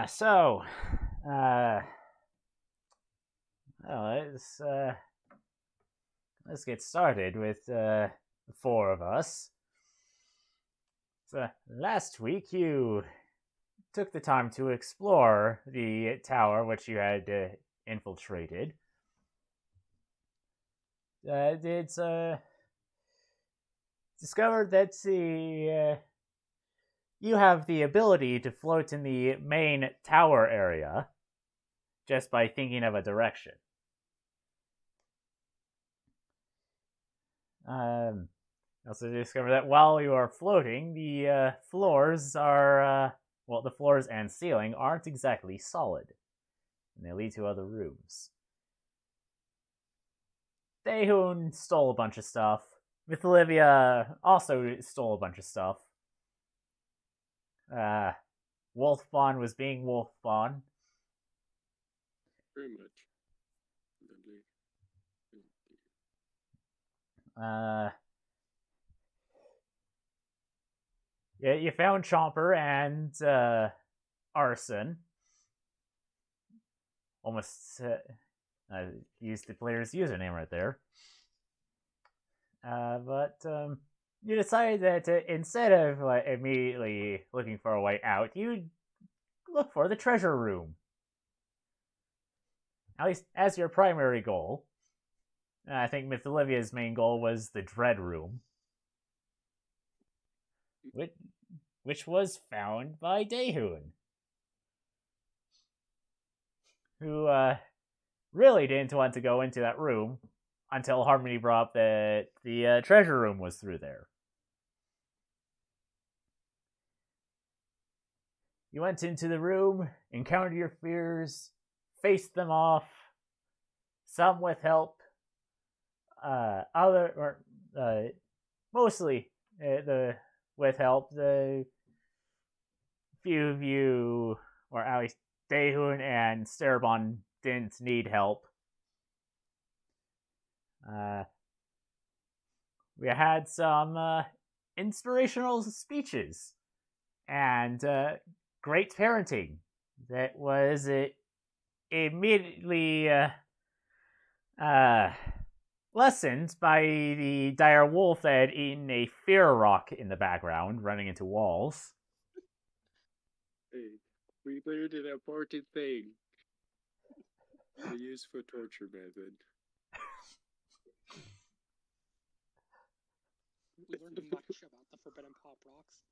So, well, let's get started with the four of us. So, last week you took the time to explore the tower which you had infiltrated. Discovered that you have the ability to float in the main tower area just by thinking of a direction. Also discovered that while you are floating, the floors are, the floors and ceiling aren't exactly solid, and they lead to other rooms. Daehoon stole a bunch of stuff. Myth Olivia also stole a bunch of stuff. Wolfbon was being Wolfbon. Very much. Yeah, you found Chomper and Arson. Almost used the player's username right there. But you decided that instead of immediately looking for a way out, you'd look for the treasure room. At least as your primary goal. I think Myth Olivia's main goal was the Dread Room, which was found by Daehoon, who really didn't want to go into that room until Harmony brought up that the treasure room was through there. You went into the room, encountered your fears, faced them off, some with help, mostly with help. The few of you, or at least Daehoon and Starabon, didn't need help. We had some inspirational speeches and great parenting that was immediately lessened by the dire wolf that had eaten a fear rock in the background, running into walls. Hey, we learned an important thing. The useful torture method. We learned much about the forbidden pop rocks.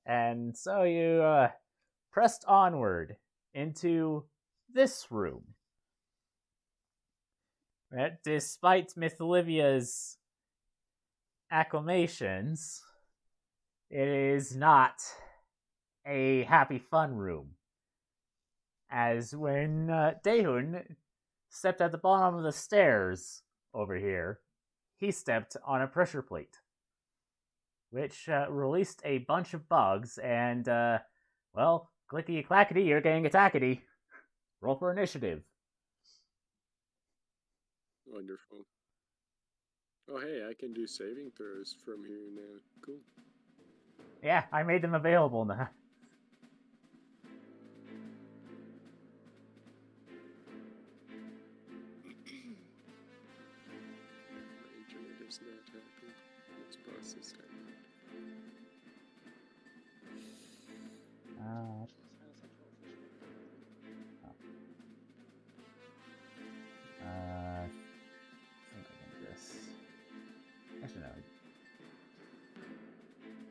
And so you pressed onward into this room. Despite Myth Olivia's acclamations, it is not a happy fun room. As when Daehoon stepped at the bottom of the stairs over here, he stepped on a pressure plate, which released a bunch of bugs, and, clickety-clackety, you're getting attackety. Roll for initiative. Wonderful. Oh, hey, I can do saving throws from here now. Cool. Yeah, I made them available now. My internet is not happy. Let's pause this time. I think I can just... Actually, no.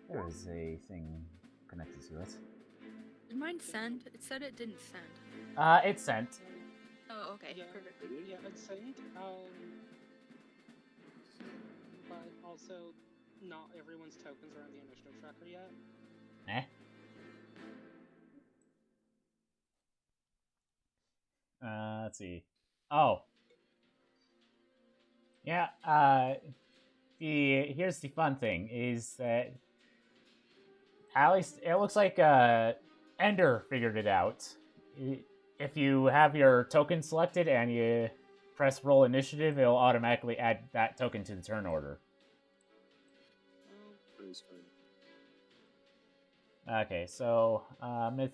There is a thing connected to it. Did mine send? It said it didn't send. It sent. Oh, okay. Yeah, Perfect. yeah, it's sent. But also, not everyone's tokens are on the initiative tracker yet. Let's see. Oh. Yeah, here's the fun thing, is that at least it looks like Ender figured it out. If you have your token selected and you press roll initiative, it'll automatically add that token to the turn order. That was Okay, so Miss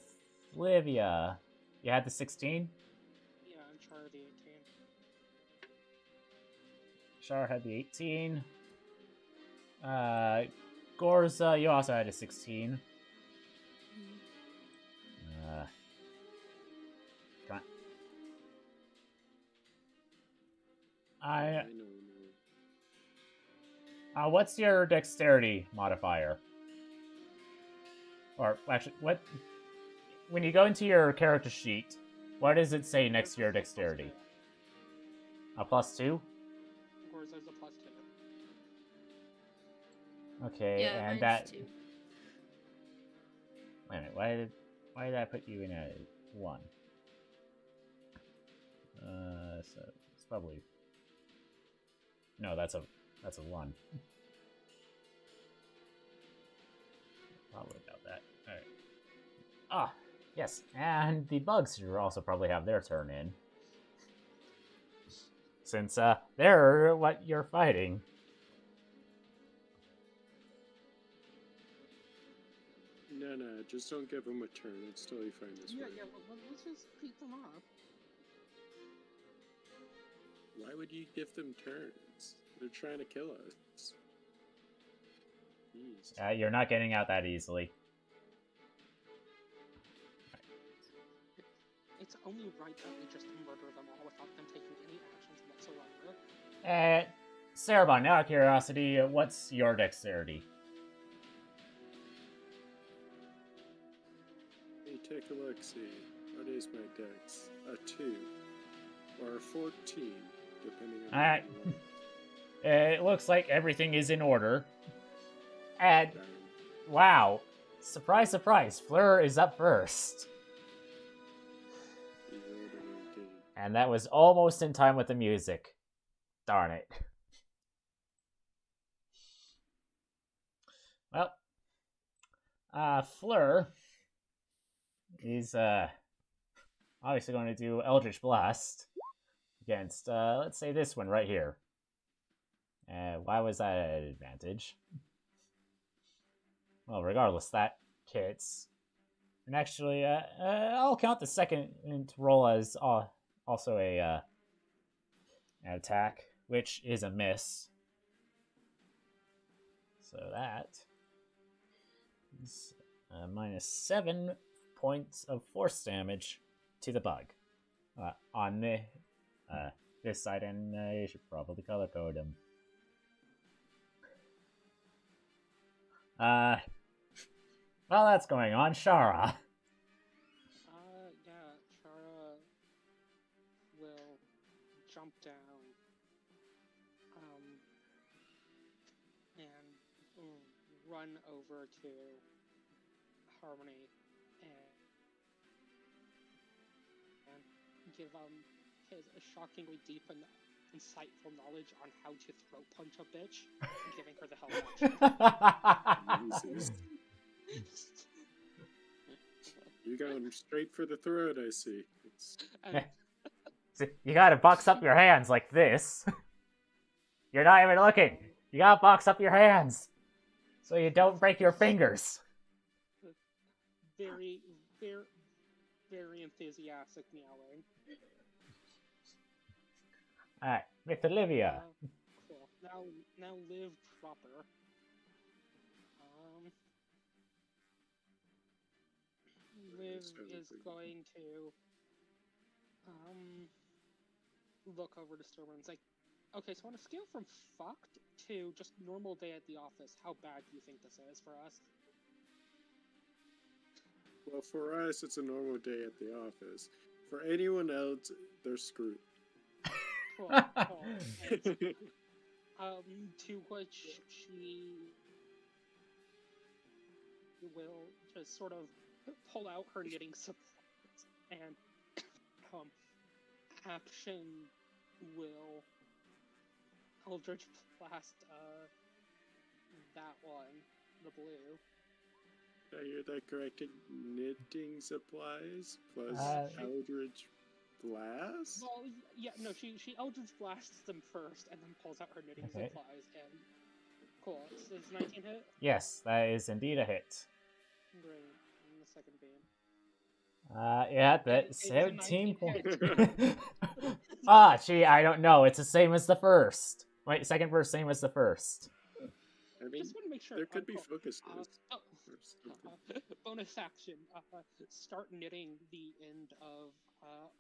Livia, you had the 16. Yeah, and Char the 18. Shar had the 18. Gorza, you also had a 16. Come on. I know. What's your dexterity modifier? Or actually, what? When you go into your character sheet, what does it say next to your dexterity? A +2? Gorza's a +2. Okay, Yeah, and mine's that. 2. Wait a minute. Why did I put you in a 1? So it's probably. No, that's a 1. Probably about that. Alright. Ah, yes. And the bugs should also probably have their turn in. Since they're what you're fighting. No, just don't give them a turn. It's totally fine this way. Yeah, let's just beat them up. Why would you give them turns? They're trying to kill us. Jeez. You're not getting out that easily. It's only right that we just murder them all without them taking any actions whatsoever. Cerebon, now out of curiosity, what's your dexterity? Hey, take a look, see. What is my dex? A 2. Or a 14, depending on Alright. It looks like everything is in order. And, wow. Surprise, surprise, Fleur is up first. And that was almost in time with the music. Darn it. Well, Fleur is obviously going to do Eldritch Blast against, let's say this one right here. Why was that an advantage? Well, regardless, that hits. And actually, I'll count the second roll as also an attack, which is a miss. So that is -7 points of force damage to the bug. On this side, and you should probably color code him. While that's going on, Shara. Yeah, Chara will jump down, and run over to Harmony and give his a shockingly deep and insightful knowledge on how to throat punch a bitch, and giving her the hell action. You're going straight for the throat, I see. You gotta box up your hands like this. You're not even looking. You gotta box up your hands so you don't break your fingers. Very, very, very enthusiastic meowing. Alright, with Olivia. Cool. Now live proper. Liv is going to look over to Sturman's like, okay, so on a scale from fucked to just normal day at the office, how bad do you think this is for us? Well, for us, it's a normal day at the office. For anyone else, they're screwed. Cool. To which she will just sort of pull out her knitting supplies and action will Eldritch Blast that one, the blue. Did I hear that correctly? Knitting supplies plus Eldritch Blast? Well, yeah, no, she Eldritch Blasts them first and then pulls out her knitting supplies and cool. It's 19 hit? Yes, that is indeed a hit. Great. And the second beam. Yeah, that It's a 17 19 points. Ah, gee, I don't know. It's the same as the first. Wait, second verse, same as the first. I mean, Just want to make sure. there could be cool. focus noise or something. Bonus action. Start knitting the end of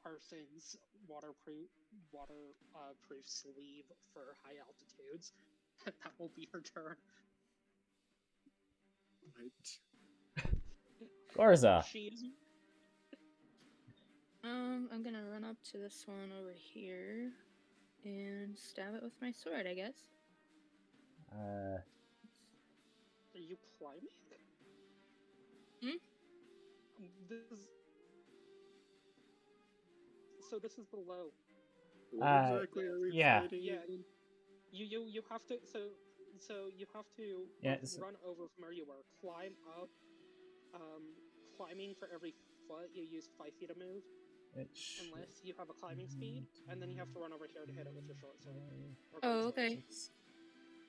Arson's waterproof sleeve for high altitudes. That will be her turn. Right. Gorza. She is. I'm gonna run up to this one over here and stab it with my sword, I guess. Are you climbing? This is... So this is below. What exactly are we yeah. fighting? Yeah, you have to so you have to run over from where you were, climb up. Climbing for every foot you use 5 feet to move, unless you have a climbing speed, and then you have to run over here to hit it with your short sword. Oh, okay.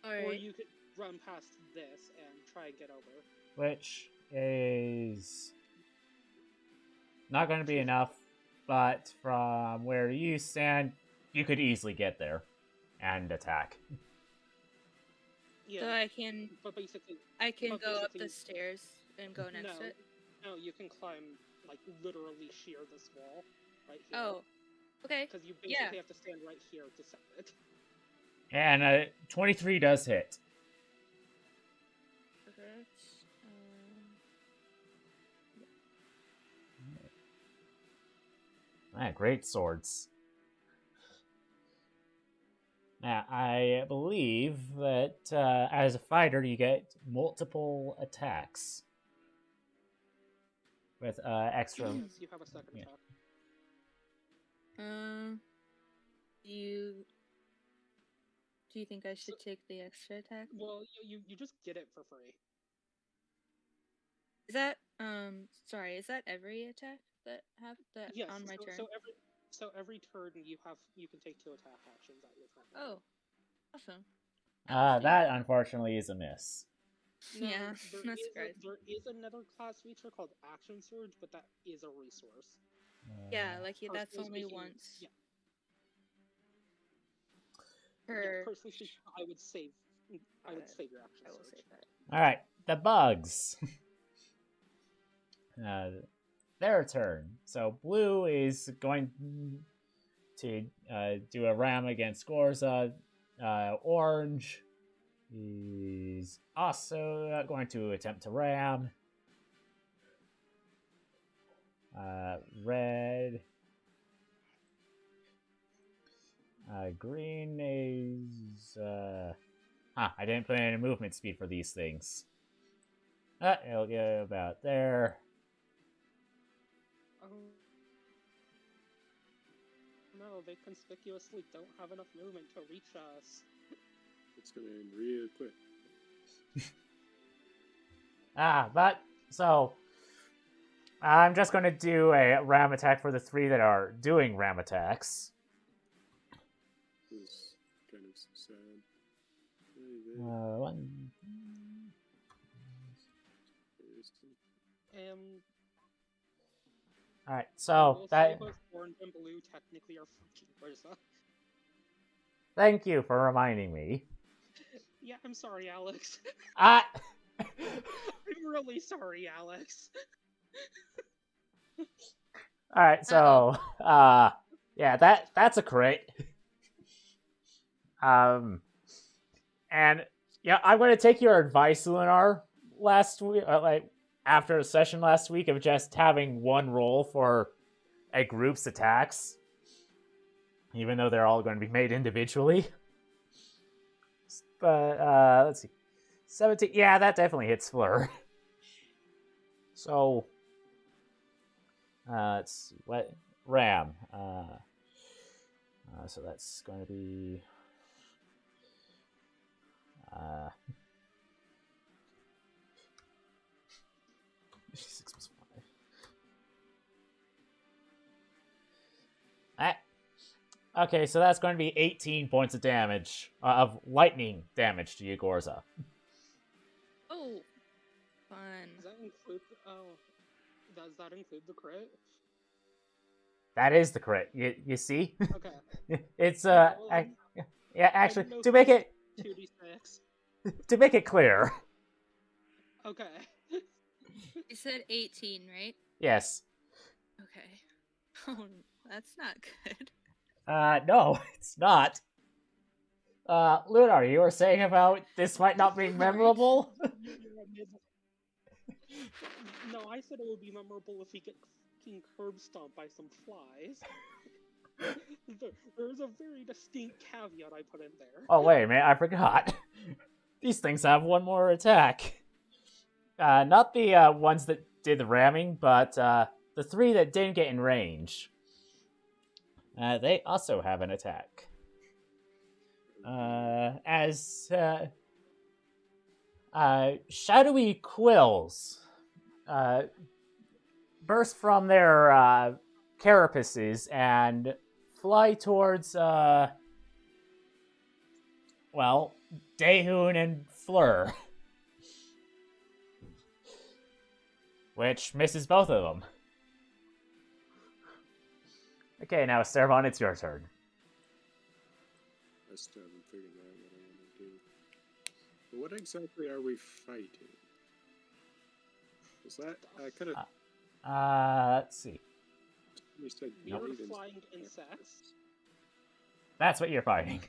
Alright. Or you could run past this and try and get over. Which is not going to be enough, but from where you stand, you could easily get there and attack. Yeah, So I can. But basically, I can go up the stairs and go next to it. No, you can climb, like, literally shear this wall right here. Oh, okay. Because you basically have to stand right here to set it. And 23 does hit. Great swords. Now, I believe that as a fighter, you get multiple attacks with extra. Yes, you have a second attack. Do you think I should take the extra attack? Well, you just get it for free. Is that sorry? Is that every attack that yes, on my turn? So every turn you can take 2 attack actions at your turn. Oh, awesome. That unfortunately is a miss. Now, yeah, that's great. There is another class feature called Action Surge, but that is a resource. Yeah, like that's only once. Yeah. Per... personally speaking, I would save your Action I will Surge. save that. All right, the bugs. Their turn. So blue is going to do a ram against Gorza. Orange is also going to attempt to ram. Red. Green is... I didn't put any movement speed for these things. It'll go about there. No, they conspicuously don't have enough movement to reach us. It's gonna end real quick. But, so... I'm just going to do a ram attack for the 3 that are doing ram attacks. It's kind of sad. One. Alright, so that... both orange and blue technically are fucking Urza. Thank you for reminding me. Yeah, I'm sorry, Alex. I'm really sorry, Alex. Alright, so, yeah, that's a crit. And, yeah, I'm going to take your advice, Lunar, last week, after a session last week of just having one roll for a group's attacks, even though they're all going to be made individually. But, let's see. 17, yeah, that definitely hits Fleur. So... let's see, what ram? So that's going to be 6 plus 5. Okay, so that's going to be 18 points of damage of lightning damage to you, Gorza. Oh. Fun. Does that include? Does that include the crit? That is the crit. You see? Okay. It's Yeah, actually to make it 2d6. to make it clear. Okay. You said 18, right? Yes. Okay. Oh, that's not good. No, it's not. Lunar, you were saying about this might not be memorable? No, I said it would be memorable if we get fucking curb stomped by some flies. There's a very distinct caveat I put in there. Oh, wait, man, I forgot. These things have one more attack. Not the ones that did the ramming, but the 3 that didn't get in range. They also have an attack. As shadowy quills burst from their carapaces and fly towards, Daehoon and Fleur. Which misses both of them. Okay, now Servon, it's your turn. I still haven't figured out what I want to do. But what exactly are we fighting? Is that I could have? Let's see. You said Weird flying insects. That's what you're fighting.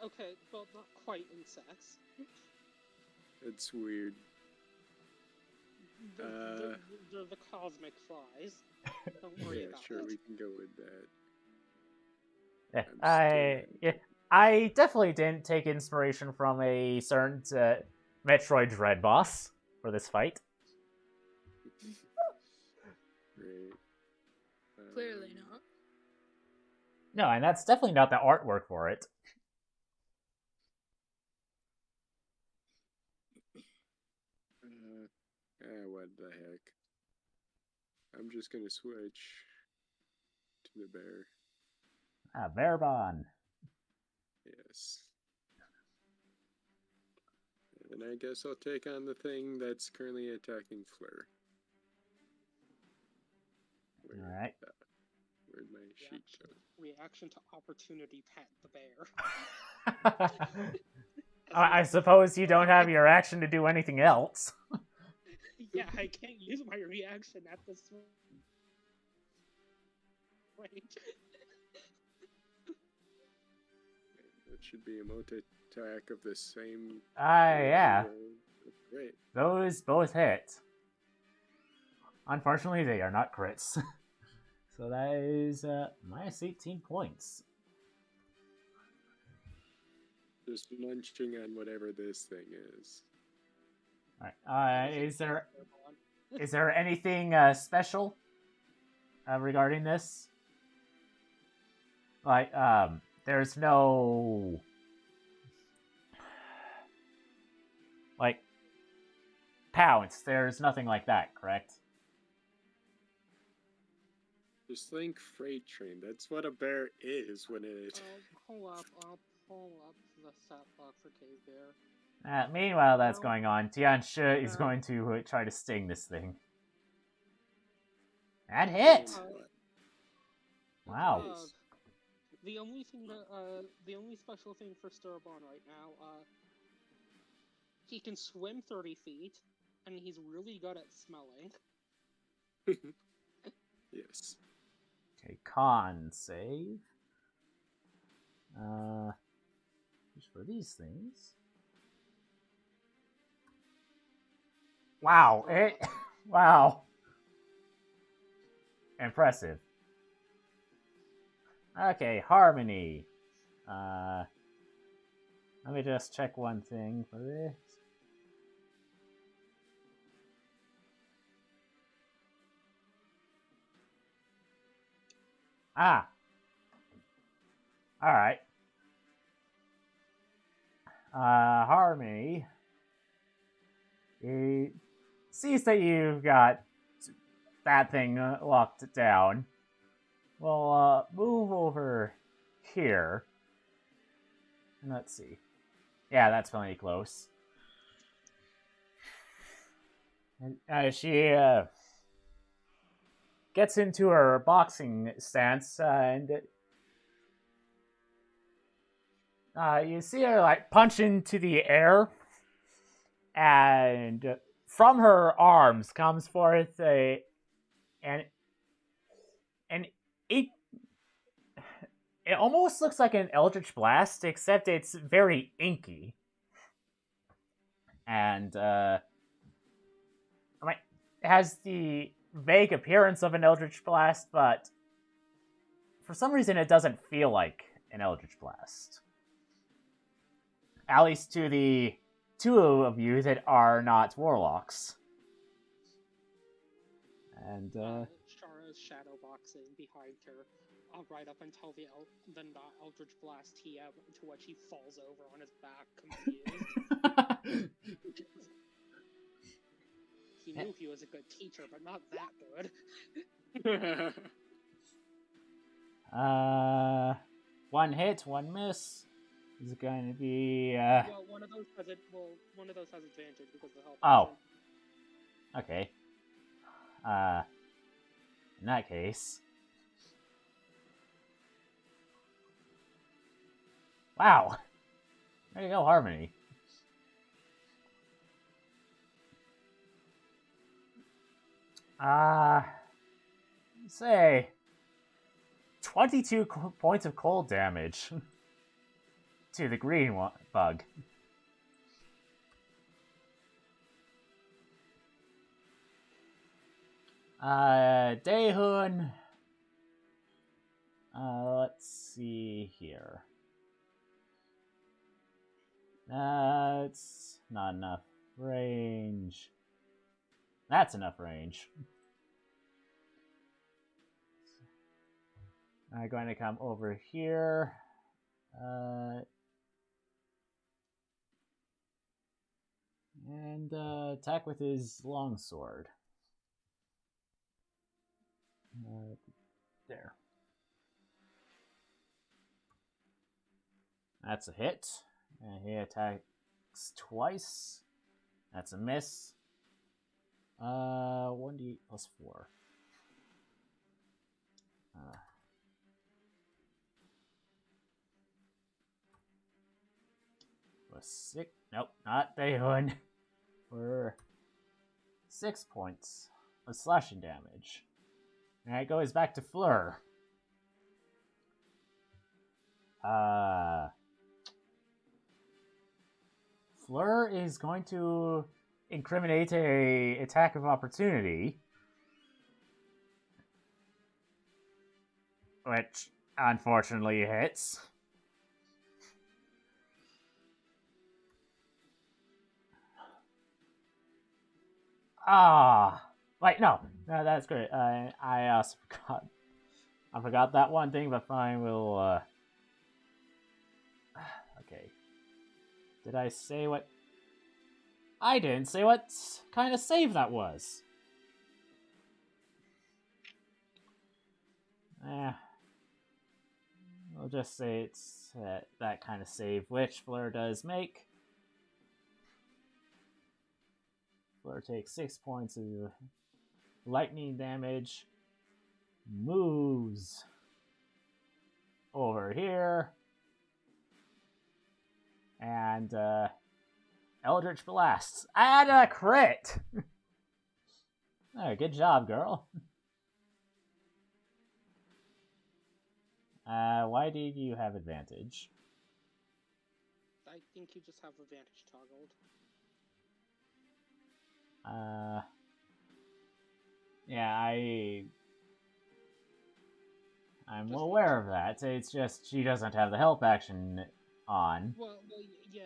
Okay, well, not quite insects. It's weird. They're the cosmic flies. Don't worry about sure, it. we can go with that. I definitely didn't take inspiration from a certain Metroid Dread boss for this fight. Great. Clearly not. No, and that's definitely not the artwork for it. What the heck? I'm just gonna switch to the bear. Bearbon. Yes. And I guess I'll take on the thing that's currently attacking Fleur. Alright. Where'd my sheet go? Reaction to opportunity pet the bear. I suppose you don't have your action to do anything else. Yeah, I can't use my reaction at this point. That should be a multi-attack of the same... yeah. Great. Those both hit. Unfortunately, they are not crits. So that is minus 18 points. Just munching on whatever this thing is. Alright, is there anything special regarding this? Like, there's no... like, pounce. There's nothing like that, correct? Just think freight train. That's what a bear is when it... I'll pull up the stat block for Cave Bear. Meanwhile, that's going on. Tianshi is going to try to sting this thing. That hit! Wow. The only special thing for Starborn right now, he can swim 30 feet, and he's really good at smelling. Yes. Okay, con save. Just for these things. Wow, wow. Impressive. Okay, Harmony. Let me just check one thing for this. Alright. Harmony. He sees that you've got that thing locked down. We'll move over here. And let's see. Yeah, that's plenty close. And she gets into her boxing stance, and you see her like punch into the air, and from her arms comes forth an it almost looks like an Eldritch Blast, except it's very inky. And it has the vague appearance of an Eldritch Blast, but for some reason it doesn't feel like an Eldritch Blast. At least to the two of you that are not warlocks. And Shara's shadow boxing behind her, right up until the Eldritch Blast TM, to which he falls over on his back, confused. He knew he was a good teacher, but not that good. One hit, one miss. Is it going to be? Well, one of those has advantage because of the help. Oh. Okay. In that case. Wow. There you go, Harmony. Say 22 points of cold damage to the green bug. Daehun. Let's see here. It's not enough range. That's enough range. I'm going to come over here. And attack with his longsword. There. That's a hit. And he attacks twice. That's a miss. 1d8 plus 4. Plus 6. Nope, not Daehun. For 6 points of slashing damage. And it goes back to Fleur. Fleur is going to incriminate a attack of opportunity, which unfortunately hits. Wait, no, that's great. I also forgot that one thing, but fine, we'll, okay. Did I say what? I didn't say what kind of save that was. We'll just say it's that kind of save, which Fleur does make. Fleur takes 6 points of lightning damage. Moves over here. And Eldritch Blasts. And a crit! Oh, good job, girl. Why did you have advantage? I think you just have advantage toggled. Yeah, I'm just aware of that. It's just she doesn't have the help action on. Well, yeah.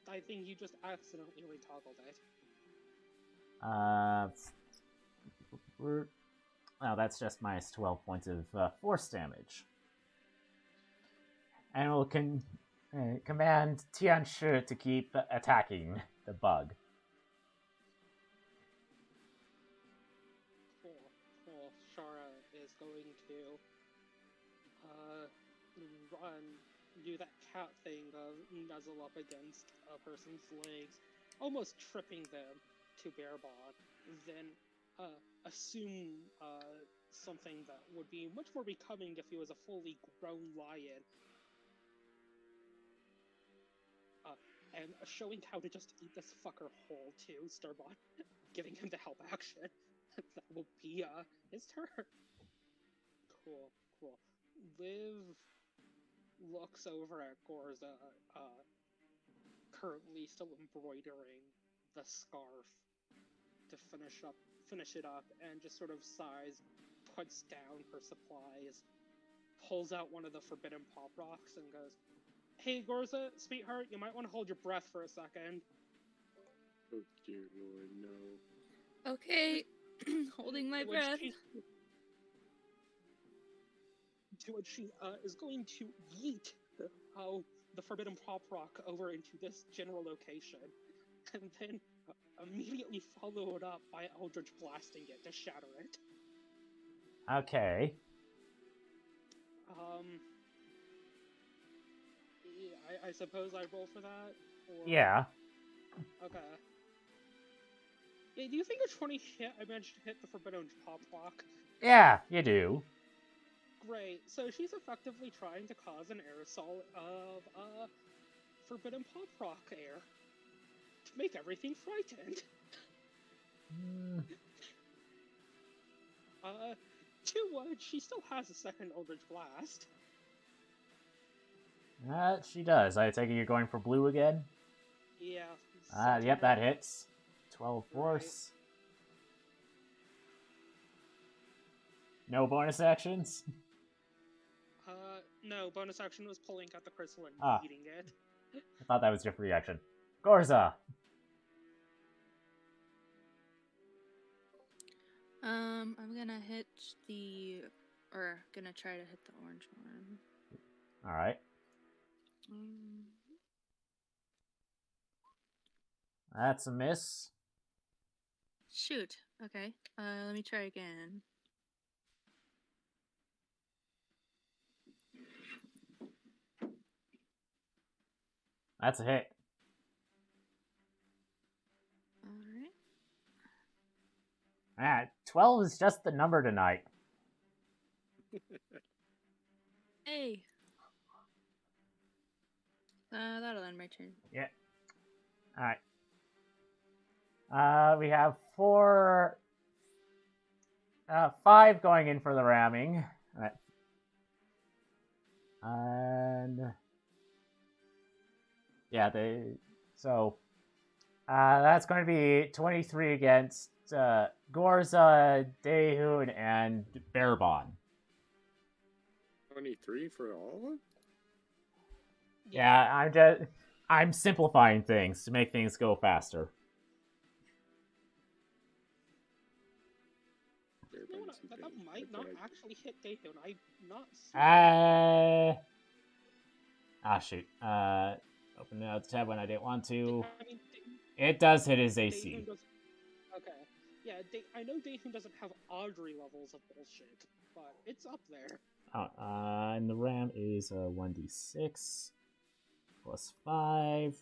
I think you just accidentally retoggled it. Well, that's just minus 12 points of force damage. And we'll command Tianshi to keep attacking the bug. Cool. Shara is going to do that cat thing of nuzzle up against a person's legs, almost tripping them, to Bearbot, then assume something that would be much more becoming if he was a fully grown lion. And showing how to just eat this fucker whole too, Starbot, giving him the help action. That will be his turn. Cool. Liv looks over at Gorza, currently still embroidering the scarf to finish it up, and just sort of sighs, puts down her supplies, pulls out one of the forbidden pop rocks, and goes, "Hey, Gorza, sweetheart, you might want to hold your breath for a second." Oh dear Lord, no. Okay, holding my breath. To which she is going to yeet the forbidden pop rock over into this general location, and then immediately follow it up by Eldritch blasting it to shatter it. Okay. Yeah, I suppose I roll for that? Or... Yeah. Okay. Yeah, do you think a 20 hit, I managed to hit the forbidden pop rock? Yeah, you do. Great. So she's effectively trying to cause an aerosol of forbidden pop rock air to make everything frightened. She still has a second Eldritch Blast. She does. I take it you're going for blue again? Yeah. Yep, that hits. 12 force. Right. No bonus actions? No, bonus action was pulling out the crystal and eating it. I thought that was your free action. Gorza! I'm gonna try to hit the orange one. Alright. That's a miss. Shoot. Okay. Let me try again. That's a hit. Alright. 12 is just the number tonight. Hey. That'll end my turn. Yeah. Alright. We have 5 going in for the ramming. Alright. And yeah, that's going to be 23 against Gorza, Daehoon, and Bearbon. 23 for all of them? Yeah, I'm simplifying things to make things go faster. That might not actually hit Daehoon. I'm not shoot. Open out the tab when I didn't want to. It does hit his AC. Okay. Yeah, I know Daehoon doesn't have Audrey levels of bullshit, but it's up there. And the RAM is 1d6 plus 5.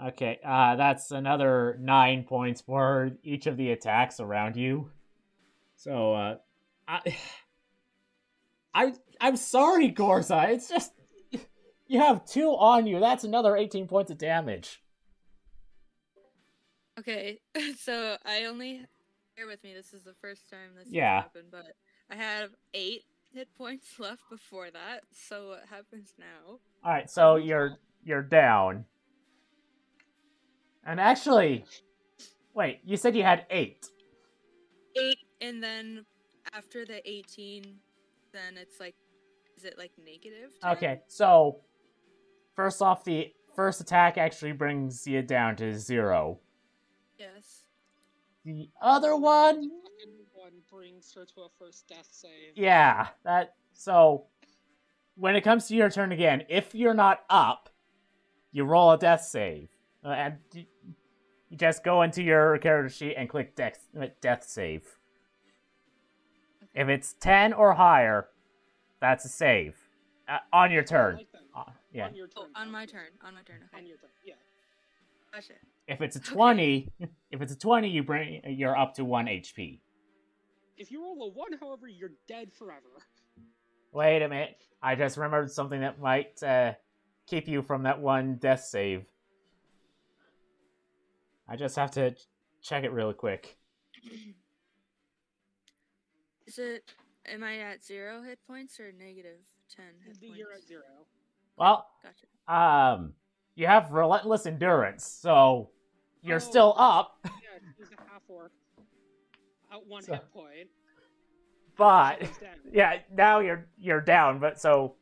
Okay, that's another 9 points for each of the attacks around you. So, I'm sorry, Gorza. It's just you have 2 on you. That's another 18 points of damage. Okay, so I only bear with me. This is the first time this has happened, but I have 8 hit points left before that. So what happens now? All right, so you're down. And actually, wait, you said you had 8. 8, and then after the 18, then it's like, is it like negative 10? Okay, so first off, the first attack actually brings you down to 0. Yes. The other one? The second one brings her to a first death save. Yeah, so when it comes to your turn again, if you're not up, you roll a death save. And you just go into your character sheet and click death save. If it's 10 or higher, that's a save on your turn. I like that. Yeah. On your turn. On my turn. On my turn. Okay. On your turn. Yeah. Gotcha. If it's a 20, you're up to 1 HP. If you roll a 1, however, you're dead forever. Wait a minute. I just remembered something that might keep you from that 1 death save. I just have to check it really quick. Am I at 0 hit points or negative 10 hit points? You're at 0. Well, gotcha. You have relentless endurance, so you're still up. Yeah, she's a half-orc. At 1 hit point. But yeah, now you're down, but so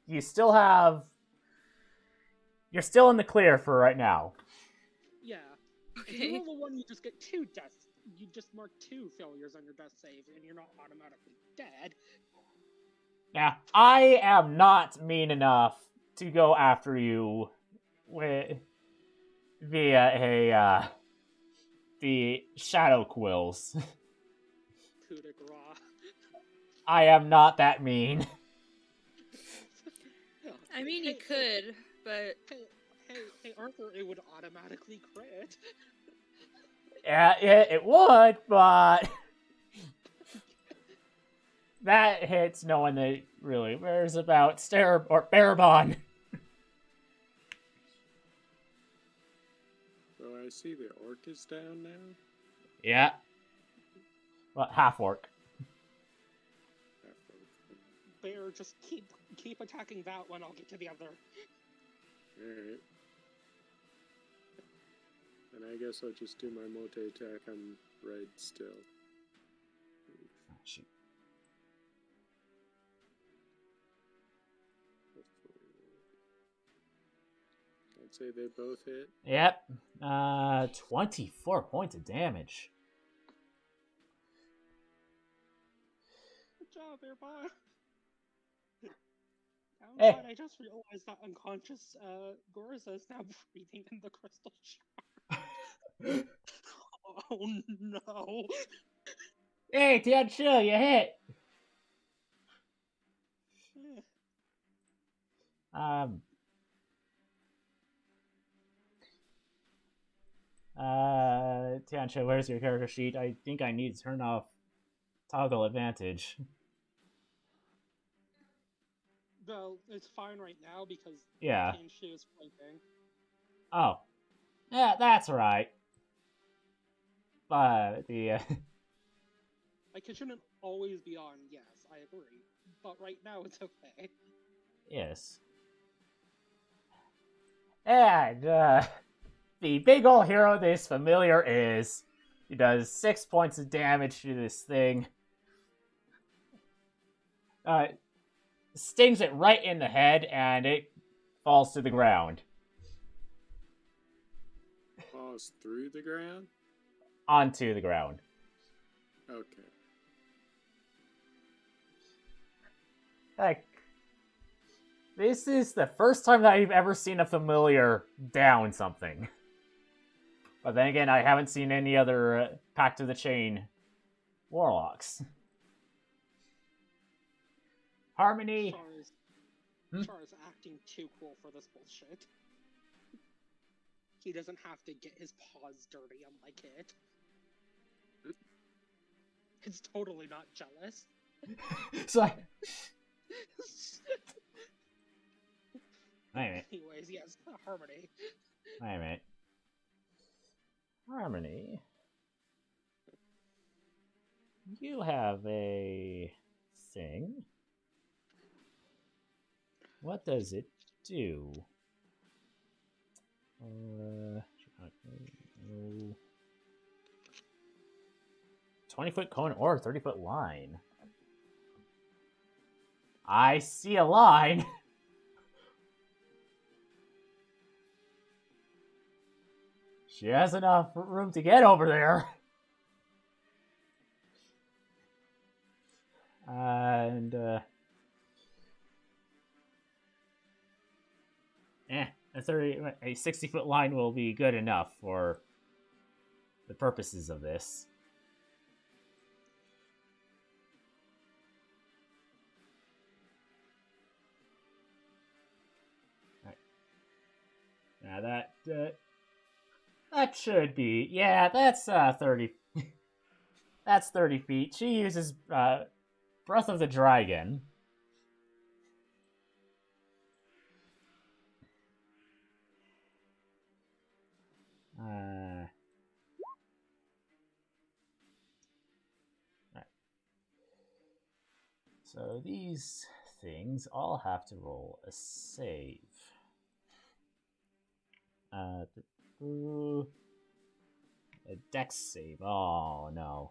you still have you're still in the clear for right now. Yeah. Okay. If you roll a 1, you just get 2 deaths. You just mark 2 failures on your death save, and you're not automatically dead. Now, I am not mean enough to go after you via the shadow quills. Coup de grace. I am not that mean. I mean, you could, but... Hey, Arthur, it would automatically crit. Yeah, it would, but... that hits no one that really cares about Barabon. So I see the orc is down now? Yeah. Well, half-orc. Bear, just keep attacking that one, I'll get to the other. Alright. And I guess I'll just do my multi-attack on red still. Oh, shoot. I'd say they both hit. Yep. 24 points of damage. Good job, Airbot. Hey. I just realized that unconscious Gorza is now breathing in the crystal jar. Oh no. Hey, Tianchi, you hit! Tianchi, where's your character sheet? I think I need to turn off toggle advantage. Well, it's fine right now because Tianchi is flanking. Oh. Yeah, that's right. But the... Like, it shouldn't always be on, yes, I agree. But right now, it's okay. Yes. And, the big ol' hero this familiar is. He does 6 points of damage to this thing. Stings it right in the head, and it falls to the ground. Falls through the ground? Onto the ground. Okay. Like, this is the first time that I've ever seen a familiar down something. But then again, I haven't seen any other Pact of the Chain warlocks. Harmony. Char is acting too cool for this bullshit. He doesn't have to get his paws dirty, unlike it. He's totally not jealous. So I... Wait a minute. Anyways, yes, Harmony. Wait a minute. Harmony. You have a thing. What does it do? 20-foot cone or 30-foot line. I see a line. She has enough room to get over there. And, a 60-foot line will be good enough for the purposes of this. that should be. Yeah, that's 30. That's 30 feet. She uses Breath of the Dragon. Right. So these things all have to roll a save. A dex save. Oh no.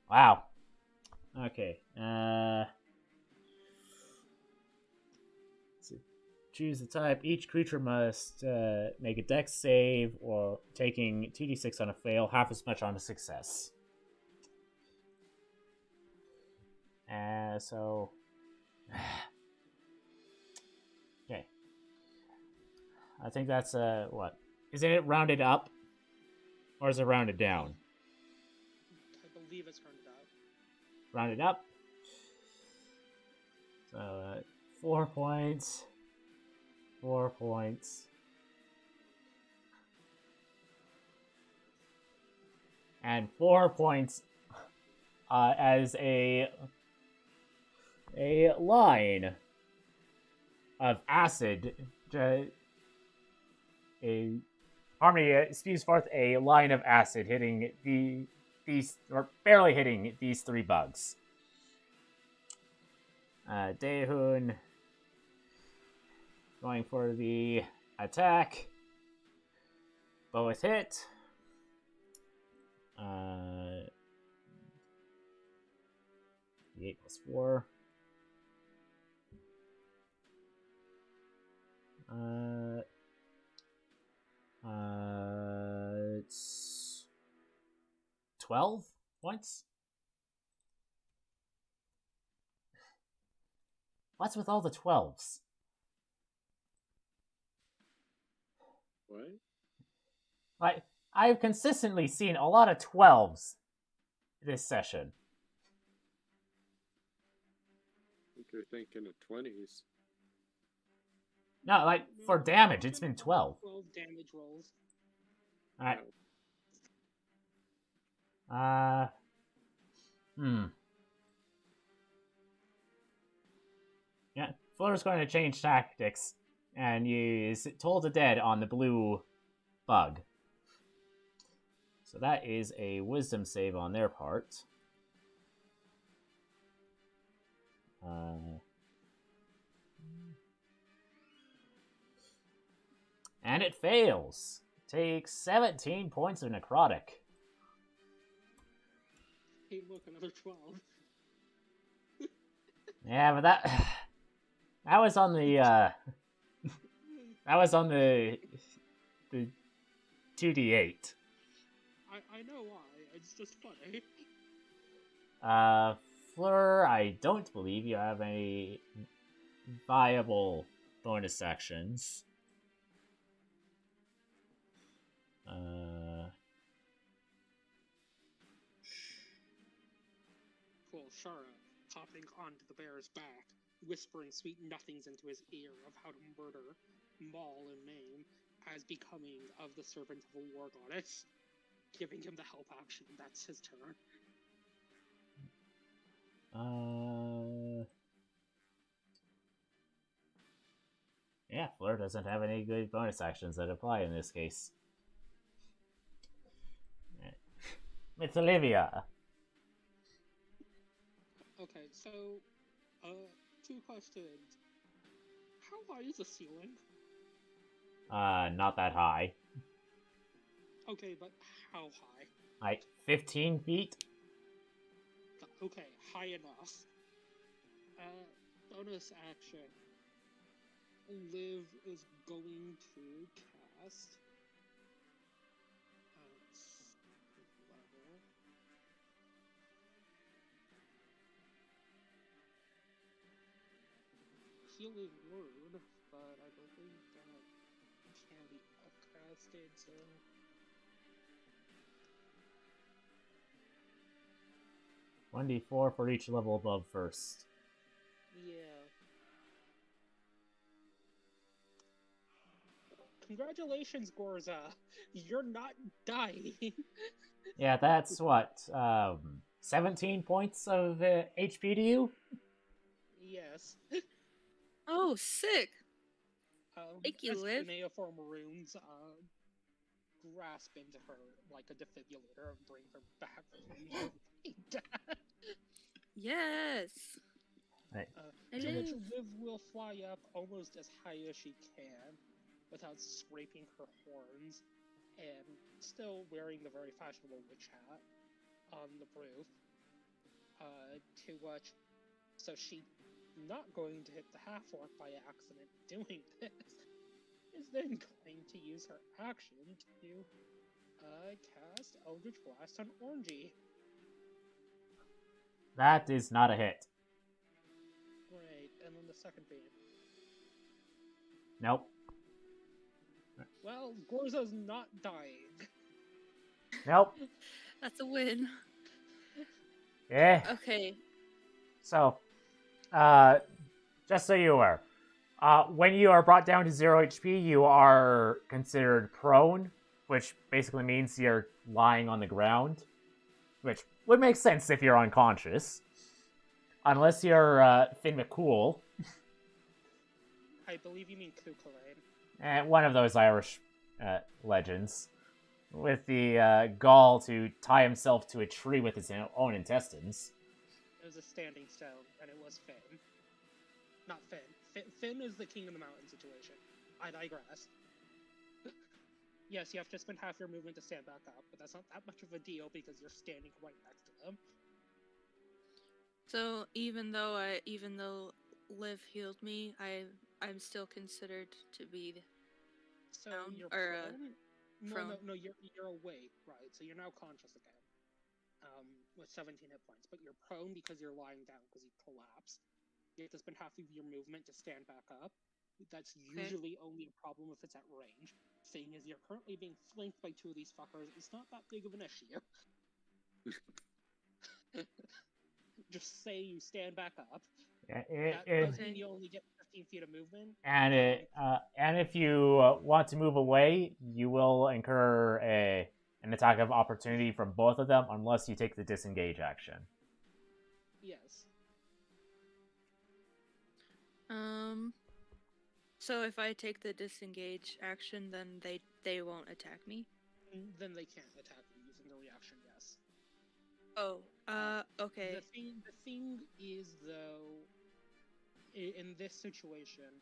Wow. Okay. So choose the type. Each creature must make a dex save, or taking 2d6 on a fail, half as much on a success. So. Okay. I think that's what? Isn't it rounded up? Or is it rounded down? I believe it's rounded up. Rounded up. So 4 points. 4 points. And 4 points as a line of acid. Harmony spews forth a line of acid hitting these, or barely hitting these 3 bugs. Daehun going for the attack. Both hit. The 8 plus 4. It's 12 points. What's with all the 12s? What? I've consistently seen a lot of 12s this session. I think you're thinking of 20s. No, for damage, it's been 12. 12 damage rolls. Alright. Yeah, Flur's going to change tactics and use Toll the Dead on the blue bug. So that is a wisdom save on their part. And it fails. Takes 17 points of necrotic. Hey, look, another 12. Yeah, but that was on the that was on the 2d8. I know why. It's just funny. Fleur, I don't believe you have any viable bonus actions. Cool, Shara hopping onto the bear's back, whispering sweet nothings into his ear of how to murder, maul, and maim, as becoming of the servant of a war goddess, giving him the help action. That's his turn. Yeah, Fleur doesn't have any good bonus actions that apply in this case. It's Olivia. Okay, so, 2 questions. How high is the ceiling? Not that high. Okay, but how high? 15 feet? Okay, high enough. Bonus action. Liv is going to cast... level. Healing Word, but I believe that can be upcasted, so... $1d4 for each level above first. Yeah. Congratulations, Gorza. You're not dying. Yeah, that's what, 17 points of HP to you? Yes. Oh, sick. Thank you, as Liv. cuneiform runes grasp into her like a defibrillator and bring her back from your fate. Yes. Right. To which Liv will fly up almost as high as she can without scraping her horns, and still wearing the very fashionable witch hat on the roof. To which, so she's not going to hit the half-orc by accident doing this, is then going to use her action to cast Eldritch Blast on Orangey. That is not a hit. Right, and then the second beam. Nope. Well, Gorza's not dying. Nope. That's a win. Yeah. Okay. So, just so you are, when you are brought down to 0 HP, you are considered prone, which basically means you're lying on the ground, which would make sense if you're unconscious. Unless you're Finn McCool. I believe you mean Kukulain. One of those Irish legends. With the gall to tie himself to a tree with his own intestines. It was a standing stone, and it was Finn. Not Finn. Finn is the king of the mountain situation. I digress. Yes, you have to spend half your movement to stand back up, but that's not that much of a deal because you're standing right next to them. So even though Liv healed me, I'm still considered to be down. You're prone. No, you're awake, right? So you're now conscious again, with 17 hit points. But you're prone because you're lying down because you collapse. You have to spend half of your movement to stand back up. That's usually only a problem if it's at range. Seeing as you're currently being flanked by 2 of these fuckers, it's not that big of an issue. Just say you stand back up. That doesn't mean you only get 15 feet of movement. And and if you want to move away, you will incur an attack of opportunity from both of them unless you take the disengage action. Yes. So if I take the disengage action, then they won't attack me? Then they can't attack you using the reaction, yes. Oh, okay. The thing is, though, in this situation,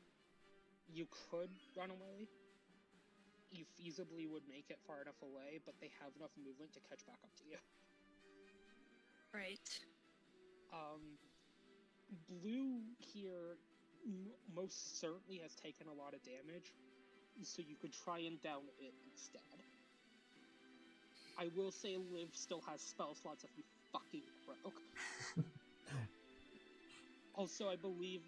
you could run away. You feasibly would make it far enough away, but they have enough movement to catch back up to you. Right. Blue here most certainly has taken a lot of damage, so you could try and down it instead. I will say Liv still has spell slots if you fucking broke. Also, I believe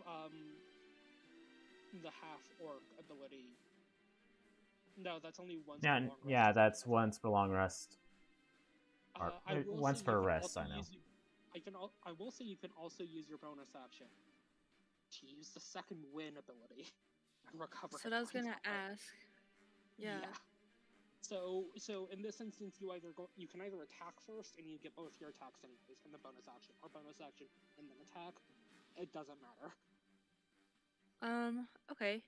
the half-orc ability... No, that's only once per long rest. Yeah, that's once per long rest. Or once per rest, I know. I will say you can also use your bonus action to use the second win ability and recover. So I was gonna ask. Yeah. So in this instance, you can either attack first and you get both your attacks anyways in the bonus action, or bonus action and then attack. It doesn't matter. Okay.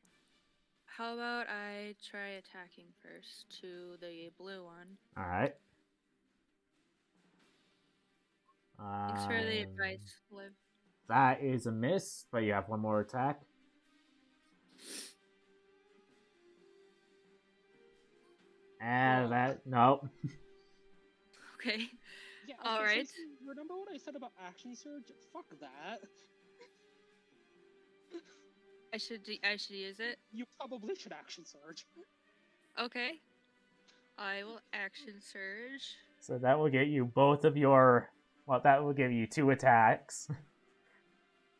How about I try attacking first to the blue one? Alright. Thanks for the advice, Liv. That is a miss, but you have one more attack. And no. Okay. Yeah, all right. So remember what I said about action surge? Fuck that. I should use it? You probably should action surge. Okay. I will action surge. So that will get you both of your... Well, that will give you 2 attacks.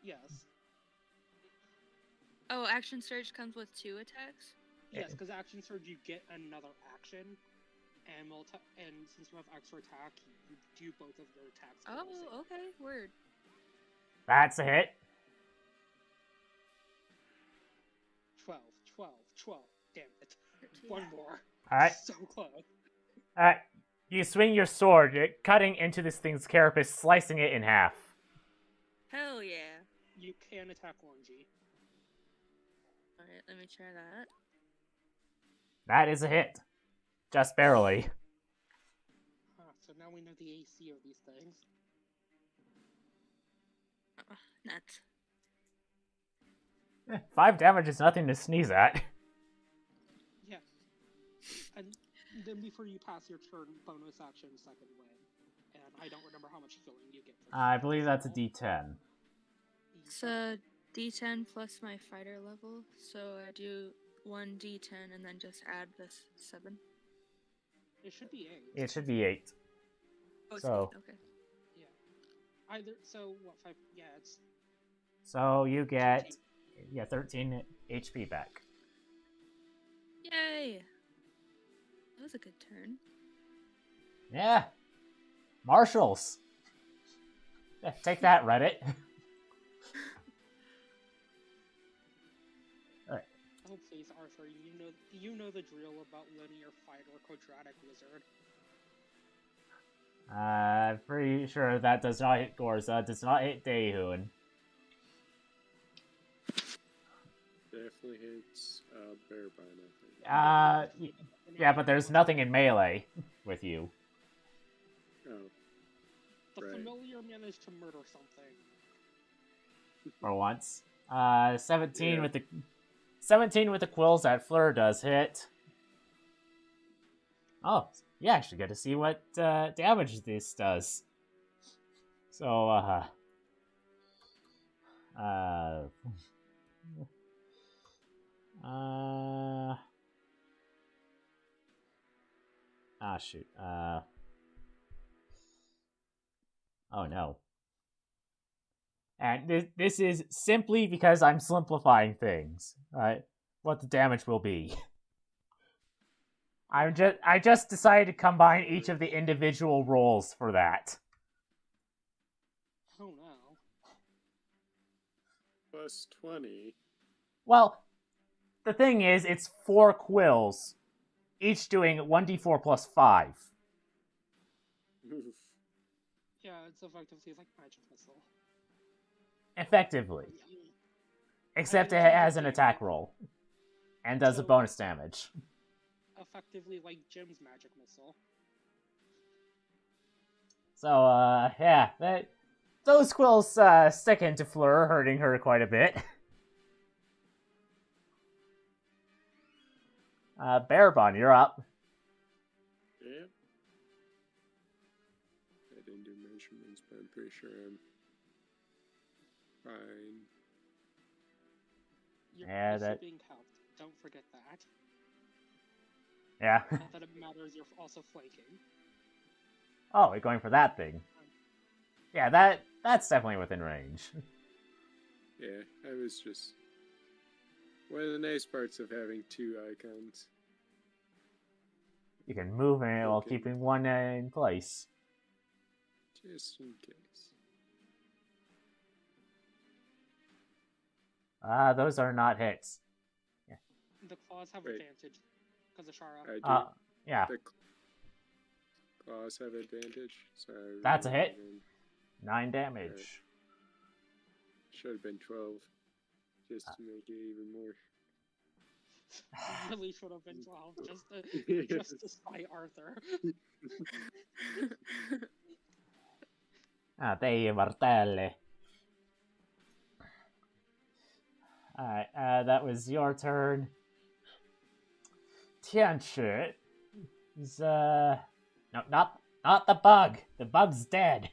Yes. Oh, action surge comes with 2 attacks? Yes, because action surge you get another action, and since you have extra attack, you do both of your attacks. Oh, okay, word. That's a hit. 12. Damn it. 1 more. Alright. So close. Alright. You swing your sword, cutting into this thing's carapace, slicing it in half. Hell yeah. You can attack Orangey. Alright, let me try that. That is a hit. Just barely. So now we know the AC of these things. Nuts. 5 damage is nothing to sneeze at. Yeah. And then before you pass your turn, bonus action, second win. And I don't remember how much healing you get. I believe that's a D10. It's a D10 plus my fighter level, so I do 1 D10 and then just add this 7. It should be 8. It should be 8. Oh, it's So 8, okay. Yeah. Either, so what, 5? Yeah, it's... So you get 13 HP back. Yay! That was a good turn. Yeah. Marshals. Yeah, take that, Reddit. Alright. Oh please, Arthur, you know the drill about linear fight or quadratic wizard. I'm pretty sure that does not hit Gorza, does not hit Daehun. Definitely hits Bearbine, I think. Yeah, but there's nothing in melee with you. Oh. The Right. familiar managed to murder something. For once. 17 with the quills that Fleur does hit. Oh, you actually get to see what damage this does. So, shoot. Oh no. And this is simply because I'm simplifying things, right? What the damage will be. I just decided to combine each of the individual rolls for that. Oh no. Plus 20. Well, the thing is, it's 4 quills, each doing 1d4 plus 5. Oof. Yeah, it's effectively like magic missile. Effectively. Except it has an attack roll. And does a bonus damage. Effectively like Jim's magic missile. So, yeah. Those quills stick into Fleur, hurting her quite a bit. Bearbon, you're up. Yeah. I didn't do measurements, but I'm pretty sure I'm fine. You're also being helped. Don't forget that. Yeah. Not that it matters, you're also flanking. Oh, we're going for that thing. Yeah, that's definitely within range. Yeah, I was just... One of the nice parts of having 2 icons. You can move it while keeping one in place. Just in case. Those are not hits. Yeah. The claws have advantage because of Shara. I do. Yeah. The claws have advantage. So that's a hit. 9 damage. Right. Should have been 12. Just to make it even more. Really should have been 12, just to spite Arthur. Dei martelli. Alright, that was your turn. Tianshi is, no, not the bug. The bug's dead.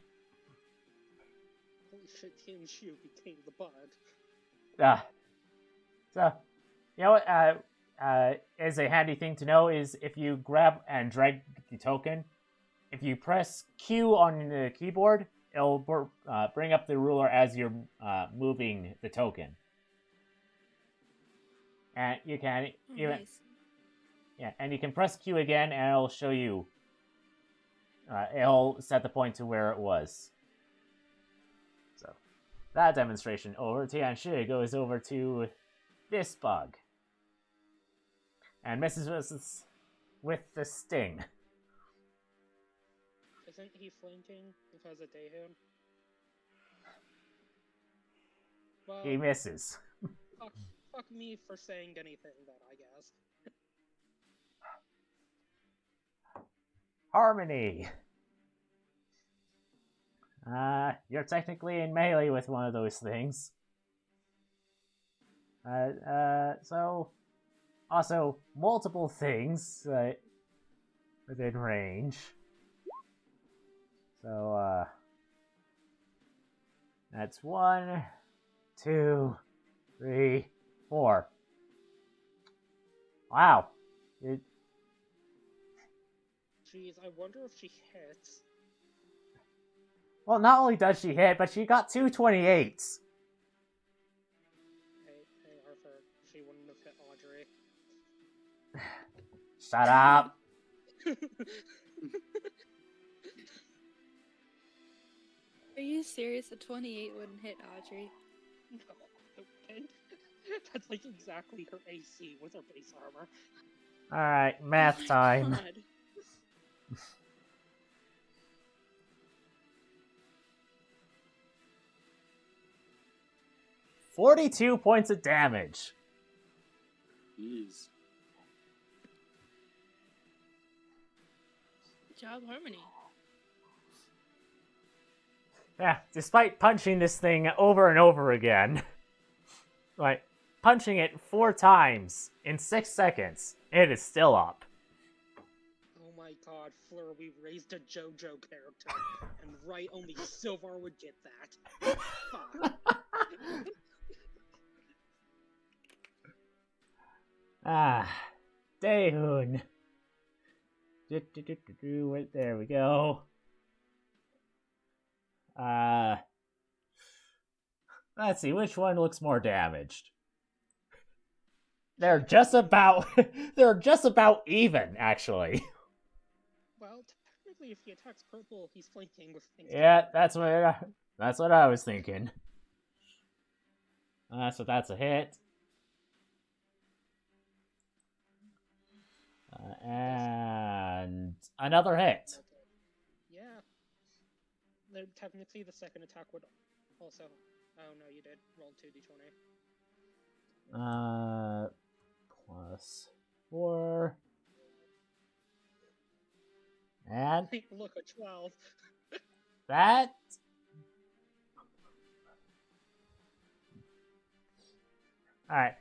Holy shit, Tianshi became the bug. So, you know what, is a handy thing to know is if you grab and drag the token, if you press Q on the keyboard, it'll bring up the ruler as you're moving the token. And you can nice. Yeah, and you can press Q again, and it'll show you. It'll set the point to where it was. So, that demonstration over. Tianshi goes over to this bug. and misses with the sting. Isn't he flanking because of Daehoon? Well, he misses. Fuck me for saying anything then, I guess. Harmony. You're technically in melee with one of those things. So also multiple things within range. So that's 1, 2, 3, 4. Wow. Jeez, I wonder if she hits. Well, not only does she hit, but she got 2 28s. Hey, Arthur, she wouldn't have hit Audrey. Shut up. Are you serious? A 28 wouldn't hit Audrey? No, it wouldn't. That's like exactly her AC with her base armor. Alright, math time. God. 42 points of damage. Jeez. Good job, Harmony. Yeah, despite punching this thing over and over again, like punching it 4 times in 6 seconds, it is still up. Oh my god, Fleur, we raised a JoJo character, and right, only Silvar would get that. Fuck. Daehoon. There we go. Let's see, which one looks more damaged? They're just about even, actually. Well, technically, if he attacks purple, he's flanking with things. Yeah, that's what I was thinking. So that's a hit. And another hit. Okay. Yeah. Technically, the second attack would also... Oh, no, you did. Roll 2d20. Plus 4. And... Look, a 12. That... Alright.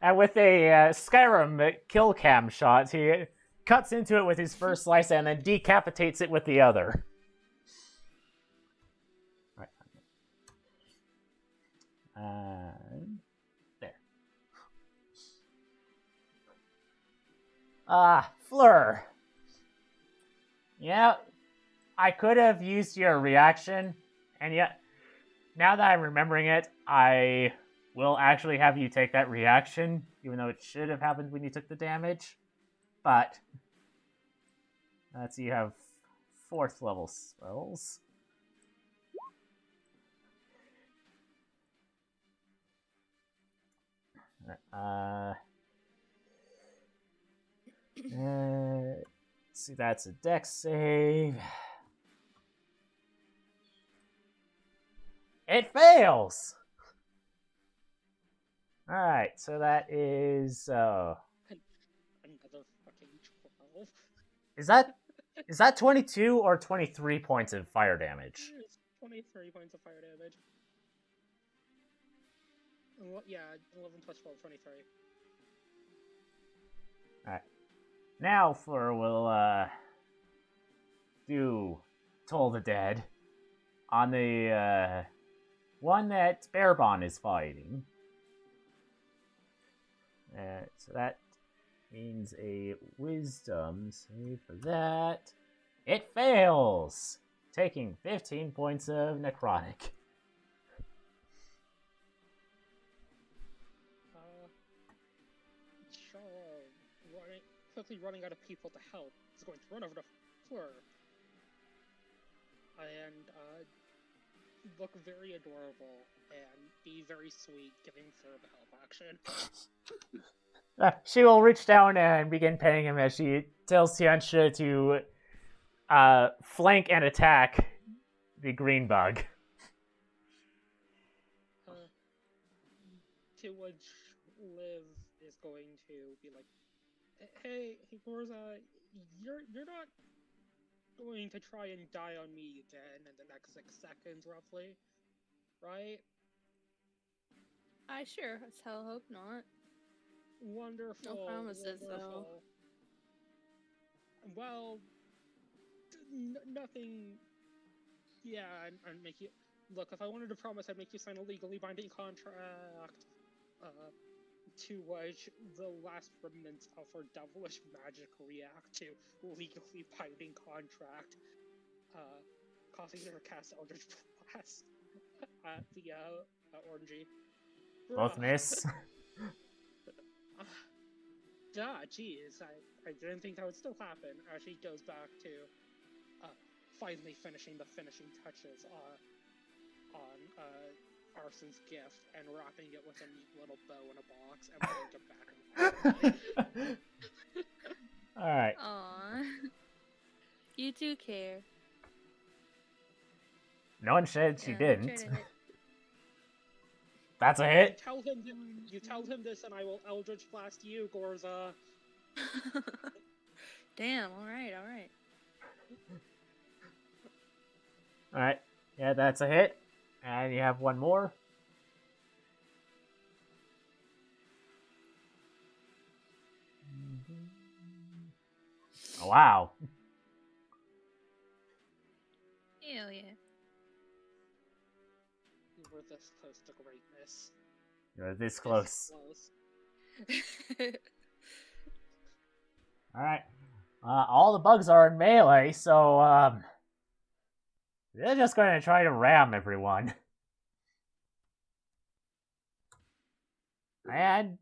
And with a Skyrim kill cam shot, he cuts into it with his first slice and then decapitates it with the other. Right. And there. Fleur. Yeah, I could have used your reaction, and yet, now that I'm remembering it, I will actually have you take that reaction, even though it should have happened when you took the damage. But, let's see, you have 4th level spells. Let's see, that's a dex save. It fails! Alright, so that is Another fucking 12. Is that 22 or 23 points of fire damage? It's 23 points of fire damage. Yeah, 11 plus 12, 23. Alright. Now Fleur will do Toll the Dead on the one that Bearbon is fighting. So that means a wisdom save for that. It fails, taking 15 points of necrotic. Quickly running out of people to help, is going to run over to Fleur. And look very adorable and be very sweet, giving Thurb a help action. She will reach down and begin petting him as she tells Tianchi to flank and attack the green bug. To which Liv is going to be like, hey Gorza, you're not going to try and die on me then in the next 6 seconds, roughly, right? I sure as hell hope not. Wonderful. No promises, wonderful. though. Well, nothing. Yeah, I'd make you. Look, if I wanted to promise, I'd make you sign a legally binding contract. To which the last remnants of her devilish magic react to legally binding contract, causing her to cast Eldritch Blast at the orangey. Both miss. Jeez, I didn't think that would still happen. As she goes back to finally finishing the finishing touches on Arson's gift and wrapping it with a neat little bow in a box and putting it back in the Alright. Aww. You do care. No one said she didn't. That's a hit. You tell him this and I will Eldritch Blast you, Gorza. Damn, alright. Alright. Yeah, that's a hit. And you have one more. Oh, wow. Hell yeah. You were this close to greatness. You're this close. Alright. All the bugs are in melee, so, they're just going to try to ram everyone. And,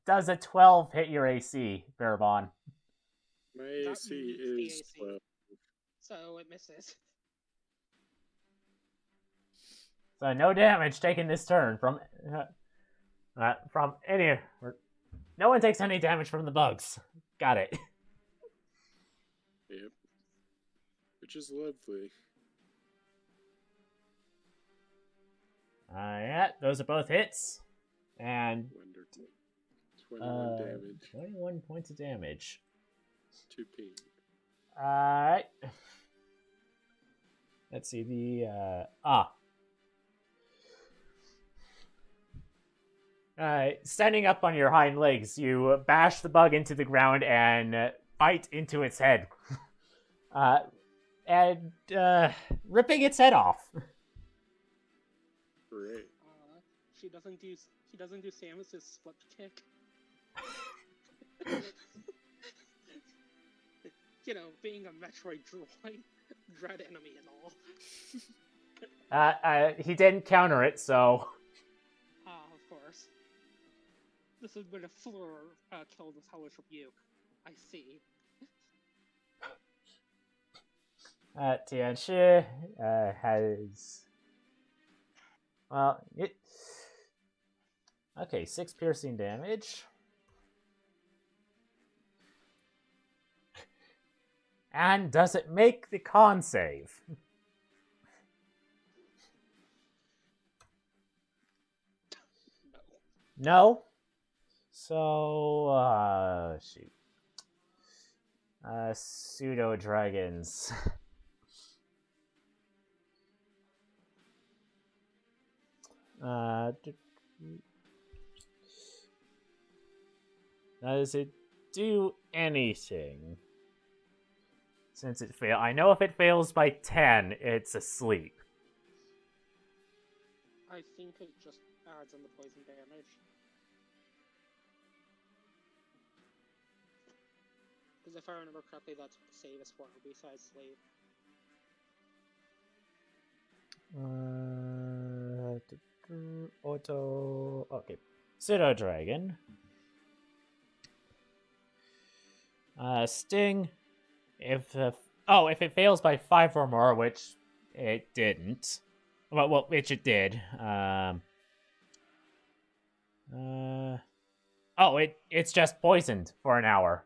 does a 12 hit your AC, Barabon? My AC is 12. So it misses. So no damage taken this turn from any... No one takes any damage from the bugs. Got it. Yep. Which is lovely. Yeah, those are both hits. And... Wonderful. 21 damage. 21 points of damage. 2 ping. Alright. Let's see, the... standing up on your hind legs, you bash the bug into the ground and bite into its head. Ripping its head off. Great. He doesn't do Samus's split kick. You know, being a Metroid droid, dread enemy and all. He didn't counter it, so... Of course. This has been a floor kill this hellish of you. I see. Tianchi has... Well, it... Okay, 6 piercing damage. And does it make the con save? No? So, shoot. Pseudo-dragons. Does it do anything? Since it failed. I know if it fails by 10, it's asleep. I think it just adds on the poison damage. Because if I remember correctly, that's what the save is for, besides sleep. Auto... Okay. Pseudo Dragon. Sting. If it fails by 5 or more, which it didn't. Well, which it did. Oh, it's just poisoned for an hour.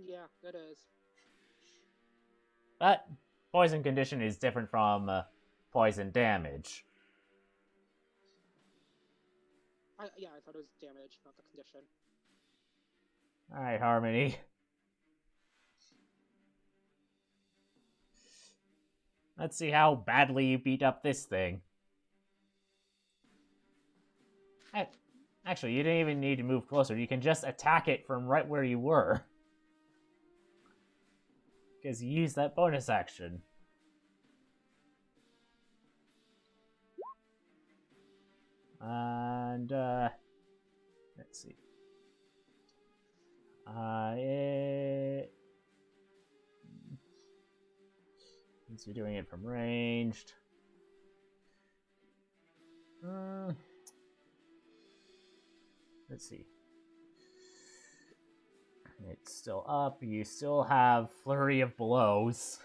Yeah, it is. But poison condition is different from poison damage. I thought it was damage, not the condition. Alright, Harmony. Let's see how badly you beat up this thing. Actually, you didn't even need to move closer. You can just attack it from right where you were. Because you used that bonus action. And, let's see. Since you're doing it from ranged. Let's see. It's still up. You still have Flurry of Blows.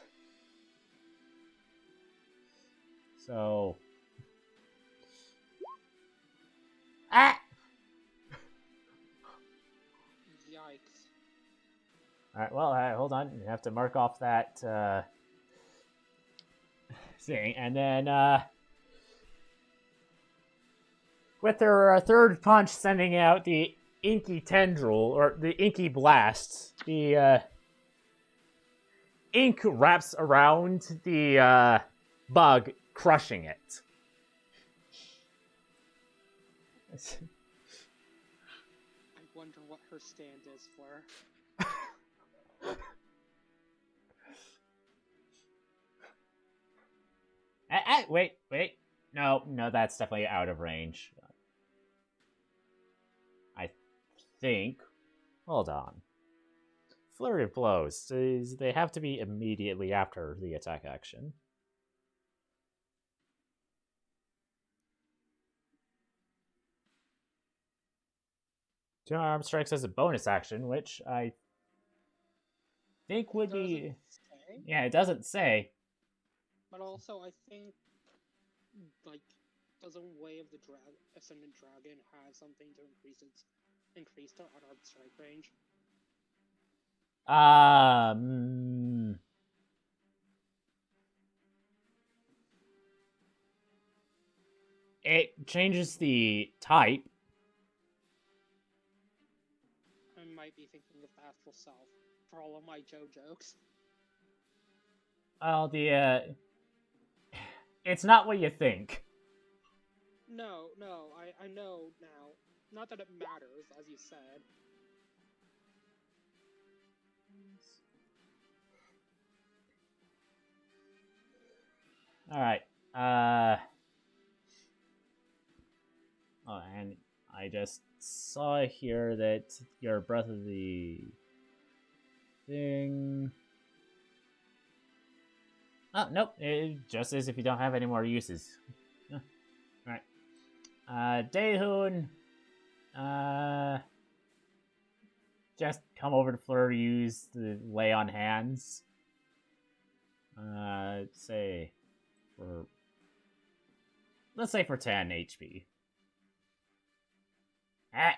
So... Ah! Yikes. Alright, well, hold on. You have to mark off that thing. And then, with her third punch sending out the Inky Tendril, or the Inky Blast, the ink wraps around the bug, crushing it. I wonder what her stand is for. Wait. No, that's definitely out of range. I think. Hold on. Flurry of Blows. They have to be immediately after the attack action. Two arm strikes as a bonus action, which I think would be... Say. Yeah, it doesn't say. But also, I think, like, doesn't Way of the Ascendant Dragon have something to increase their unarmed strike range? It changes the type. I might be thinking of Astral Self for all of my Joe jokes. Well, it's not what you think. No, I know now. Not that it matters, as you said. Alright. Oh, and I just saw here that your Breath of the thing... Oh, nope. It just is if you don't have any more uses. Alright. Daehoon. Just come over to Fleur, use the Lay on Hands. Say for... Let's say for 10 HP. Ah!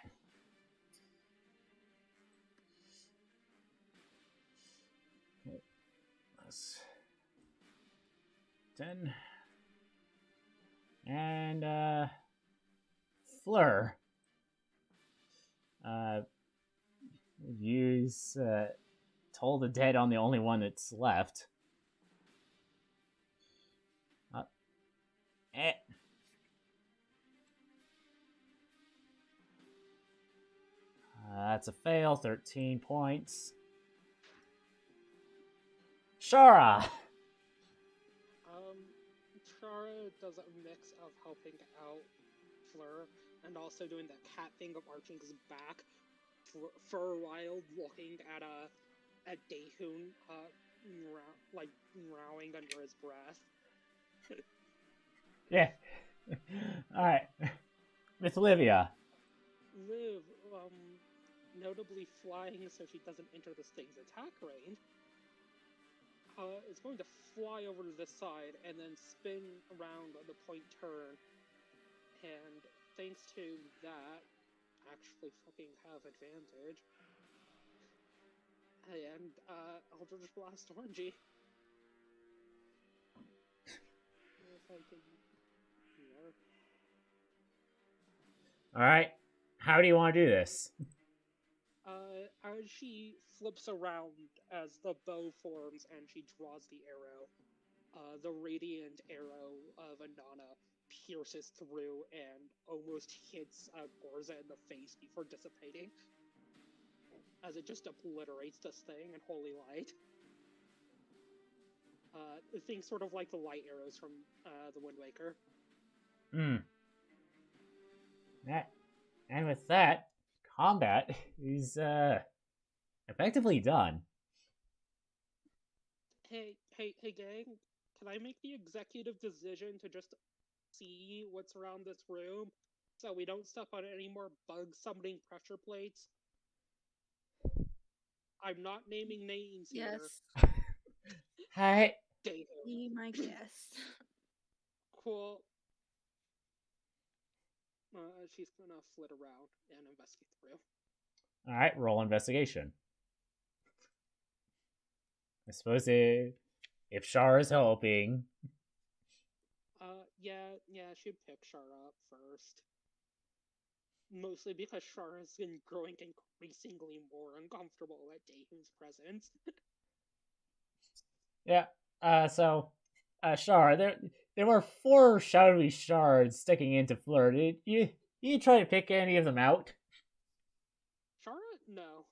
Okay. That's 10. And, Fleur. Use, Toll the Dead on the only one that's left. That's a fail, 13 points. Shara! Shara does a mix of helping out Fleur and also doing the cat thing of arching his back for a while, looking at Daehoon, rowing under his breath. Yeah. Alright. Miss Olivia. Liv, notably flying so she doesn't enter this thing's attack range, It's going to fly over to this side and then spin around on the point turn. And thanks to that, actually fucking have advantage. And Eldritch Blast Orangey. If I can here. Alright. How do you want to do this? As she flips around as the bow forms and she draws the arrow, the radiant arrow of Anana pierces through and almost hits Gorza in the face before dissipating. As it just obliterates this thing in holy light. Things sort of like the light arrows from the Wind Waker. And with that, combat is effectively done. Hey gang, can I make the executive decision to just see what's around this room so we don't step on any more bug summoning pressure plates? I'm not naming names here. Yes. Hi. Be my guest. Cool. She's gonna flit around and investigate the room. Alright, roll investigation. I suppose if Shar is helping. Yeah, she'd pick Shar up first. Mostly because Shar has been growing increasingly more uncomfortable at Daehun's presence. Yeah, Shar, there were 4 shadowy shards sticking into Fleur. Did you try to pick any of them out? Shara? No.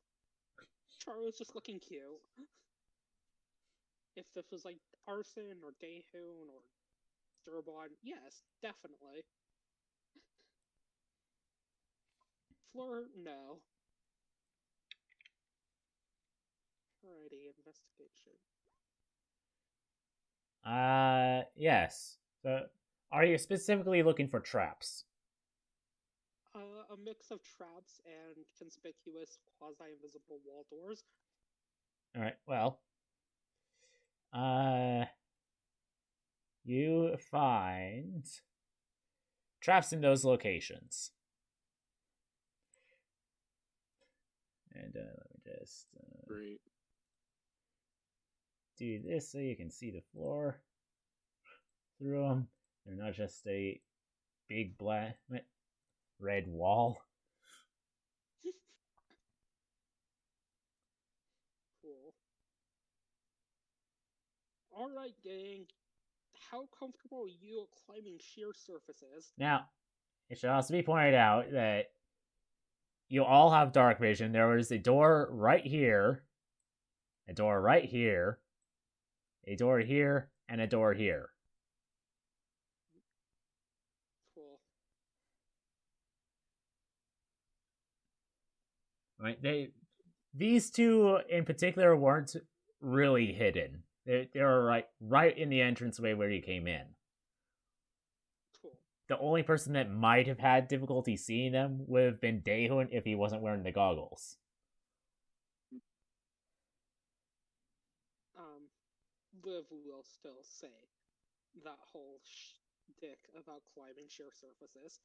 Shara was just looking cute. If this was like Arson or Daehun or Sturbon, yes, definitely. Fleur, no. Alrighty, investigation. Yes. So, are you specifically looking for traps? A mix of traps and conspicuous quasi-invisible wall doors. Alright, well. You find traps in those locations. And let me just Great. do this so you can see the floor through them. They're not just a big black red wall. Cool. Alright, gang. How comfortable are you climbing sheer surfaces? Now, it should also be pointed out that you all have dark vision. There was a door right here, a door right here, a door here, and a door here. Cool. Right? These 2 in particular weren't really hidden. They were right in the entranceway where you came in. Cool. The only person that might have had difficulty seeing them would have been Daehun if he wasn't wearing the goggles. Liv will still say that whole shtick about climbing sheer surfaces.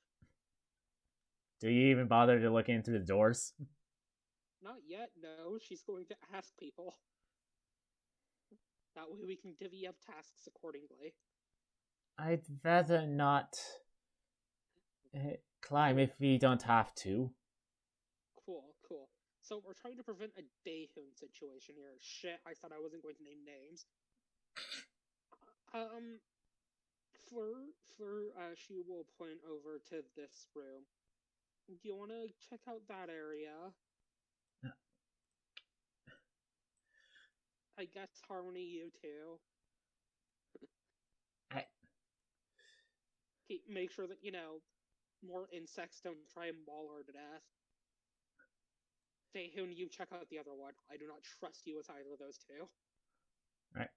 Do you even bother to look into the doors? Not yet, no. She's going to ask people. That way we can divvy up tasks accordingly. I'd rather not climb if we don't have to. Cool. So we're trying to prevent a Daehun situation here. Shit, I said I wasn't going to name names. Fleur, she will point over to this room. Do you want to check out that area? I guess Harmony, you too. Make sure that, more insects don't try and maul her to death. Daehun, you check out the other one. I do not trust you with either of those 2. Right.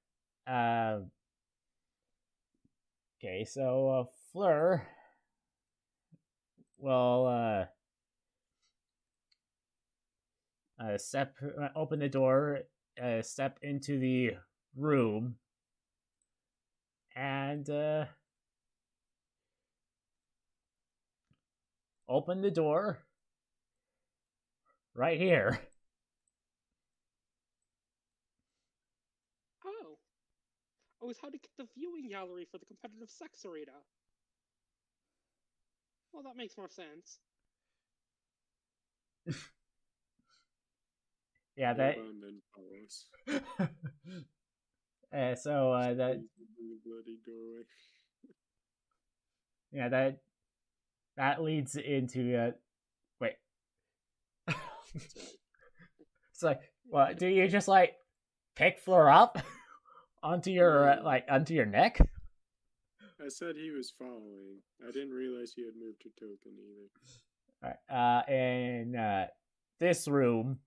Okay, so Fleur will open the door, step into the room and open the door right here. Oh, it's how to get the viewing gallery for the competitive sex arena. Well, that makes more sense. Yeah, that. So that. Bloody doorway. Yeah, that leads into wait. It's like, what? Do you just like pick Fleur up onto your onto your neck? I said he was following. I didn't realize he had moved to token either. All right. In this room,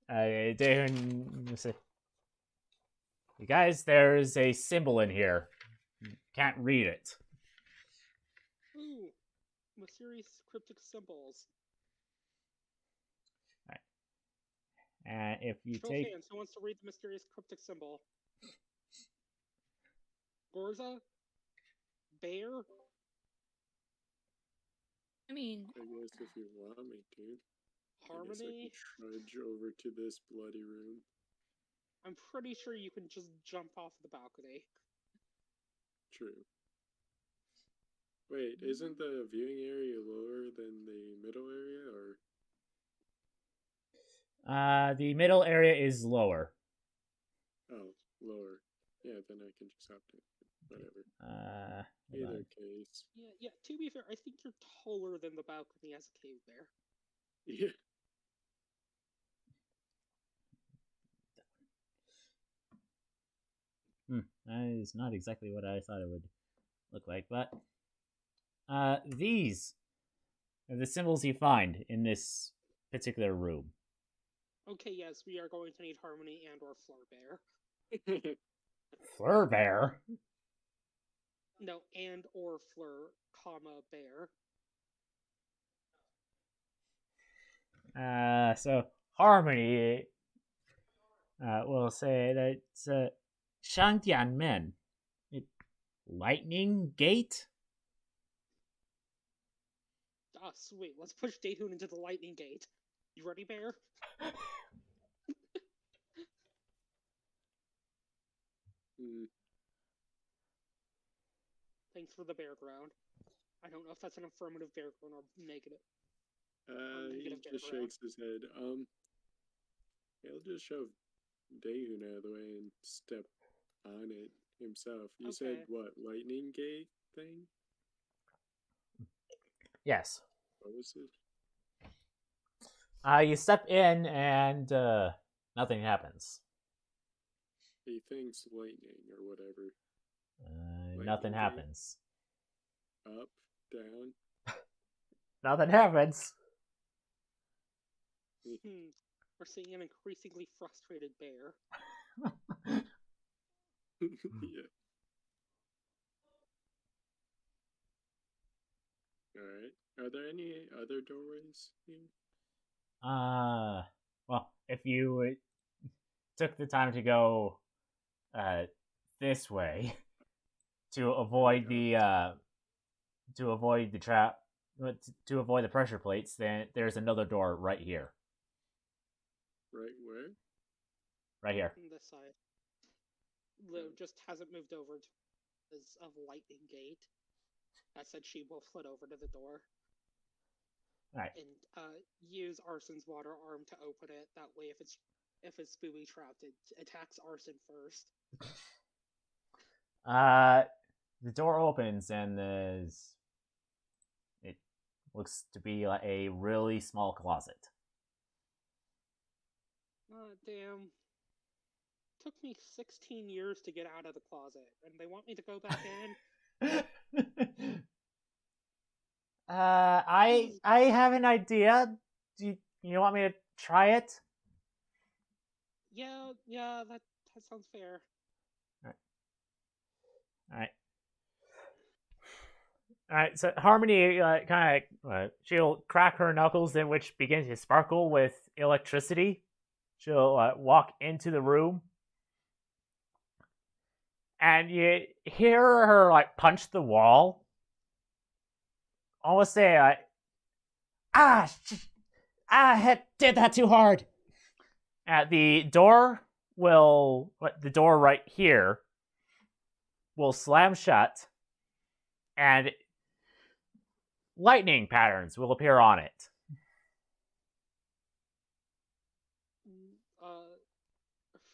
let's see. You guys, there's a symbol in here. You can't read it. Ooh, mysterious cryptic symbols. All right. And if you Show take... hands, who wants to read the mysterious cryptic symbol? Gorza? Bear? I mean... I guess if you want me to. Harmony? I trudge over to this bloody room. I'm pretty sure you can just jump off the balcony. True. Wait, isn't the viewing area lower than the middle area, or? The middle area is lower. Oh, lower. Yeah, then I can just hop to whatever. Either case. Yeah, to be fair, I think you're taller than the balcony as a cave bear. Yeah. That is not exactly what I thought it would look like, but these are the symbols you find in this particular room. Okay, yes, we are going to need Harmony and or Fleur Bear. Fleur Bear? No, and or Fleur, comma, Bear. So Harmony will say that it's Shangdian Lightning Gate? Ah, sweet. Let's push Daehoon into the lightning gate. You ready, Bear? Thanks for the bear ground. I don't know if that's an affirmative bear ground or negative. He just shakes his head. He'll just shove Daehoon out of the way and step on it himself. You said what, lightning gate thing? Yes. What was it? You step in and nothing happens. He thinks lightning or whatever. Nothing happens. Up, down. Nothing happens. We're seeing an increasingly frustrated bear. Yeah. Alright. Are there any other doorways here? Well, if you took the time to go this way to avoid the trap, to avoid the pressure plates, then there's another door right here. Right where? Right here. On this side. Lou just hasn't moved over to this lightning gate. I said she will flit over to the door. Alright. And use Arson's water arm to open it. That way, if it's booby trapped, it attacks Arson first. The door opens and it looks to be like a really small closet. Damn. Took me 16 years to get out of the closet, and they want me to go back in? I have an idea. Do you want me to try it? Yeah, that sounds fair. Alright, so Harmony she'll crack her knuckles, in which begins to sparkle with electricity. she'll walk into the room, and you hear her like punch the wall. Almost say like, I did that too hard. The door right here will slam shut, and lightning patterns will appear on it.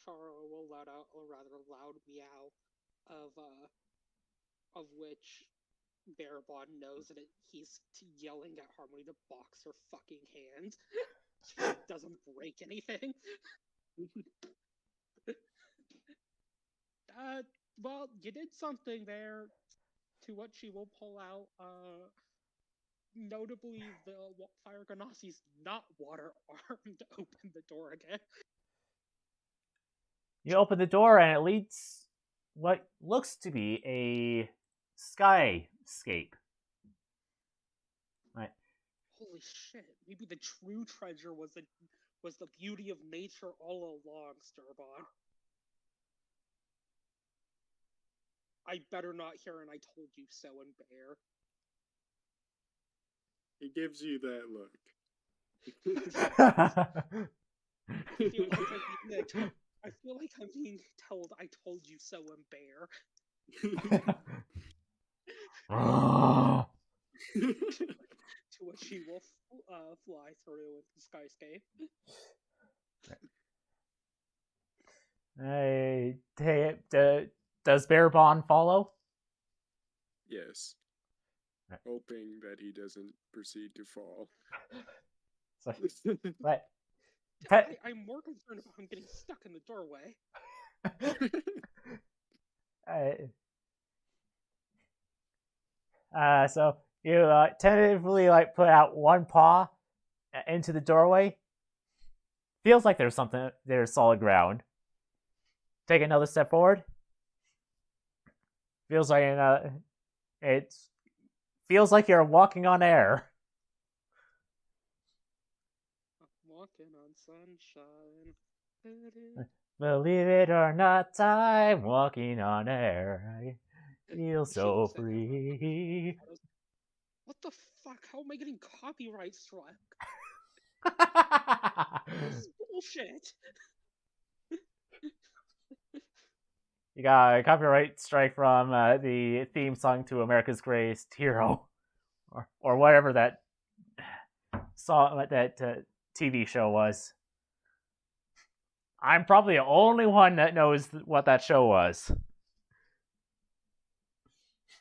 Shara will let out a rather loud meow, of which Barabon knows that he's yelling at Harmony to box her fucking hands. She doesn't break anything. Well, you did something there. To what she will pull out, notably the Fire Ganassi's not water arm to open the door again. You open the door and it leads what looks to be a skyscape. Right. Holy shit! Maybe the true treasure was the beauty of nature all along, Sturbon. I better not hear an "I told you so" in Bear. He gives you that look. I feel like I'm being told "I told you so" in Bear. To which she will fly through with the skyscape. Does Barabon follow? Yes. Hoping that he doesn't proceed to fall. But I'm more concerned about him getting stuck in the doorway. So you tentatively put out one paw into the doorway. Feels like there's solid ground. Take another step forward. Feels like it feels like you're walking on air. Walking on sunshine. Believe it or not, I'm walking on air. I feel so free. What the fuck? How am I getting copyright struck? This is bullshit. You got a copyright strike from the theme song to America's Greatest Hero, or whatever that song, that TV show was. I'm probably the only one that knows what that show was.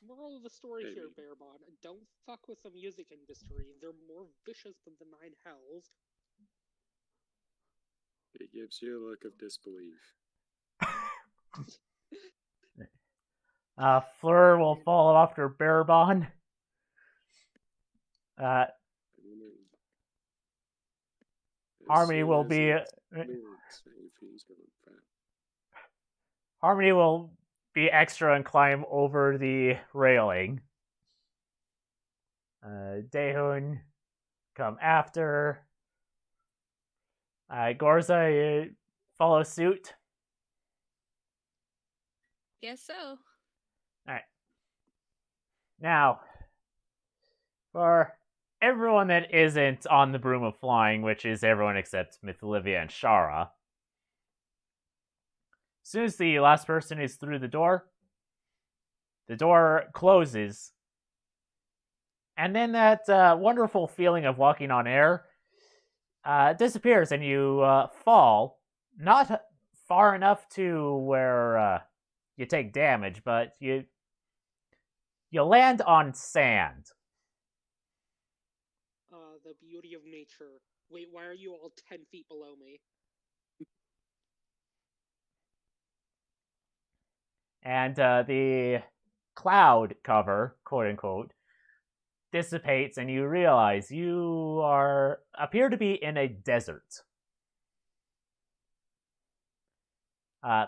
Moral of the story here, Barabon: don't fuck with the music industry. They're more vicious than the Nine Hells. It gives you a look of disbelief. Fleur will follow after Barabon. Harmony will be. Harmony will be extra and climb over the railing. Daehun come after. Gorza, follow suit. Guess so. Alright. Now, for everyone that isn't on the Broom of Flying, which is everyone except Myth Olivia and Shara, as soon as the last person is through the door closes, and then that wonderful feeling of walking on air disappears, and you fall, not far enough to where you take damage, but you land on sand. The beauty of nature. Wait, why are you all 10 feet below me? And the cloud cover, quote unquote, dissipates, and you realize you appear to be in a desert.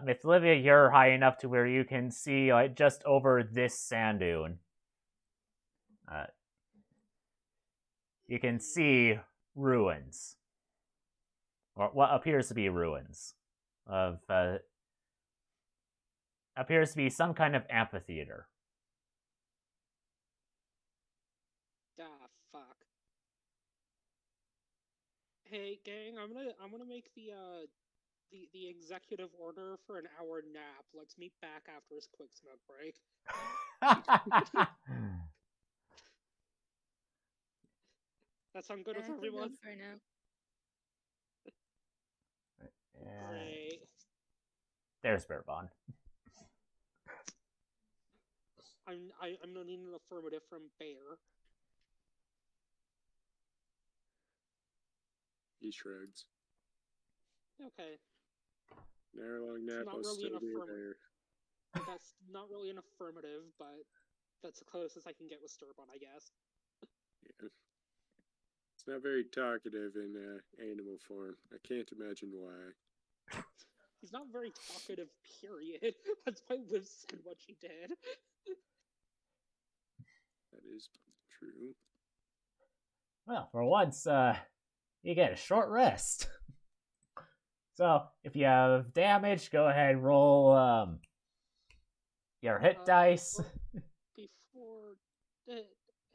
Myth Olivia, you're high enough to where you can see just over this sand dune. You can see ruins. or what appears to be ruins of appears to be some kind of amphitheater. Ah, fuck. Hey, gang, I'm gonna make the executive order for an hour nap. Let's meet back after his quick smoke break. That sound good with everyone? Go for now. Great. There's Bearbon. I'm needing an affirmative from Bear. He shrugs. Okay. An hour-long nap, I'll really still be there. That's not really an affirmative, but that's the closest I can get with Sturbon, I guess. Yeah. It's not very talkative in animal form. I can't imagine why. He's not very talkative, period. That's why Liv said what she did. That is true. Well, for once, you get a short rest. So, if you have damage, go ahead and roll your hit dice. Before...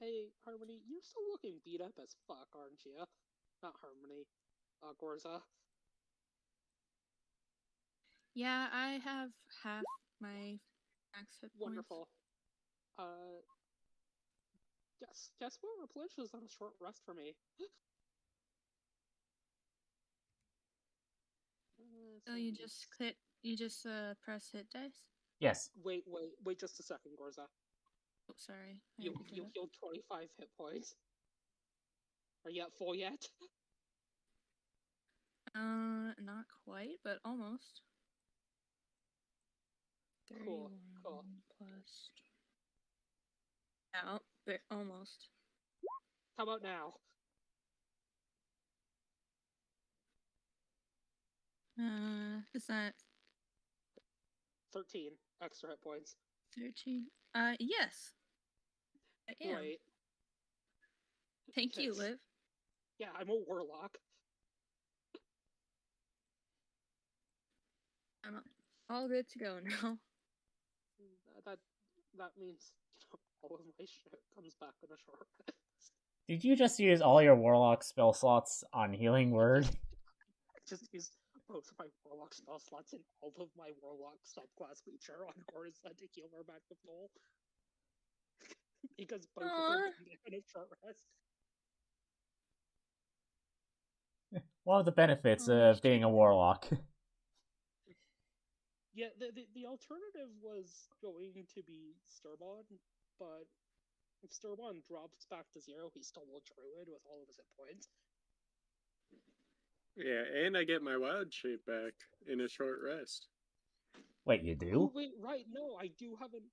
Hey, Harmony, you're still looking beat up as fuck, aren't you? Not Harmony. Gorza. Yeah, I have half my max hit points. Wonderful. Guess what replenishes on a short rest for me? So you just press hit dice? Yes. Wait just a second, Gorza. Oh, sorry. You healed 25 hit points. Are you at full yet? Not quite, but almost. Cool. Plus... Yeah, but almost. How about now? Is that 13 extra hit points? 13? Yes. I am. Great. Thank you, Liv. Yeah, I'm a warlock. I'm all good to go now. That means all of my shit comes back in a short rest. Did you just use all your warlock spell slots on Healing Word? I just used both of my warlock spell slots and all of my warlock subclass feature on Gorza to heal her back to full. Because both of them come back in a short rest. One of the benefits of being a warlock. Yeah, the alternative was going to be Sturbon, but if Sturbon drops back to 0, he's still a druid with all of his hit points. Yeah, and I get my wild shape back in a short rest. Wait, you do? Oh, wait, right, no, I do have an...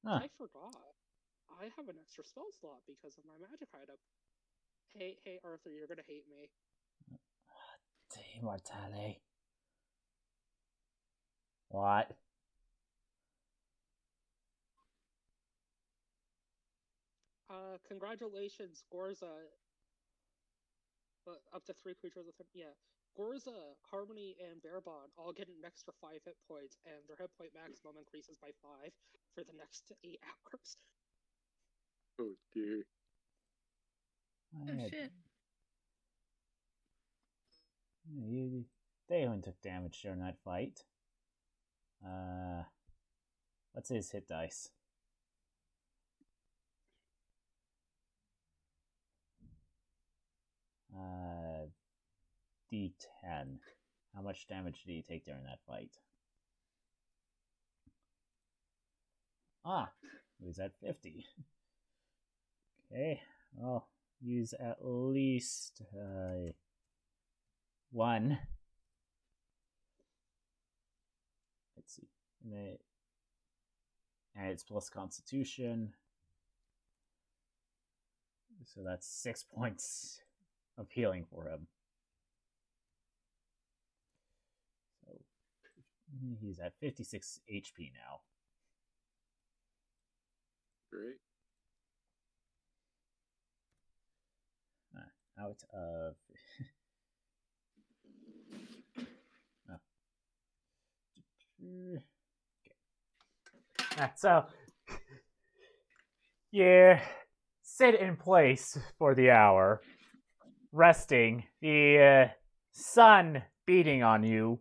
I forgot. I have an extra spell slot because of my magic item. Hey, Arthur, you're gonna hate me. Immortale. What? Congratulations, Gorza. Up to 3 creatures with... Yeah. Gorza, Harmony, and Bearbon all get an extra 5 hit points, and their hit point maximum increases by 5 for the next 8 hours. Oh, dear. Oh, shit. Dayhun took damage during that fight. What's his hit dice? D10. How much damage did he take during that fight? He was at 50. Okay, well, use at least 1. Let's see. And it's plus Constitution. So that's 6 points of healing for him. So he's at 56 HP now. Great. out of. So, you sit in place for the hour, resting, the sun beating on you.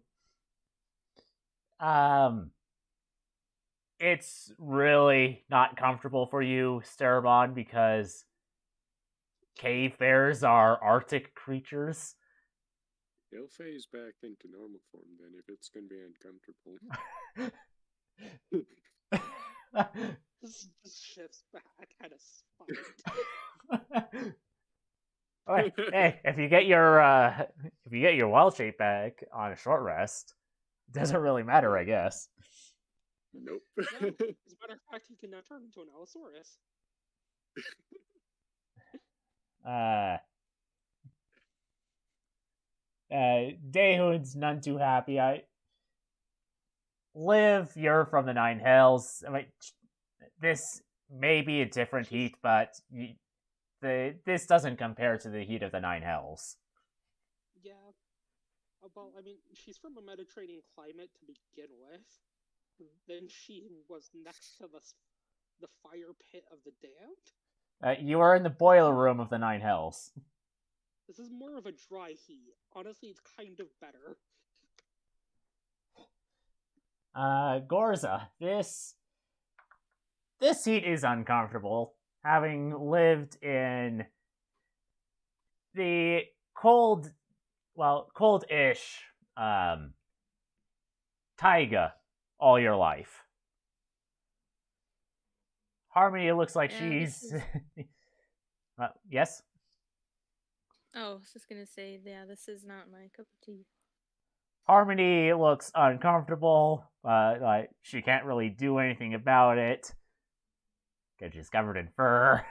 It's really not comfortable for you, Starabon, because cave bears are Arctic creatures. They'll phase back into normal form then if it's going to be uncomfortable. This shifts back at a spite. Hey, if you get your wild shape back on a short rest, it doesn't really matter, I guess. Nope. Yeah, as a matter of fact, he can now turn into an Allosaurus. Daehoon's none too happy. Liv, you're from the Nine Hells. I mean, this may be a different heat, but this doesn't compare to the heat of the Nine Hells. Yeah. Well, I mean, she's from a Mediterranean climate to begin with. Then she was next to the fire pit of the damned. You are in the boiler room of the Nine Hells. This is more of a dry heat. Honestly, it's kind of better. Gorza, this heat is uncomfortable. Having lived in the cold-ish, taiga all your life. Harmony looks like she's... yes? Oh, I was just gonna say, yeah, this is not my cup of tea. Harmony looks uncomfortable, like she can't really do anything about it. Because she's covered in fur.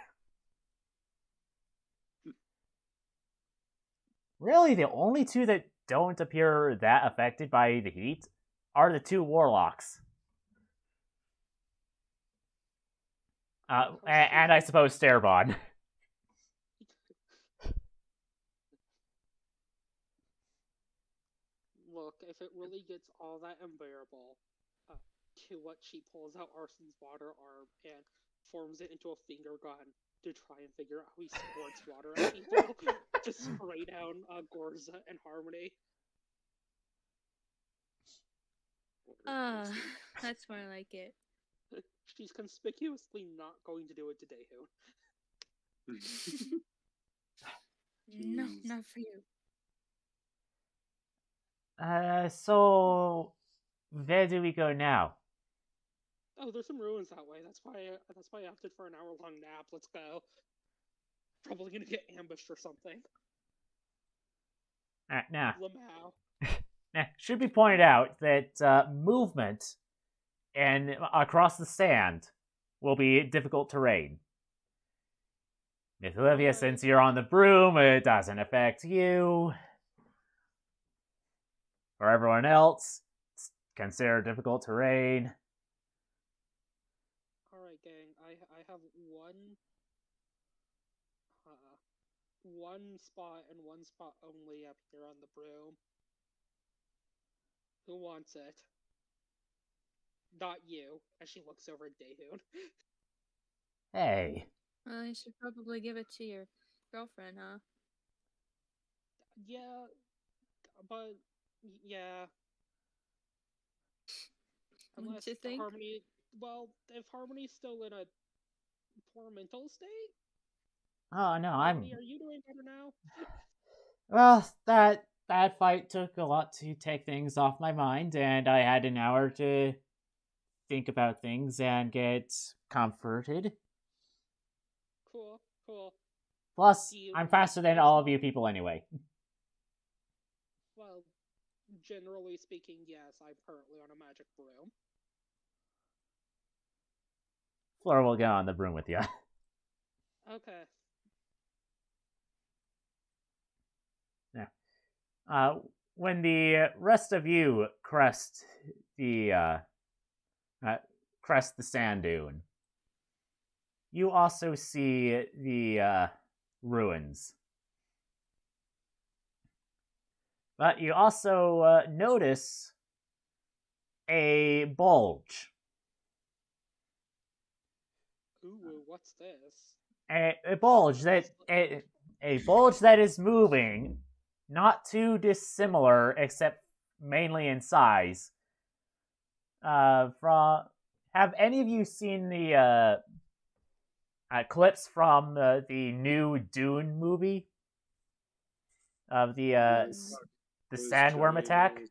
Really, the only two that don't appear that affected by the heat are the two warlocks. And I suppose Starbon. Look, if it really gets all that unbearable, to what she pulls out Arson's water arm and forms it into a finger gun to try and figure out how he squirts water at people to spray down Gorza and Harmony. That's more like it. She's conspicuously not going to do it to Daehoon. No, not for you. So where do we go now? Oh, there's some ruins that way. That's why I opted for an hour-long nap. Let's go. Probably gonna get ambushed or something. Now, Lamau. should be pointed out that movement and across the sand will be difficult terrain. Miss Olivia, since you're on the broom, it doesn't affect you. For everyone else, it's considered difficult terrain. Alright, gang. I have one spot and one spot only up here on the broom. Who wants it? Not you, as she looks over at Daehoon. Hey. Well, you should probably give it to your girlfriend, huh? Yeah, but yeah. Unless you think? Harmony, well, if Harmony's still in a poor mental state. Oh no, Harmony, are you doing better now? Well, that fight took a lot to take things off my mind, and I had an hour to think about things and get comforted. Cool. Plus, I'm faster than all of you people anyway. Well, generally speaking, yes, I'm currently on a magic broom. Flora will get on the broom with you. Okay. Yeah. When the rest of you crest the sand dune, you also see the ruins But you also notice a bulge. Ooh, what's this? A bulge that is moving, not too dissimilar, except mainly in size. Have any of you seen the clips from the new Dune movie of the sandworm attack?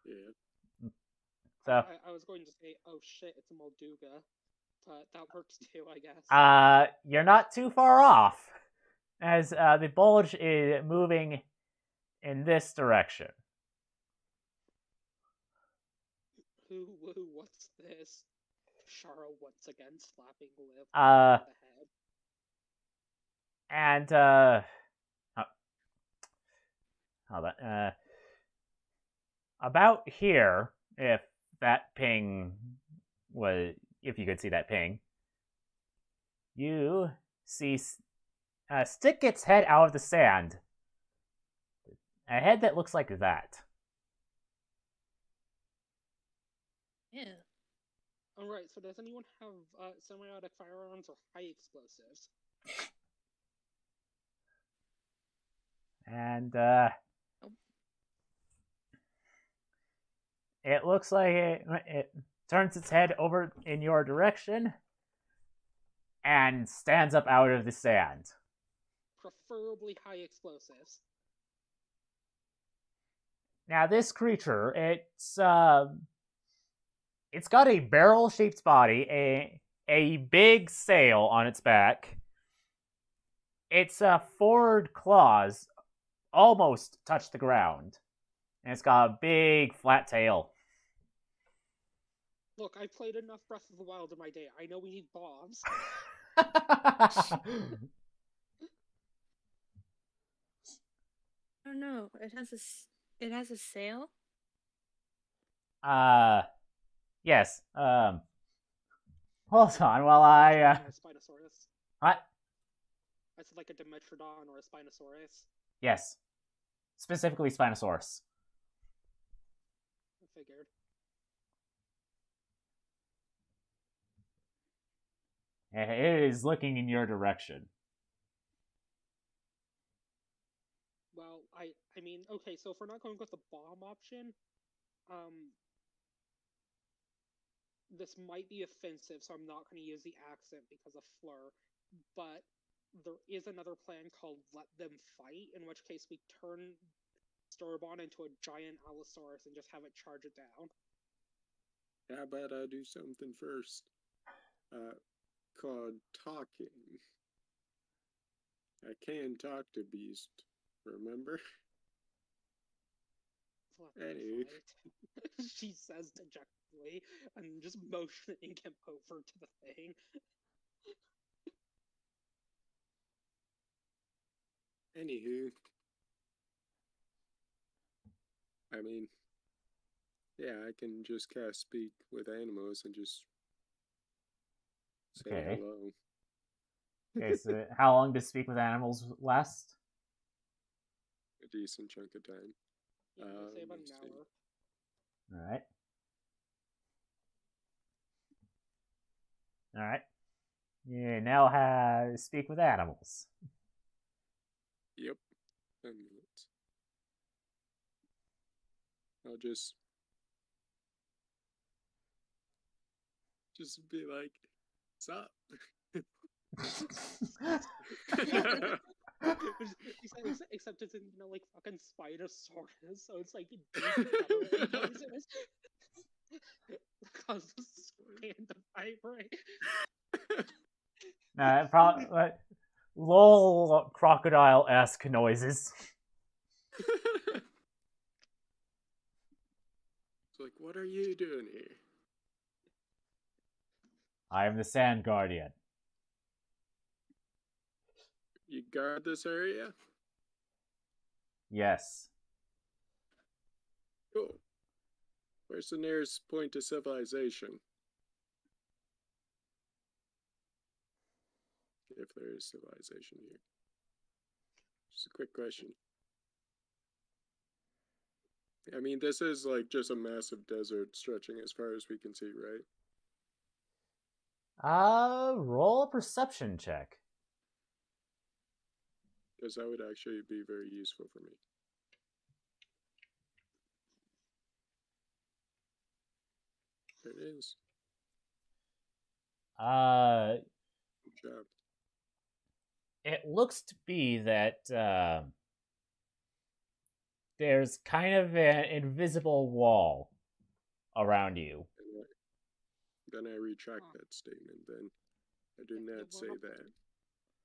Yeah. So I was going to say, oh shit, it's a Molduga, but that works too, I guess. You're not too far off, as the bulge is moving in this direction. What's this? Shara once again slapping Liv Uh, on the head. And hold on. About here, if that ping was, if you could see that ping, you see stick its head out of the sand. A head that looks like that. Yeah. Alright, so does anyone have semiotic firearms or high explosives? And it looks like it turns its head over in your direction and stands up out of the sand. Preferably high explosives. Now this creature, it's got a barrel-shaped body, a big sail on its back. Its forward claws almost touch the ground, and it's got a big flat tail. Look, I played enough Breath of the Wild in my day. I know we need bombs. Oh no, it has a sail? Yes. Hold on while I Spinosaurus. What? I said like a Dimetrodon or a Spinosaurus. Yes. Specifically Spinosaurus. I figured. It is looking in your direction. Well, I mean, okay, so if we're not going with the bomb option, this might be offensive, so I'm not going to use the accent because of Fleur, but there is another plan called Let Them Fight, in which case we turn Sturbon into a giant Allosaurus and just have it charge it down. How about I do something first? Called talking. I can talk to Beast, remember? Anyway. She says dejectedly and just motioning him over to the thing. Anywho. I mean, yeah, I can just cast Speak with Animals and just say hello. Okay, so how long does Speak with Animals last? A decent chunk of time. Yeah, I'll say about an hour. Alright. Alright. You now have Speak with Animals. Yep. 10 minutes. I'll just be like, sup? Except it's in, like fucking Spinosaurus, so it's like causes the span to vibrate. Probably lol crocodile-esque noises. It's like, what are you doing here? I am the Sand Guardian. You guard this area? Yes. Cool. Where's the nearest point to civilization? If there is civilization here. Just a quick question. I mean, this is like just a massive desert stretching as far as we can see, right? Roll a perception check. Because that would actually be very useful for me. There it is. Good job. It looks to be that there's kind of an invisible wall around you. Then I retract that statement. Then I do not say that.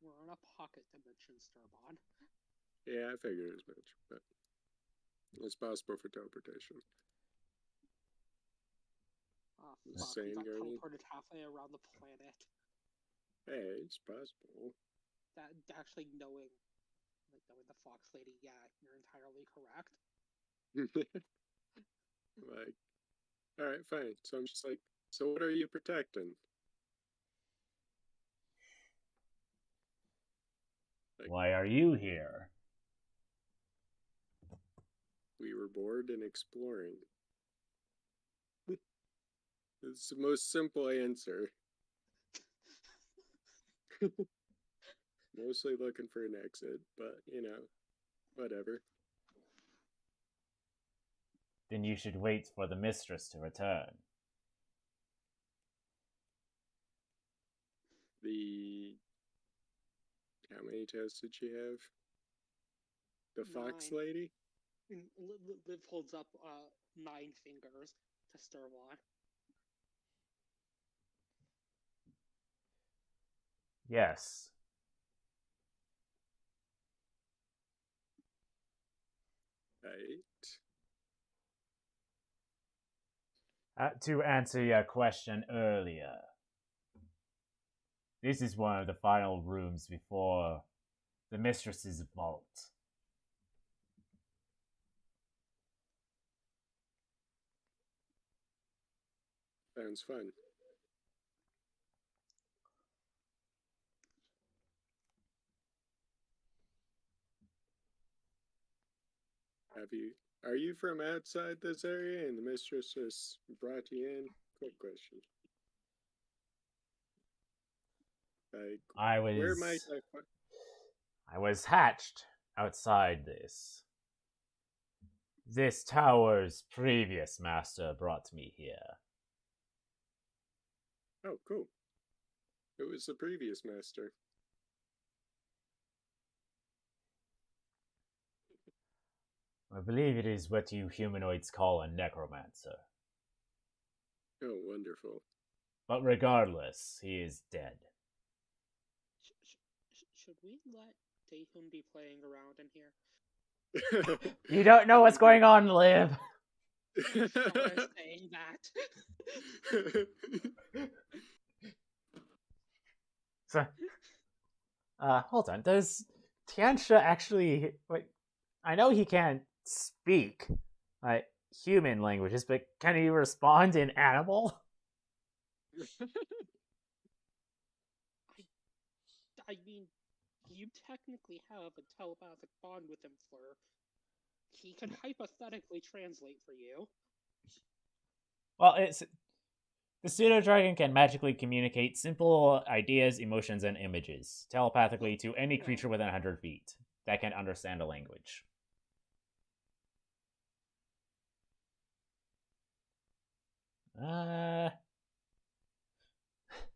We're in a pocket dimension, Starboard. Yeah, I figured as much, but it's possible for teleportation. Fuck, we got teleported halfway around the planet. Hey, it's possible. That actually knowing the fox lady, yeah, you're entirely correct. Like, all right, fine. So I'm just like, so what are you protecting? Like, why are you here? We were bored and exploring. It's the most simple answer. Mostly looking for an exit, but, you know, whatever. Then you should wait for the mistress to return. How many toes did she have? The 9. fox lady? Liv holds up 9 fingers to Swan. Yes. Right. To answer your question earlier, this is one of the final rooms before the mistress's vault. Sounds fun. Are you from outside this area and the mistress just brought you in? Quick question. Like, I was hatched outside this. This tower's previous master brought me here. Oh, cool. It was the previous master. I believe it is what you humanoids call a necromancer. Oh, wonderful. But regardless, he is dead. Should we let Daehun be playing around in here? You don't know what's going on, Liv. Saying that. So, hold on. Does Tiansha actually... Wait, I know he can't speak human languages, but can he respond in animal? I mean, you technically have a telepathic bond with him, Fleur. He can hypothetically translate for you. Well, the pseudo-dragon can magically communicate simple ideas, emotions, and images telepathically to any creature within 100 feet that can understand a language.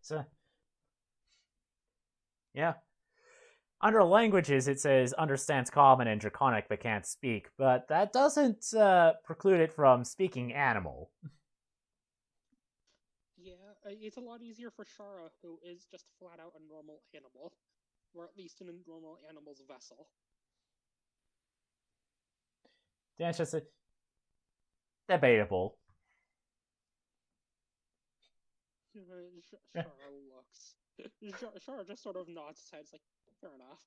So, yeah. Under languages, it says understands common and draconic but can't speak, but that doesn't preclude it from speaking animal. Yeah, it's a lot easier for Shara, who is just flat out a normal animal, or at least in a normal animal's vessel. That's just debatable. Shara looks. Shara just sort of nods his head. It's like, fair enough.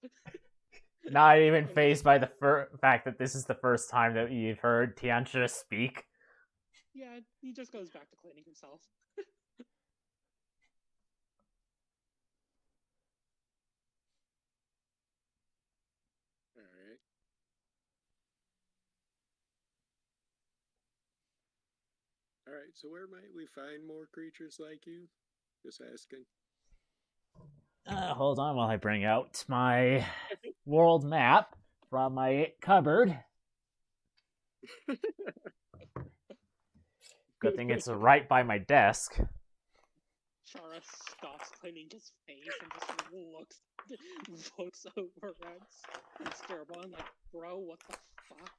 Not even fazed by the fact that this is the first time that you've heard Tiansha speak. Yeah, he just goes back to cleaning himself. Alright. Alright, so where might we find more creatures like you? Just asking. Hold on while I bring out my world map from my cupboard. Good thing it's right by my desk. Shara stops cleaning his face and just looks over at Sturbon like, bro, what the fuck?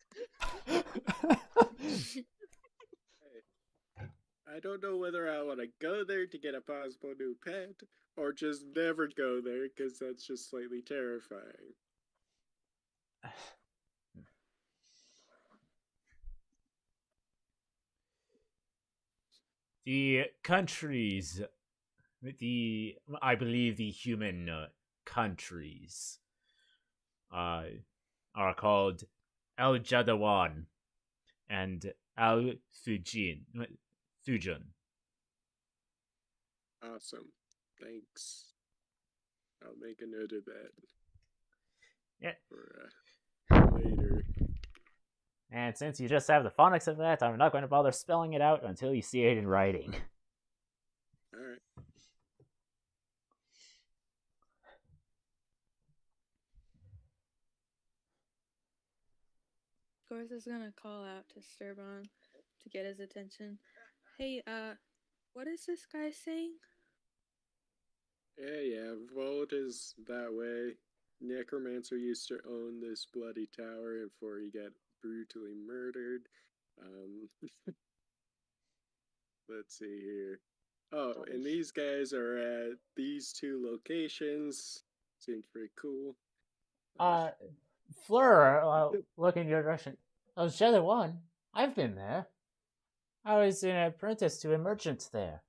I don't know whether I want to go there to get a possible new pet, or just never go there, because that's just slightly terrifying. The countries, I believe the human countries, are called El Jadawan and Al Fujin. Awesome. Thanks. I'll make a note of that. Yeah. For later. And since you just have the phonics of that, I'm not going to bother spelling it out until you see it in writing. Alright. Gorth is gonna call out to Sturbon to get his attention. Hey, what is this guy saying? Yeah, Vold is that way. Necromancer used to own this bloody tower before he got brutally murdered. Let's see here. Oh, and these guys are at these two locations. Seems pretty cool. Fleur, look in your direction. Oh, Shadow One. I've been there. I was an apprentice to a merchant there.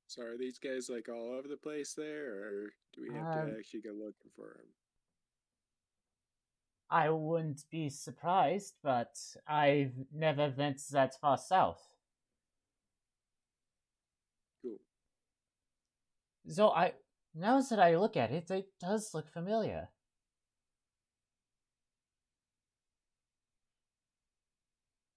So are these guys like all over the place there, or do we have to actually go looking for them? I wouldn't be surprised, but I've never went that far south. Cool. So now that I look at it, it does look familiar.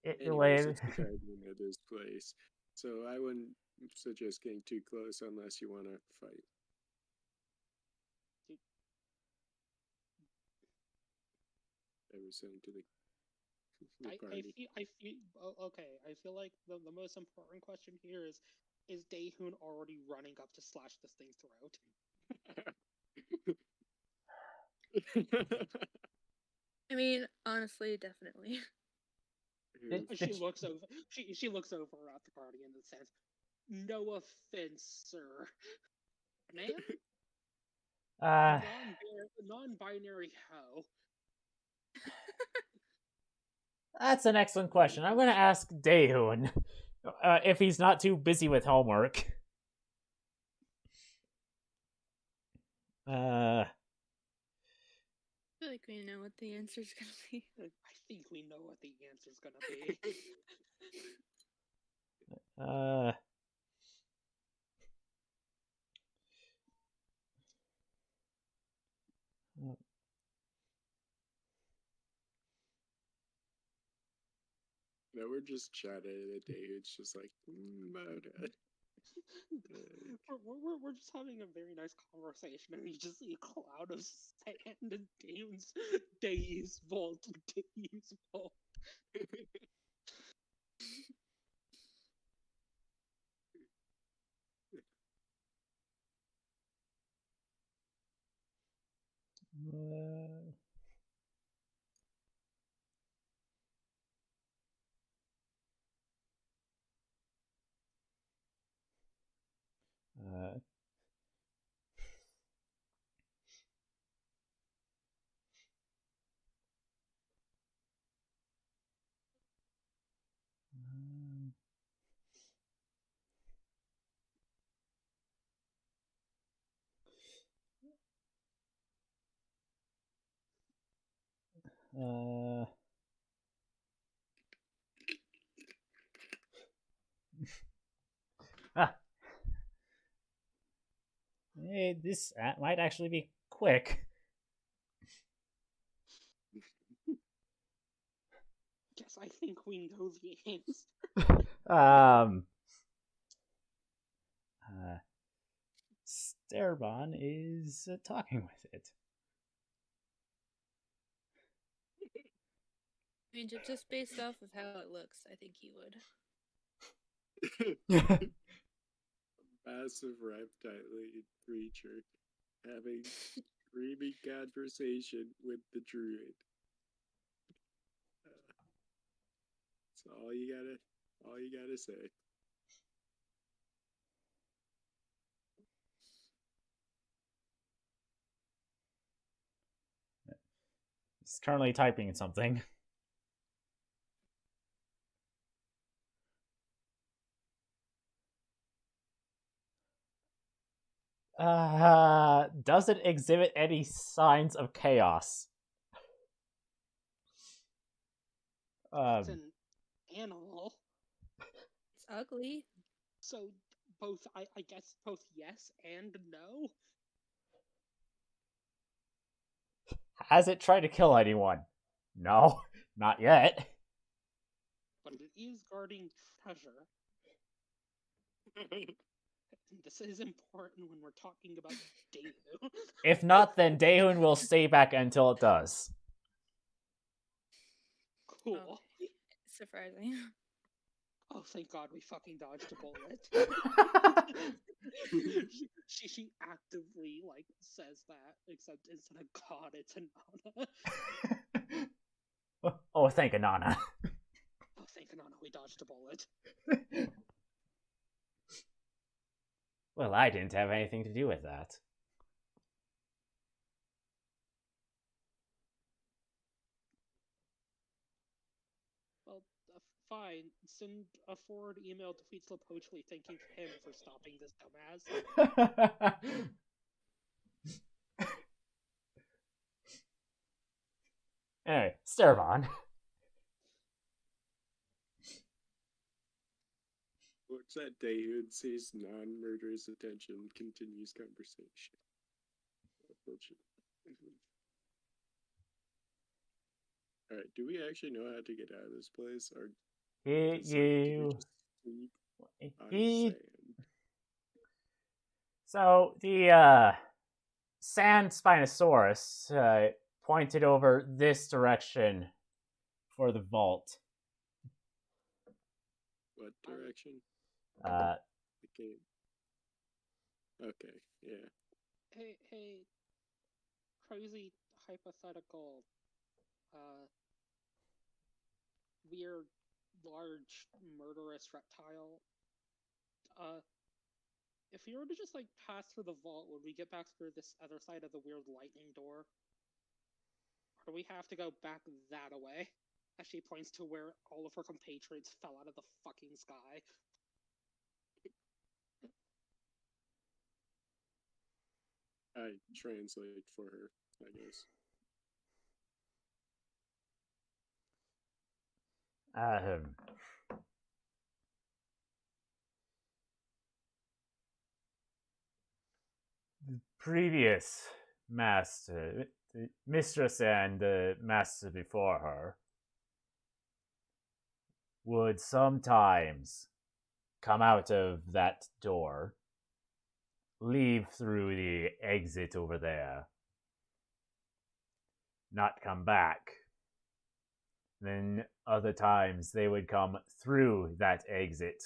Anyways, it's the guardian of this place, so I wouldn't suggest getting too close unless you want to fight. I was saying to the party. I feel like the most important question here is Daehoon already running up to slash this thing's throat? I mean, honestly, definitely. She looks over at the party and says, "No offense, sir, ma'am. Non-binary hoe." That's an excellent question. I'm going to ask Daehoon if he's not too busy with homework. I feel like we know what the answer's gonna be. I think we know what the answer's gonna be. No, we're just chatting a day. It's just like, we're just having a very nice conversation, and you just see a cloud of sand and Dave's vault. Hey, this might actually be quick. Yes, I think we know the answer. Sterbon is talking with it. I mean, just based off of how it looks, I think he would. Massive reptile creature having dreamy conversation with the druid. That's all you gotta say. He's currently typing something. Does it exhibit any signs of chaos? It's an animal. It's ugly. So both, I guess, both yes and no. Has it tried to kill anyone? No, not yet. But it is guarding treasure. This is important when we're talking about Daehu. If not, then Daehun will stay back until it does. Cool. Oh, surprising. Oh, thank God we fucking dodged a bullet. she actively, like, says that, except instead of God, it's Anana. Oh, thank Anana. Oh, thank Anana, we dodged a bullet. Well, I didn't have anything to do with that. Well, fine. Send a forward email to Feetslow Poachly thanking him for stopping this dumbass. Anyway, Sterbon. Looks at Daehoon, sees non-murderous attention, continues conversation. Alright, do we actually know how to get out of this place? Or He So the sand Spinosaurus pointed over this direction for the vault. What direction? Okay. Okay, yeah. Hey, crazy hypothetical, weird, large, murderous reptile. If we were to just, like, pass through the vault, would we get back through this other side of the weird lightning door? Or do we have to go back that way? As she points to where all of her compatriots fell out of the fucking sky. I translate for her, I guess. The previous master, the mistress and the master before her, would sometimes come out of that door, leave through the exit over there, not come back. Then other times they would come through that exit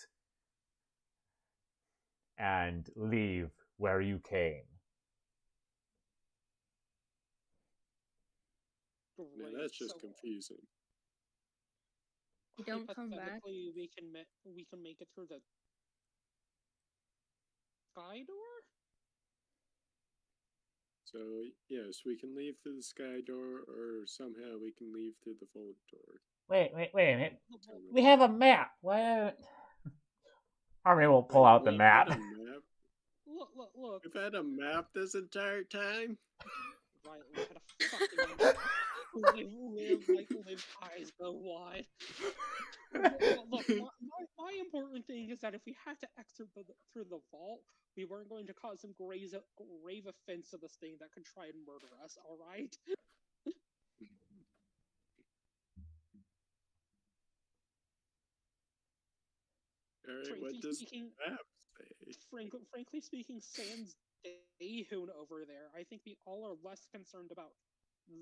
and leave where you came. Man, that's just confusing. You don't come back. We can make it through the sky door. So yes, we can leave through the sky door, or somehow we can leave through the vault door. Wait a minute. We have a map. Why? Harmony will pull out the map. Look. We've had a map this entire time. Right, we had a fucking map. live eyes go wide. Look, my important thing is that if we had to exit through the vault, we weren't going to cause some grave offense to this thing that could try and murder us, alright? Alright, what does that say? Frankly speaking, sans Daehoon over there, I think we all are less concerned about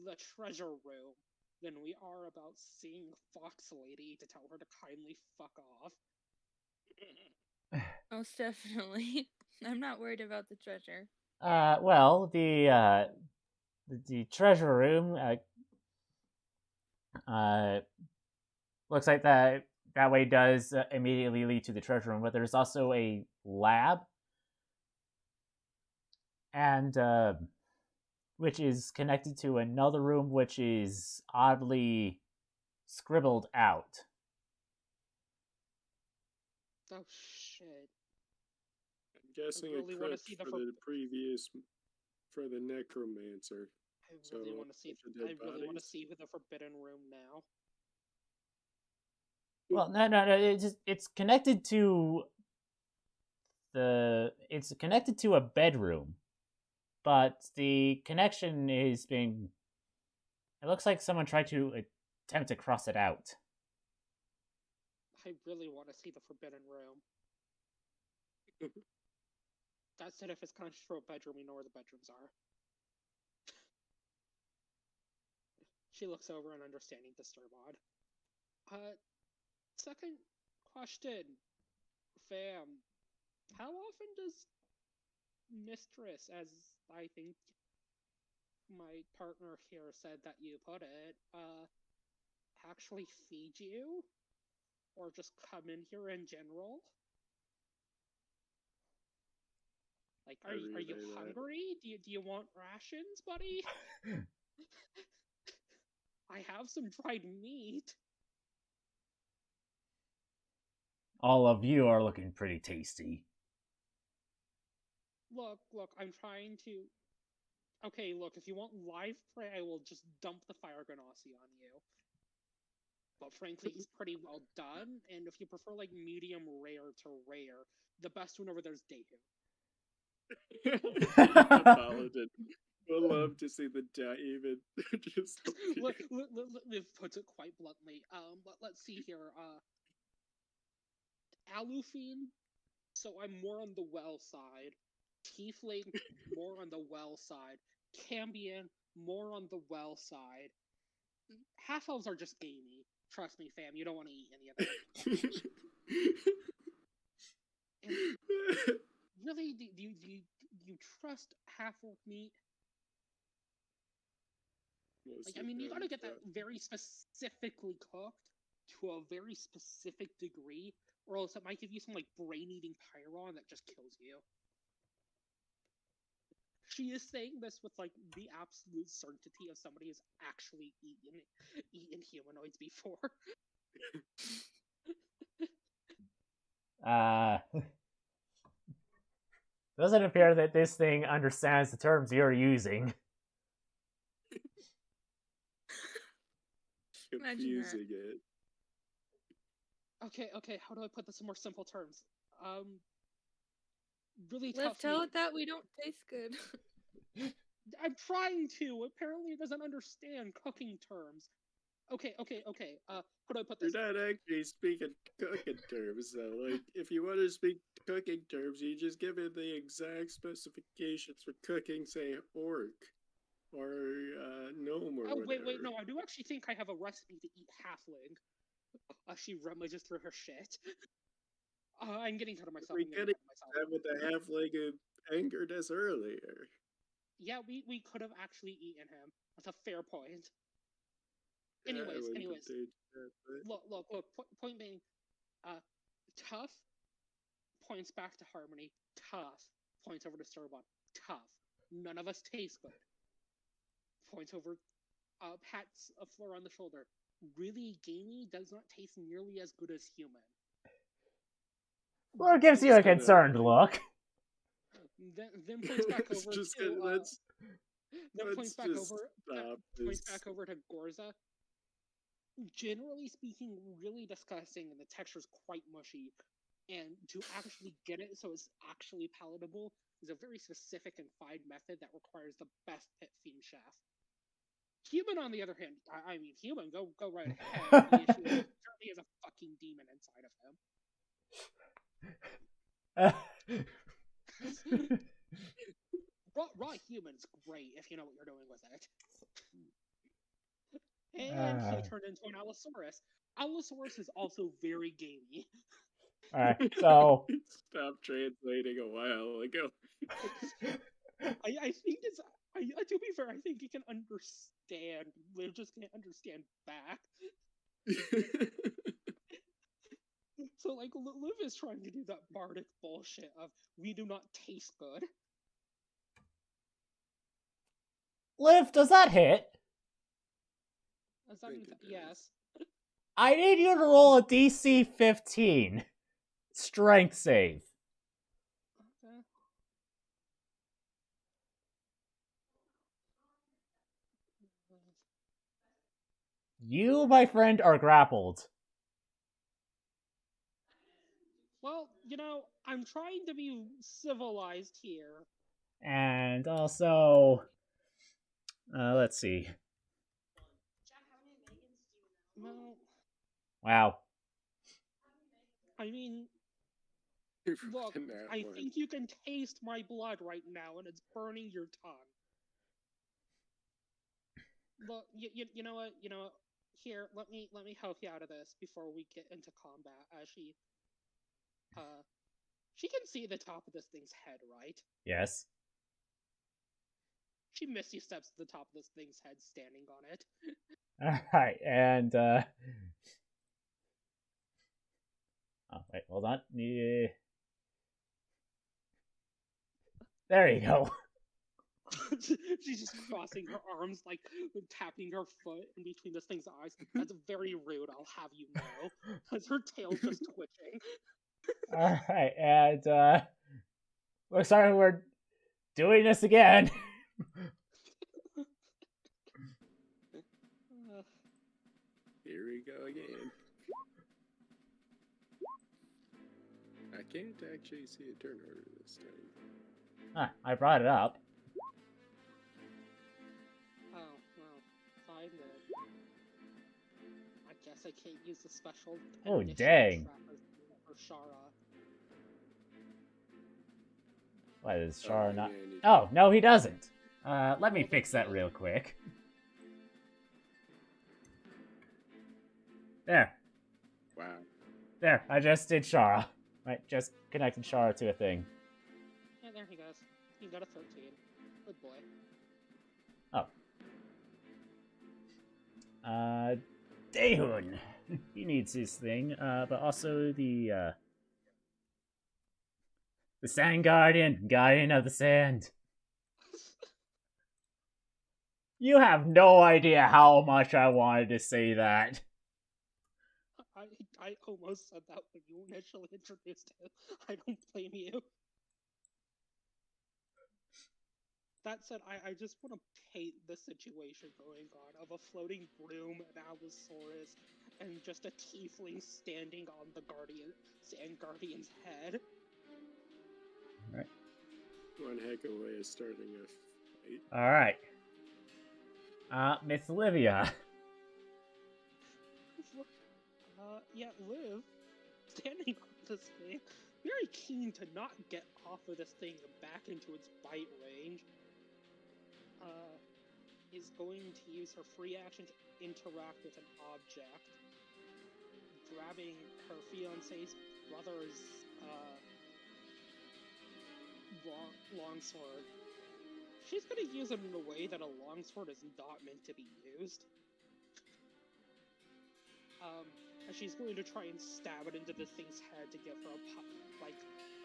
the treasure room than we are about seeing Fox Lady to tell her to kindly fuck off. Most definitely. I'm not worried about the treasure. Well, the treasure room looks like that way does immediately lead to the treasure room, but there's also a lab, and which is connected to another room, which is oddly scribbled out. Oh shit! I'm guessing really a crypt for the previous, for the Necromancer. I really want to see. I really want to see the Forbidden Room now. Well, no. It's connected to It's connected to a bedroom, but the connection is being. It looks like someone tried to attempt to cross it out. I really want to see the Forbidden Room. That said, if it's connected to a bedroom, we know where the bedrooms are. She looks over and understanding Disturbod. Second question, fam. How often does Mistress, as I think my partner here said that you put it, actually feed you? Or just come in here in general? Like, are you hungry? Do you want rations, buddy? I have some dried meat. All of you are looking pretty tasty. Look, I'm trying to... Okay, look, if you want live prey, I will just dump the fire ganassi on you. But frankly, he's pretty well done, and if you prefer, like, medium rare to rare, the best one over there is Daehoon. Paladin. We'll love to see the even just Liv puts it quite bluntly. Let's see here. Alufine, so I'm more on the well side. Tiefling, more on the well side. Cambion, more on the well side. Half elves are just gamey. Trust me, fam. You don't want to eat any of them. And really, do you trust half-orc meat? Like, I mean, you gotta get that very specifically cooked to a very specific degree, or else it might give you some, like, brain-eating pyron that just kills you. She is saying this with, like, the absolute certainty of somebody who's actually eaten humanoids before. Doesn't appear that this thing understands the terms you're using. Confusing it. Okay, how do I put this in more simple terms? Really Liv, tough tell meat. it that we don't taste good. I'm trying to. Apparently it doesn't understand cooking terms. Okay. How do I put this? You're not actually speaking cooking terms, though. Like, if you want to speak cooking terms, you just give it the exact specifications for cooking, say, orc or gnome or whatever. Wait, no, I do actually think I have a recipe to eat halfling. She rummages through her shit. I'm getting ahead of myself. We could have with the halfling who angered us earlier. Yeah, we could have actually eaten him. That's a fair point. Anyways. Look. Point being, tough points back to Harmony. Tough points over to Disturbod. Tough. None of us taste good. Points over. Pats a Fleur on the shoulder. Really gamey does not taste nearly as good as human. Well, it gives you a concerned look. Then points back over to. Then points back over to Gorza. Generally speaking, really disgusting, and the texture is quite mushy. And to actually get it so it's actually palatable is a very specific and fine method that requires the best pit fiend chef. Human, on the other hand, human, go right ahead. The issue is, certainly has a fucking demon inside of him. Raw human's great if you know what you're doing with it. And he turned into an Allosaurus. Allosaurus is also very gamey. Alright, so... Stop translating a while ago. I think it's... to be fair, I think he can understand. Liv just can't understand back. So, like, Liv is trying to do that bardic bullshit of, we do not taste good. Liv, does that hit? Yes. I need you to roll a DC 15. Strength save. Okay. You, my friend, are grappled. Well, you know, I'm trying to be civilized here. And also... let's see. No. Wow. I mean... Look, I think you can taste my blood right now, and it's burning your tongue. Look, you know what? You know what? Here, let me help you out of this before we get into combat. As she can see the top of this thing's head, right? Yes. She misty steps to the top of this thing's head, standing on it. Alright, and oh, wait, hold on. Yeah. There you go. She's just crossing her arms, like, tapping her foot in between this thing's eyes. That's very rude, I'll have you know. Because her tail's just twitching. Alright, and, we're sorry we're doing this again. Here we go again. I can't actually see a turn order this time. Ah, I brought it up. Oh, well, fine then. I guess I can't use the special. Oh, dang. For Shara. What is Shara not? Oh, no, he doesn't. Let me fix that real quick. There. Wow. There, I just did Shara. Right, just connected Shara to a thing. Yeah, there he goes. He got a 13. Good boy. Oh. Dehun. He needs his thing, but also the Sand Guardian of the Sand. You have no idea how much I wanted to say that. I almost said that when you initially introduced him. I don't blame you. That said, I just want to paint the situation going on of a floating broom, an Allosaurus, and just a tiefling standing on the Sand Guardian's head. Alright. One heck of a way of starting a fight. Alright. Miss Olivia. Yeah, Liv, standing on this thing, very keen to not get off of this thing and back into its bite range, is going to use her free action to interact with an object, grabbing her fiancé's brother's, longsword. She's gonna use it in a way that a longsword is not meant to be used. And she's going to try and stab it into this thing's head to give her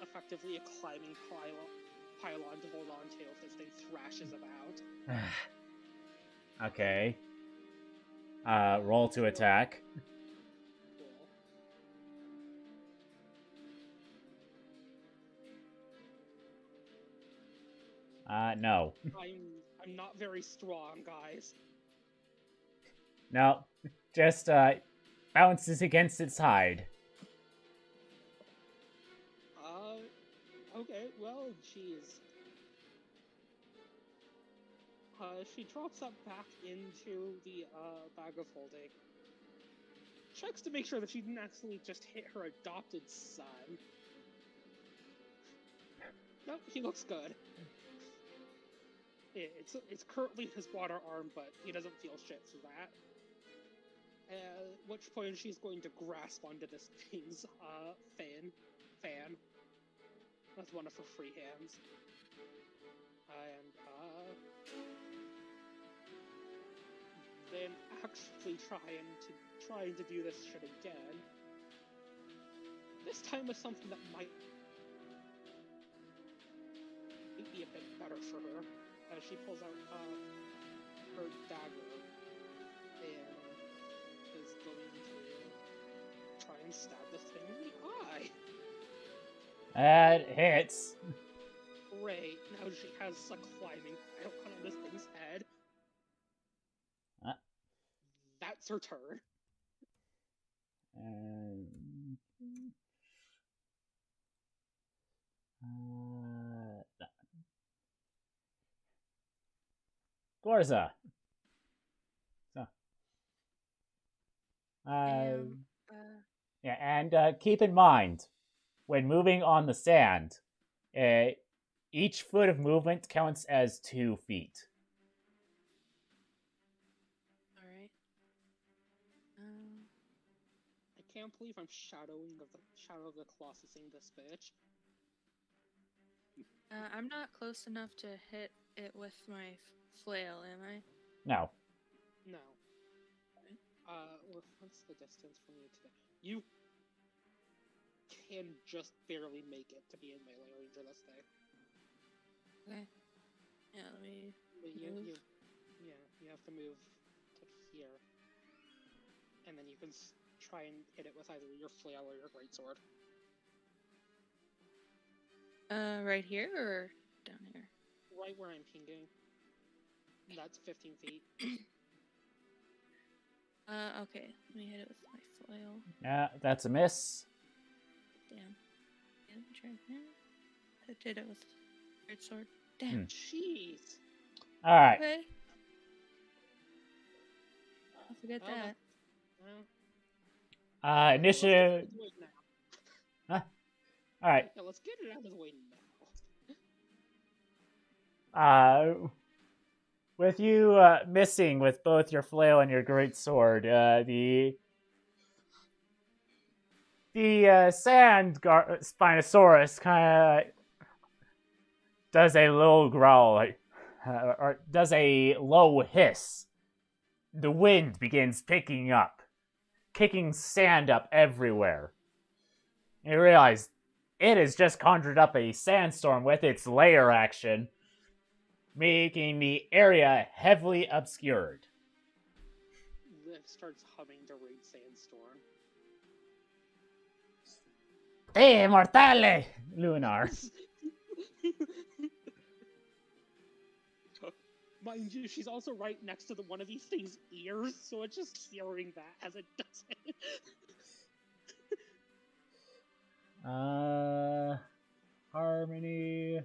effectively a climbing pylon to hold on to if this thing thrashes about. Okay. Roll to attack. Cool. No. I'm not very strong, guys. No. Just, bounces against its hide. Okay, well, jeez. She drops that back into the, bag of holding. checks to make sure that she didn't actually just hit her adopted son. Nope, he looks good. It's currently his water arm, but he doesn't feel shit for that. At which point she's going to grasp onto this thing's fan with one of her free hands. And then actually trying to do this shit again. This time with something that might be a bit better for her. As she pulls out her dagger and is going to try and stab this thing in the eye. That hits. Great. Now she has a climbing pile on this thing's head. That's her turn. Gorza. Yeah, and keep in mind, when moving on the sand, each foot of movement counts as 2 feet. Alright. I can't believe I'm shadowing the Shadow of the Colossusing this bitch. I'm not close enough to hit it with my flail, am I? No. No. What's the distance from you to you? Can just barely make it to be in melee range of this thing. Okay. Yeah, let me. You have to move to here, and then you can try and hit it with either your flail or your greatsword. Right here or down here? Right where I'm pinging. That's 15 feet. Okay. Let me hit it with my flail. Yeah, that's a miss. Damn. I did it with greatsword. Damn. Jeez. Alright. Okay. I'll forget that. Initiative. Huh? Alright. Yeah, let's get it out of the way now. With you missing with both your flail and your greatsword, the sand Spinosaurus kind of does a little growl, or does a low hiss. The wind begins picking up, kicking sand up everywhere. You realize it has just conjured up a sandstorm with its layer action, making the area heavily obscured. Liv starts humming to read Sandstorm. Hey, mortale! Lunar. Mind you, she's also right next to one of these things' ears, so it's just hearing that as it does it. Harmony.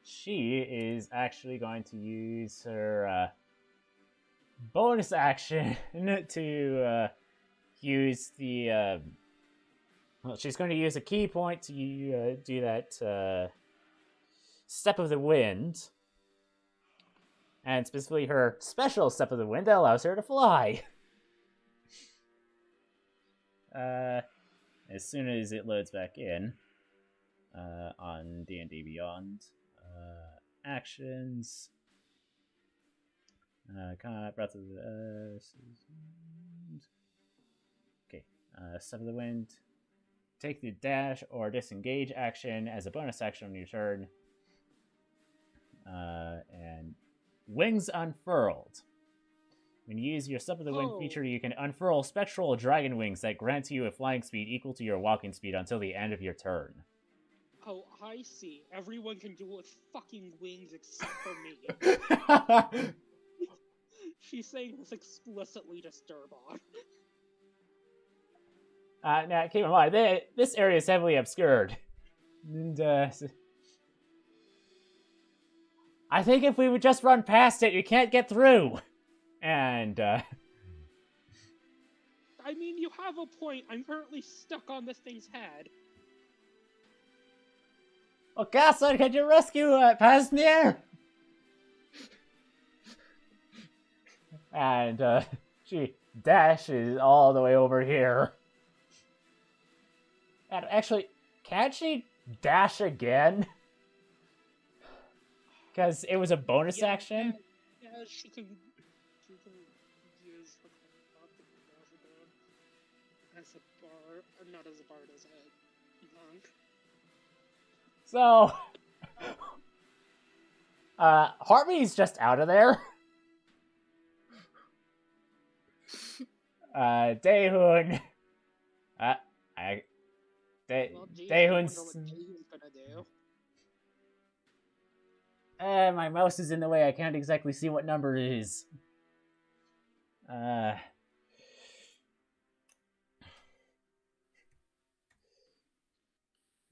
She is actually going to use her bonus action to use the. Well, she's going to use a key point to do that Step of the Wind. And specifically her special Step of the Wind that allows her to fly. As soon as it loads back in on D&D Beyond, actions, Breath of the okay, Step of the Wind. Take the dash or disengage action as a bonus action on your turn, and Wings Unfurled. When you use your Step of the Wind feature, you can unfurl spectral dragon wings that grant you a flying speed equal to your walking speed until the end of your turn. Oh, I see. Everyone can do it with fucking wings except for me. She's saying this explicitly to Sturbon. Now, keep in mind, this area is heavily obscured. And, I think if we would just run past it, you can't get through. And, I mean, you have a point. I'm currently stuck on this thing's head. Well, Gaston, can you rescue Pasnier? And, she dashes all the way over here. And actually, can't she dash again? Because it was a bonus action? Yeah, she can use her clock to dash again. As a bard, not as a bard, as a monk. So, Harvey's just out of there. Daehun. Daehun's. My mouse is in the way. I can't exactly see what number it is.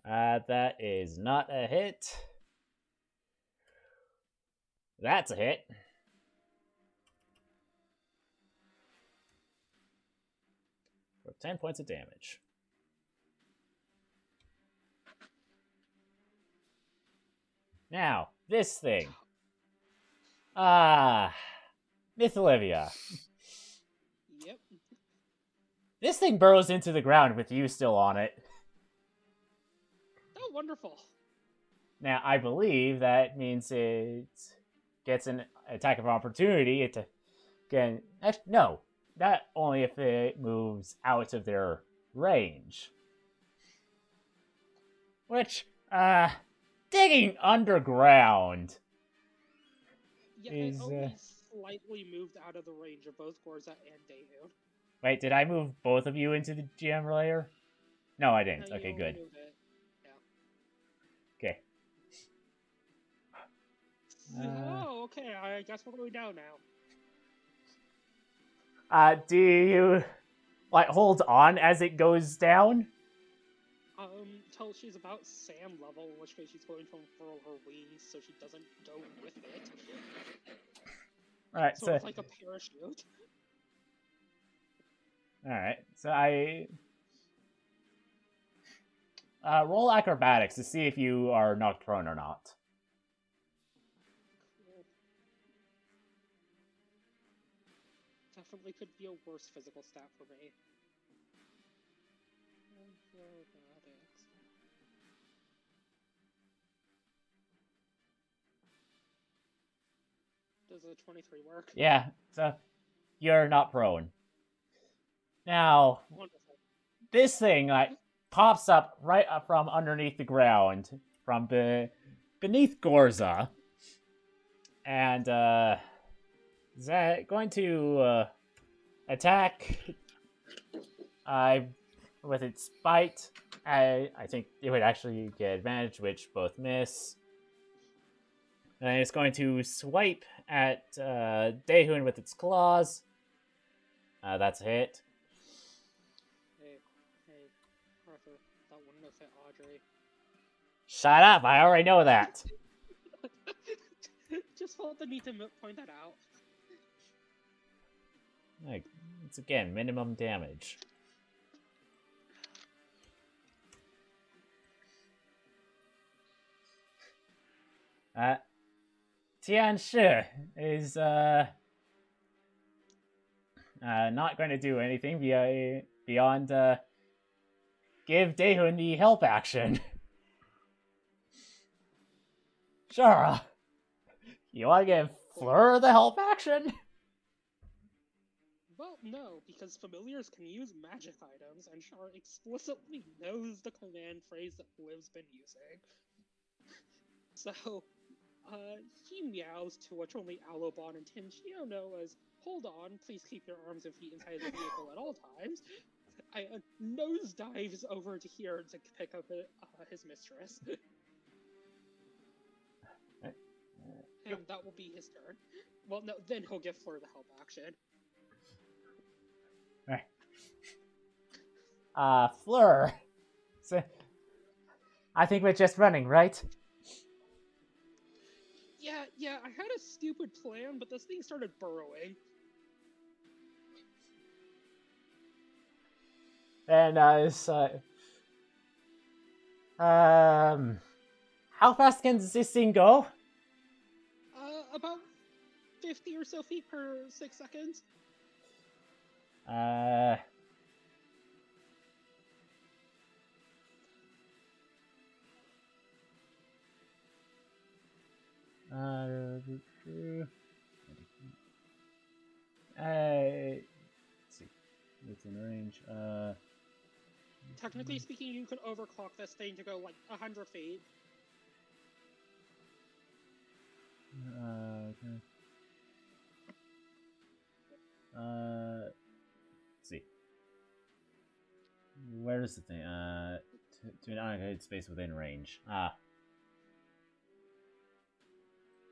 That is not a hit. That's a hit. For 10 points of damage. Now, this thing. Myth Olivia. Yep. This thing burrows into the ground with you still on it. Oh, wonderful. Now, I believe that means it gets an attack of opportunity. It can... Actually, no. Not only if it moves out of their range. Which, digging underground is... it only slightly moved out of the range of both Gorza and Daehun. Wait, did I move both of you into the GM layer? No, I didn't. No, okay, good. Yeah. Okay. Oh, okay. I guess we're going down now. Do you, like, hold on as it goes down? Till she's about Sam level, in which case she's going to unfurl her wings so she doesn't go with it. Alright, so it's like a parachute. Alright, so I... roll acrobatics to see if you are knocked prone or not. Cool. Definitely could be a worse physical stat for me. Acrobatics. Does a 23 work? Yeah, so you're not prone. Now, wonderful. This thing like pops up right up from underneath the ground, from beneath Gorza, and is that going to attack with its bite? I think it would actually get advantage, which both miss. And it's going to swipe at Daehun with its claws. That's a hit. Hey, Arthur, that wouldn't have hit Audrey. Shut up! I already know that. Just felt the need to point that out. Like, it's again minimum damage. Tian Shi is not going to do anything beyond give Daehun the help action. Sure. You want to give Fleur the help action? Well, no, because familiars can use magic items, and Char explicitly knows the command phrase that Liv's been using. So, he meows, to which only Alobon and Tinchino know as, "Hold on, please keep your arms and feet inside the vehicle at all times." I nosedives over to here to pick up his mistress. And that will be his turn. Well, no, then he'll give Fleur the help action. Fleur. So, I think we're just running, right? Yeah, I had a stupid plan, but this thing started burrowing. And, how fast can this thing go? About 50 or so feet per 6 seconds. Let's see. Within range. Technically speaking, you could overclock this thing to go like 100 feet. Okay. Let's see. Where is the thing? To an unoccupied space within range.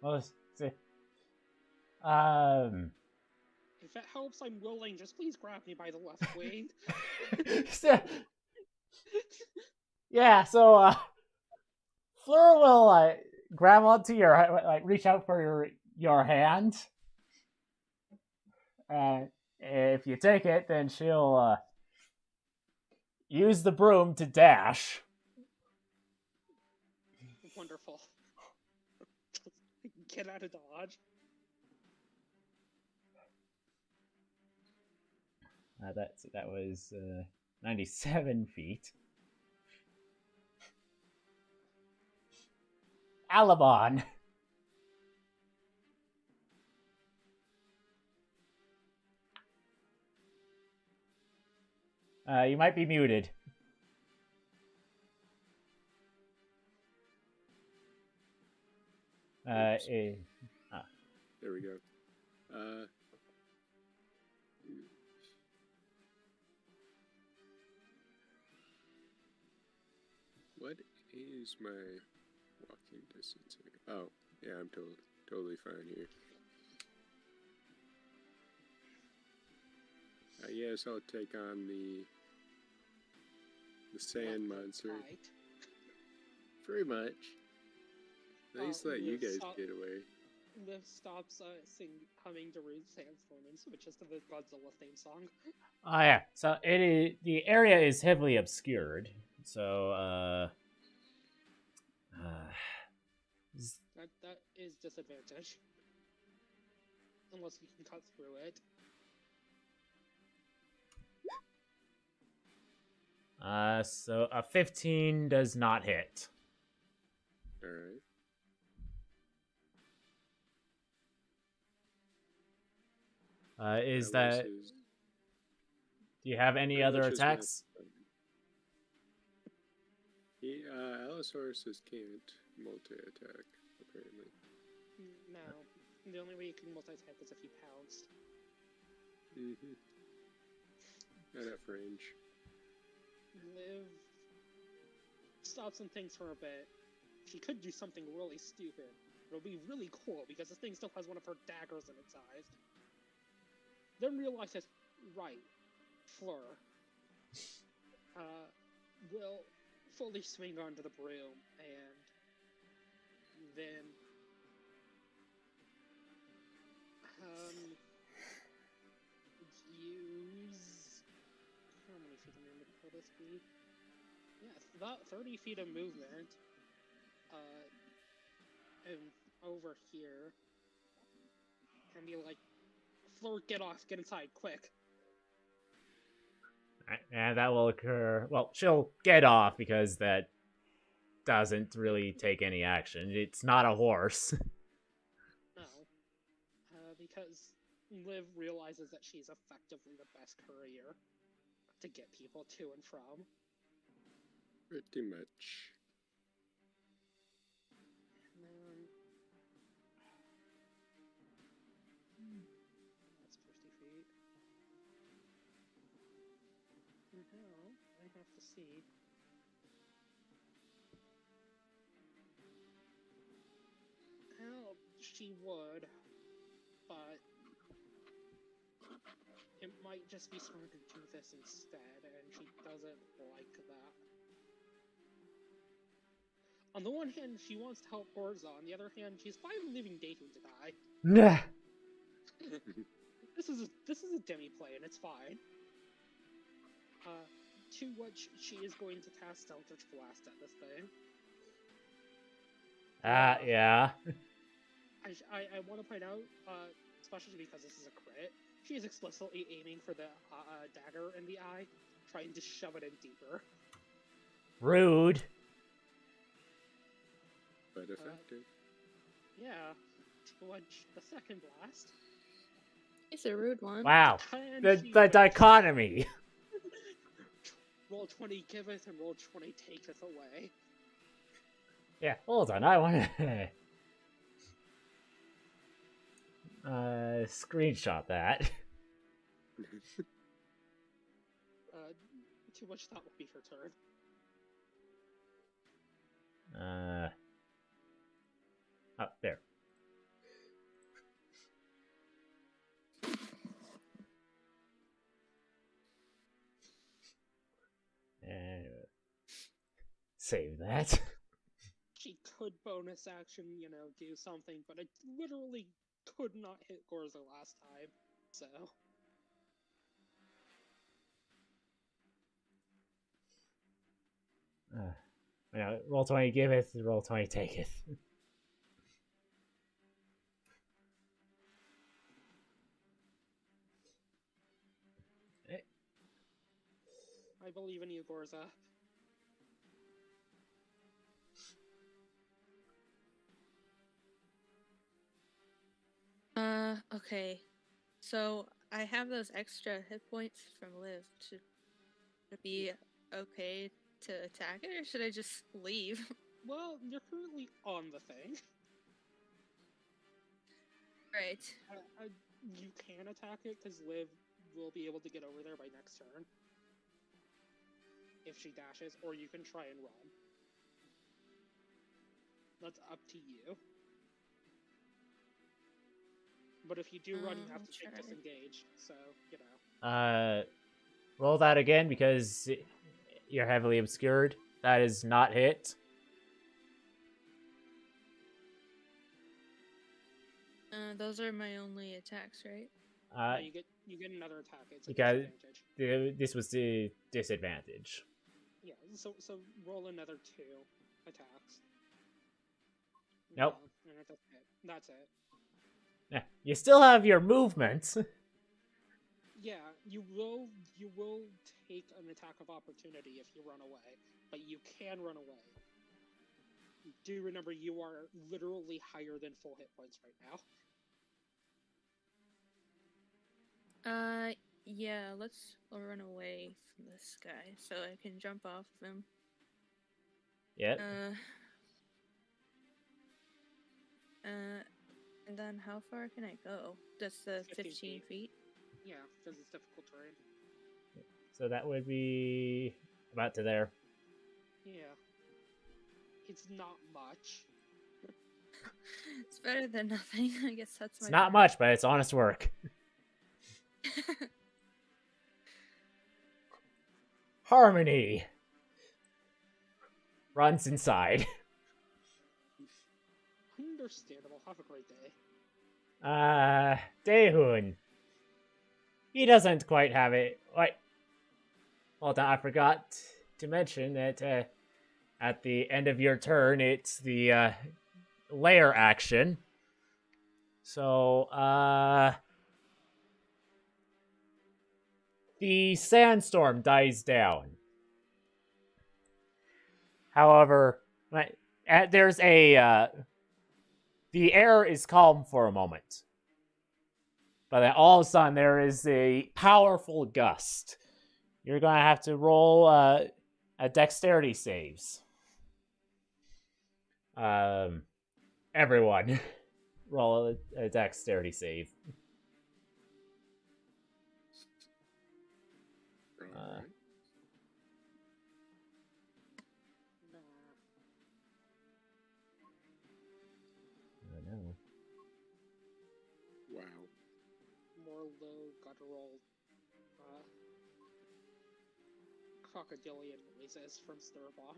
Well, let's see. If it helps, I'm willing. Just please grab me by the left wing. Yeah, so Fleur will grab onto your reach out for your hand. If you take it, then she'll use the broom to dash. Wonderful. Get out of dodge. That was 97 feet. Alabon. You might be muted. There we go. What is my walking distance here? Oh, yeah, I'm totally fine here. Yes, I'll take on the sand monster. Right. Pretty much. At least let you guys get away. Liv stops humming Darude's Sandstorm and switches to the Godzilla theme song. Oh yeah, so the area is heavily obscured. So that is disadvantage. Unless you can cut through it. So a 15 does not hit. Alright. Do you have any other attacks? Allosauruses can't multi-attack, apparently. No. The only way you can multi-attack is if you pounced. Not enough range. Liv stops and thinks for a bit. She could do something really stupid. It'll be really cool because this thing still has one of her daggers in its eyes. Then realizes, right, Fleur will fully swing onto the broom and then use how many feet of movement will this be? Yeah, about 30 feet of movement. And over here, and be like, Fleur, get off, get inside, quick. And that will occur. Well, she'll get off because that doesn't really take any action. It's not a horse. No. Because Liv realizes that she's effectively the best courier to get people to and from. Pretty much. That's 50 feet. Now, I have to see. How she would, but it might just be smart to do this instead, and she doesn't like that. On the one hand, she wants to help Gorza. On the other hand, she's fine leaving Dayton to die. Nah. This is a demi-play, and it's fine. To which she is going to cast Eldritch Blast at this thing. Yeah. I want to point out, especially because this is a crit, she is explicitly aiming for the dagger in the eye, trying to shove it in deeper. Rude. But effective. Yeah. To which the second blast. It's a rude one. Wow. The dichotomy. Roll 20 giveth and roll 20 taketh away. Yeah, hold on. I want to screenshot that. To which that will be her turn. Oh, there. And save that. She could bonus action, do something, but I literally could not hit Gorza last time, so... Roll 20 giveth, roll 20 taketh. I believe in you, Gorza. Okay. So, I have those extra hit points from Liv. Should it be okay to attack it, or should I just leave? Well, you're currently on the thing. Right. You can attack it, because Liv will be able to get over there by next turn. If she dashes, or you can try and run. That's up to you. But if you do run, you have to take disengage, so, Roll that again, because you're heavily obscured. That is not hit. Those are my only attacks, right? No, you get another attack. It's a because disadvantage. this was the disadvantage. Yeah, so roll another 2 attacks. Nope. No, that's it. Yeah, you still have your movement. Yeah, you will take an attack of opportunity if you run away, but you can run away. Do remember you are literally higher than full hit points right now. Yeah, let's run away from this guy so I can jump off of him. Yeah. And then how far can I go? Just the 15 feet? Yeah, because it's difficult terrain. So that would be about to there. Yeah. It's not much. It's better than nothing. I guess that's my It's not turn. much, but it's honest work. Harmony runs inside. Understandable. Have a great day. Daehun. He doesn't quite have it. Wait. Hold on, I forgot to mention that at the end of your turn, it's the lair action. So, the sandstorm dies down. However, there's a the air is calm for a moment. But then all of a sudden there is a powerful gust. You're going to have to roll a dexterity saves. Everyone, roll a dexterity save. Alright. I know. Wow. More low guttural crocodilian noises from Sturbon.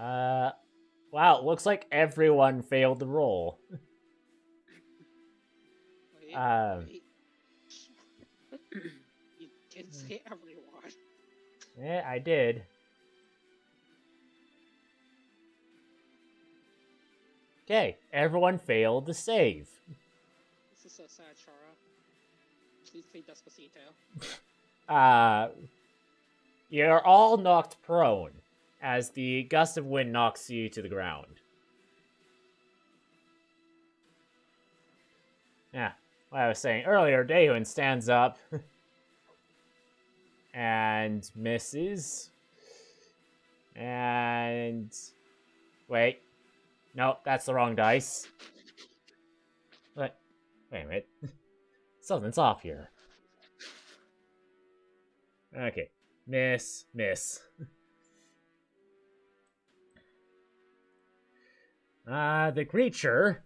Wow, looks like everyone failed the roll. Wait. You didn't say everyone. Yeah, I did. Okay, everyone failed the save. This is so sad, Shara. Please play Despacito. You're all knocked prone as the gust of wind knocks you to the ground. Yeah, what I was saying earlier, Daehun stands up and misses. And... wait. No, that's the wrong dice. Wait a minute. Something's off here. Okay. Miss. The creature,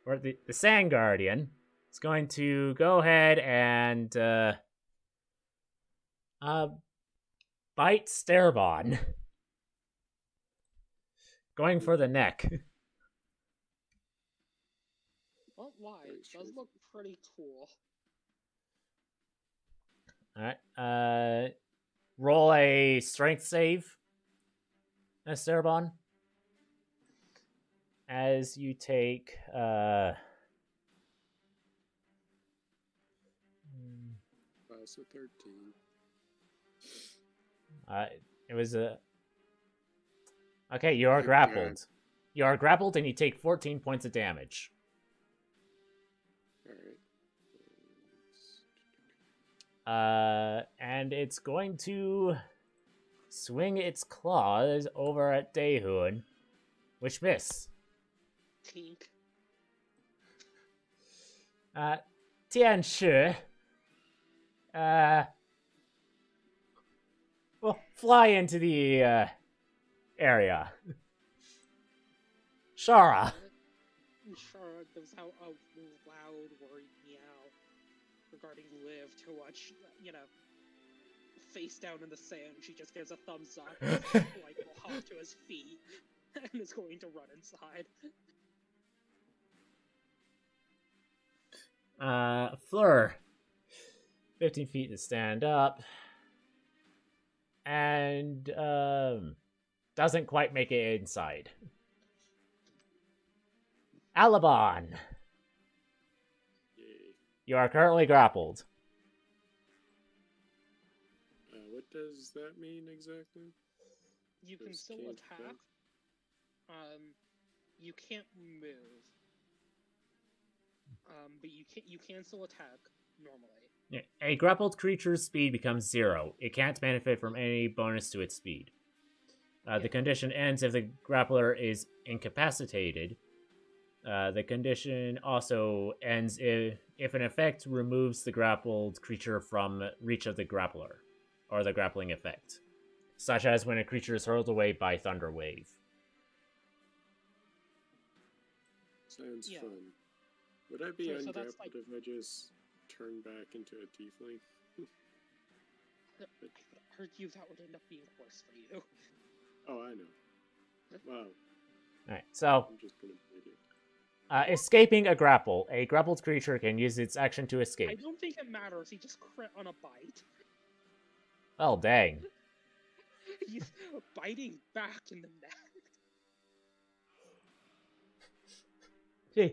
or the Sand Guardian, is going to go ahead and bite Starbon. Going for the neck. Won't lie, it does look pretty cool. Alright, roll a strength save, Starbon. As you take, Also 13. It was a... Okay, you are grappled. You are grappled and you take 14 points of damage. Alright. And it's going to swing its claws over at Daehun, which miss. Tink. Tianshi, will fly into the area. Shara. Shara gives out a loud, worried meow regarding Liv, to watch, face down in the sand. She just gives a thumbs up, like, will hop to his feet, and is going to run inside. Fleur. 15 feet to stand up. And, doesn't quite make it inside. Alabon. Yay. You are currently grappled. What does that mean exactly? You can still attack. You can't move. But you can still attack normally. Yeah. A grappled creature's speed becomes 0. It can't benefit from any bonus to its speed. The condition ends if the grappler is incapacitated. The condition also ends if an effect removes the grappled creature from reach of the grappler, or the grappling effect, such as when a creature is hurled away by Thunder Wave. Sounds fun. Would I be ungrappled if I just turn back into a tiefling? I heard that would end up being worse for you. Oh, I know. Wow. Alright, so... I'm just gonna break it. Escaping a grapple. A grappled creature can use its action to escape. I don't think it matters. He just crit on a bite. Oh, dang. He's biting back in the neck.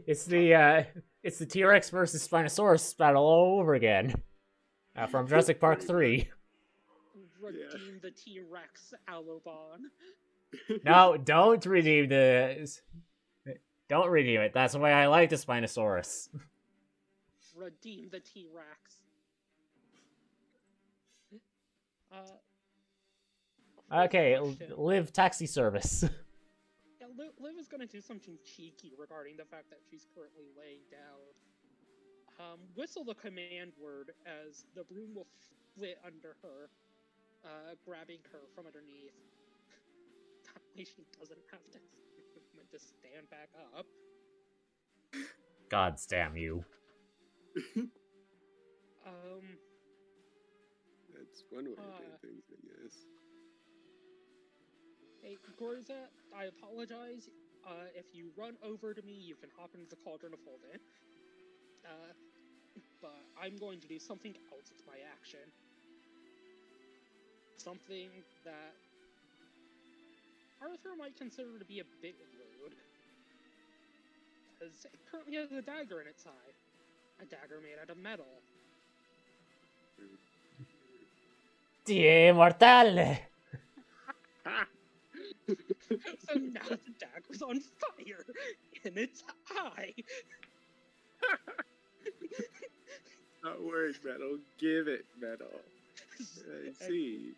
It's the T-Rex versus Spinosaurus battle all over again. From Jurassic Park 3. Redeem the T-Rex, Alobon. No, don't redeem the... Don't redeem it. That's the way I like the Spinosaurus. Redeem the T-Rex. Okay, Liv taxi service. Yeah, Liv is gonna do something cheeky regarding the fact that she's currently laying down. Whistle the command word as the broom will flit under her, grabbing her from underneath. That way she doesn't have to stand back up. God damn you. That's one way to do things, I guess. Hey, Gorza, I apologize. If you run over to me, you can hop into the cauldron to hold it. But I'm going to do something else with my action. Something that Arthur might consider to be a bit rude. Because it currently has a dagger in its eye. A dagger made out of metal. Die mortale! So now the dagger's on fire in its eye. Not worried, metal. Give it, metal. I see.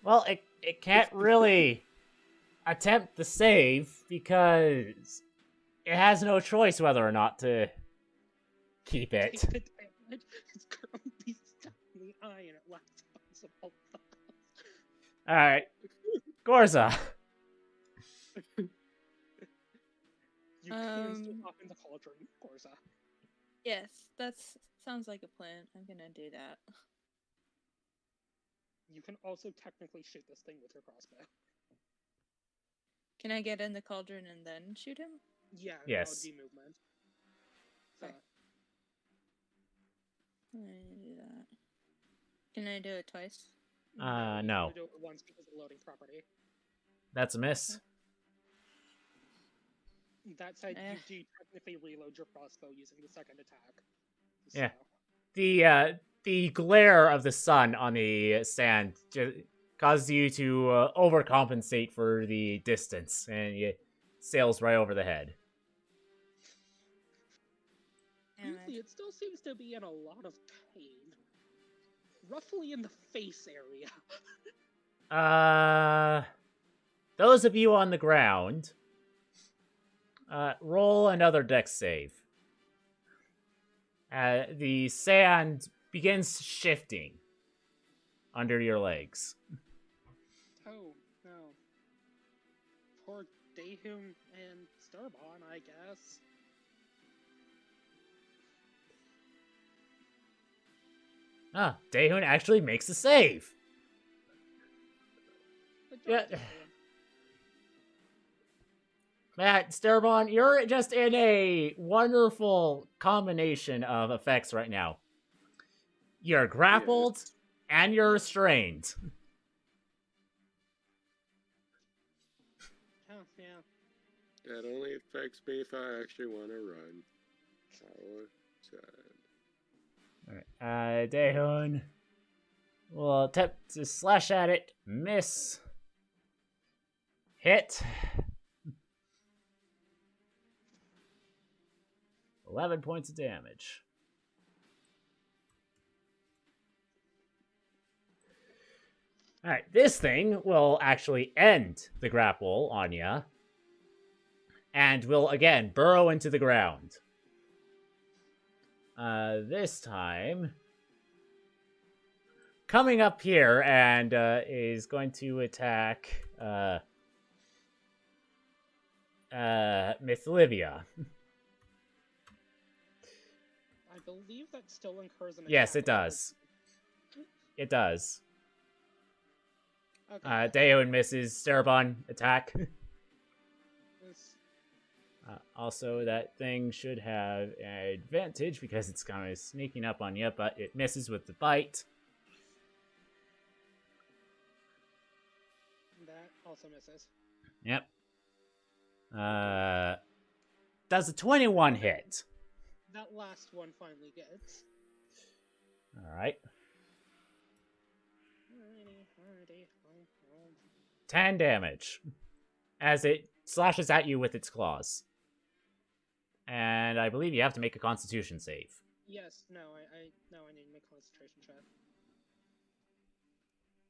Well, it can't really attempt the save because it has no choice whether or not to keep it. Take the damage. It's currently stuck in the eye and it lasts possible. Alright. Gorza. You can still hop in the cauldron, Gorza. Yes, that's sounds like a plan. I'm gonna do that. You can also technically shoot this thing with your crossbow. Can I get in the cauldron and then shoot him? Yeah, yes. that would be movement. So, Okay. I'm gonna do that. Can I do it twice? No. You do it once because of the loading property. That's a miss. That said, you do technically reload your crossbow using the second attack. Yeah. So. The glare of the sun on the sand just causes you to overcompensate for the distance, and it sails right over the head. Weirdly, it still seems to be in a lot of pain. Roughly in the face area. Those of you on the ground, roll another dex save. The sand begins shifting under your legs. Oh, no. Poor Dehum and Starbon, I guess. Dehun actually makes a save. Yeah. Matt, Starbon, you're just in a wonderful combination of effects right now. You're grappled, and you're restrained. Oh, yeah. That only affects me if I actually want to run. Alright, Dehun will attempt to slash at it. Miss. Hit. 11 points of damage. Alright, this thing will actually end the grapple on ya. And will again burrow into the ground. This time, coming up here and is going to attack Miss Livia. I believe that still incurs an attack. Yes, it does. It does. Okay. Deo and misses Cerebon attack. Also, that thing should have an advantage because it's kind of sneaking up on you, but it misses with the bite. That also misses. Yep. Does a 21 hit? That last one finally gets. Alright. Alrighty. 10 damage. As it slashes at you with its claws. And I believe you have to make a constitution save. Yes, no, I need to make a concentration check.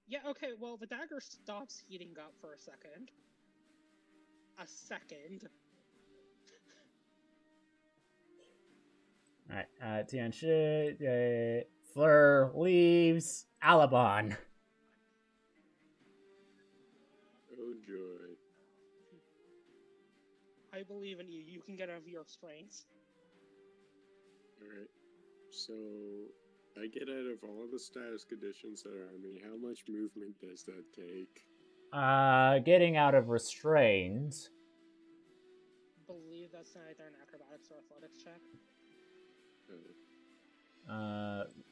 Yeah, okay, well, the dagger stops heating up for a second. A second. Alright, Tianshi, Fleur leaves Alabon. Oh, joy. I believe in you. You can get out of your restraints. Alright. So, I get out of all the status conditions that are on me. How much movement does that take? Getting out of restrained. I believe that's either an acrobatics or athletics check.